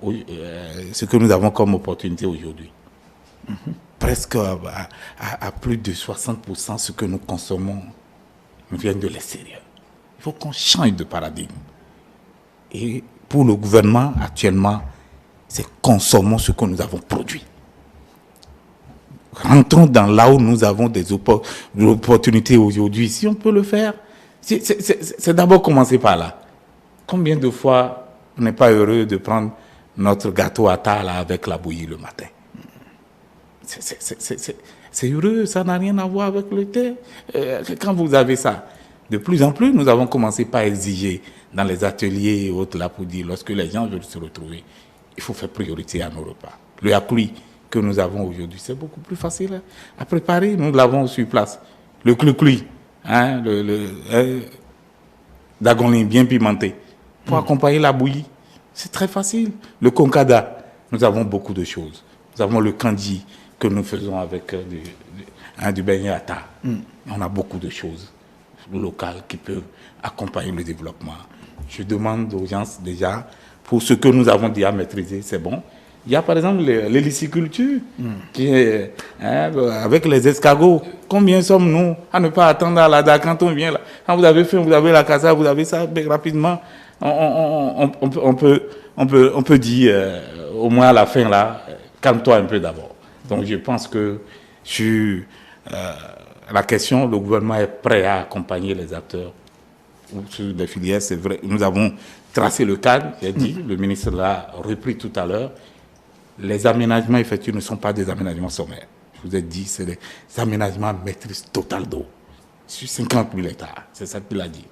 ce que nous avons comme opportunité aujourd'hui. Presque à plus de 60%, ce que nous consommons vient de l'extérieur. Il faut qu'on change de paradigme. Et pour le gouvernement, actuellement, c'est consommons ce que nous avons produit. Rentrons dans là où nous avons des opportunités aujourd'hui. Si on peut le faire, c'est d'abord commencer par là. Combien de fois on n'est pas heureux de prendre notre gâteau à table avec la bouillie le matin? C'est heureux, ça n'a rien à voir avec le thé. Quand vous avez ça, de plus en plus, nous avons commencé par exiger dans les ateliers et autres là pour dire, lorsque les gens veulent se retrouver, il faut faire priorité à nos repas. Le yakuli que nous avons aujourd'hui, c'est beaucoup plus facile à préparer. Nous l'avons sur place. Le clucli, hein, d'agonline bien pimenté, pour accompagner la bouillie. C'est très facile. Le konkada, nous avons beaucoup de choses. Nous avons le kandi que nous faisons avec du beignet à ta. On a beaucoup de choses locales qui peuvent accompagner le développement. Je demande aux gens déjà, pour ce que nous avons déjà maîtrisé, c'est bon. Il y a par exemple l'héliciculture, qui est avec les escargots. Combien sommes-nous à ne pas attendre à la DA quand on vient là? Quand vous avez faim, vous avez la casa, vous avez ça, rapidement, on peut dire, au moins à la fin là, calme-toi un peu d'abord. Donc je pense que sur la question, le gouvernement est prêt à accompagner les acteurs sur les filières, c'est vrai. Nous avons tracé le cadre, j'ai dit, le ministre l'a repris tout à l'heure. Les aménagements effectués ne sont pas des aménagements sommaires. Je vous ai dit, c'est des aménagements à maîtrise totale d'eau. Sur 50 000 hectares, c'est ça qu'il a dit.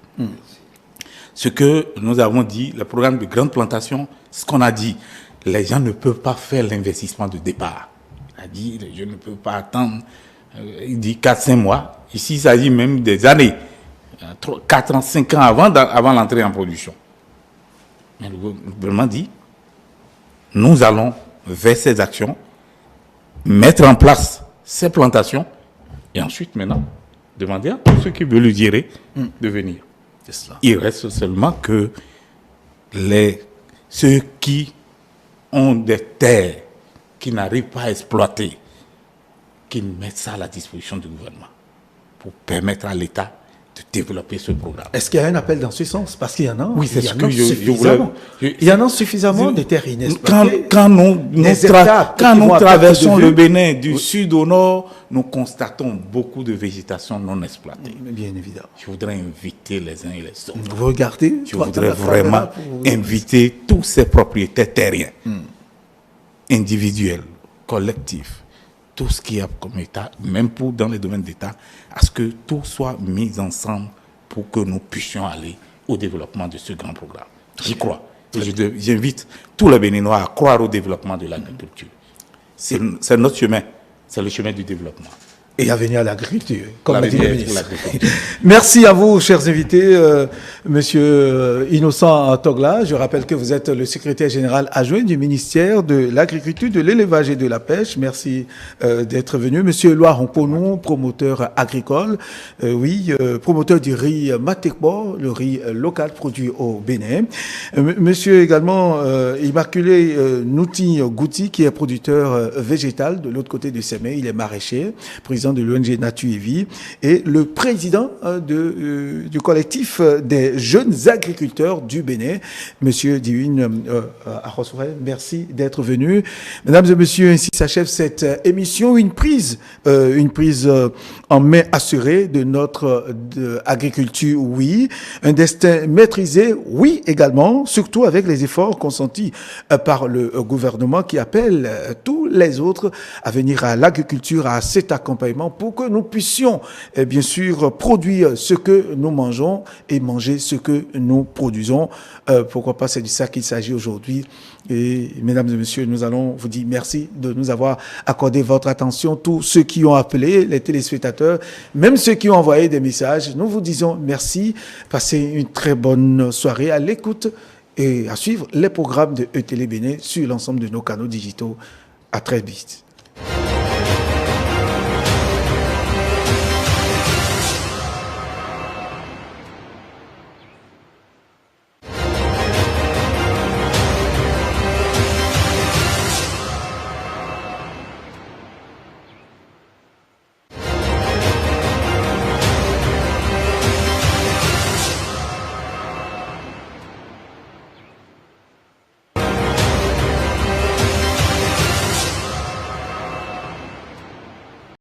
Ce que nous avons dit, le programme de grande plantation, ce qu'on a dit, les gens ne peuvent pas faire l'investissement de départ. Il a dit, les gens ne peuvent pas attendre, il dit 4-5 mois. Ici, il s'agit même des années, 4 ans, 5 ans avant l'entrée en production. Mais le gouvernement dit, nous allons vers ces actions, mettre en place ces plantations, et ensuite, maintenant, demander à tous ceux qui veulent le gérer de venir. Il reste seulement que ceux qui ont des terres qui n'arrivent pas à exploiter, qui mettent ça à la disposition du gouvernement pour permettre à l'État de développer ce programme. Est-ce qu'il y a un appel dans ce sens? Parce qu'il y en a. Oui, c'est ce que je voulais. Il y en a suffisamment de terres inexploitées. Quand nous traversons le Bénin du sud au nord, nous constatons beaucoup de végétation non exploitée. Bien évidemment. Je voudrais inviter les uns et les autres. Vous regardez? Je voudrais vraiment inviter tous ces propriétaires terriens, individuels, collectifs, tout ce qu'il y a comme État, même pour dans les domaines d'État, à ce que tout soit mis ensemble pour que nous puissions aller au développement de ce grand programme. J'y crois. J'invite tous les Béninois à croire au développement de l'agriculture. C'est notre chemin, c'est le chemin du développement. Et à venir à l'agriculture, comme l'a dit le ministre. L'agriculture. Merci à vous, chers invités. Monsieur Innocent Togla, je rappelle que vous êtes le secrétaire général adjoint du ministère de l'Agriculture, de l'Élevage et de la Pêche. Merci d'être venu. Monsieur Éloi Romponou, promoteur agricole, promoteur du riz Matekbo, le riz local produit au Bénin. Monsieur également Immaculé Nouti Gouti, qui est producteur végétal de l'autre côté du Sémé. Il est maraîcher, président de l'ONG Nature et Vie, et le président du collectif des jeunes agriculteurs du Bénin, Monsieur Diwin Arosouret. Merci d'être venu. Mesdames et messieurs, ainsi s'achève cette émission, une prise en main assurée de notre agriculture, oui, un destin maîtrisé, oui également, surtout avec les efforts consentis par le gouvernement qui appelle tous les autres à venir à l'agriculture, à cet accompagnement pour que nous puissions bien sûr produire ce que nous mangeons et manger ce que nous produisons. Pourquoi pas, c'est de ça qu'il s'agit aujourd'hui. Et mesdames et messieurs, nous allons vous dire merci de nous avoir accordé votre attention. Tous ceux qui ont appelé, les téléspectateurs, même ceux qui ont envoyé des messages, nous vous disons merci. Passez une très bonne soirée à l'écoute et à suivre les programmes de ETélé Bénin sur l'ensemble de nos canaux digitaux. À très vite.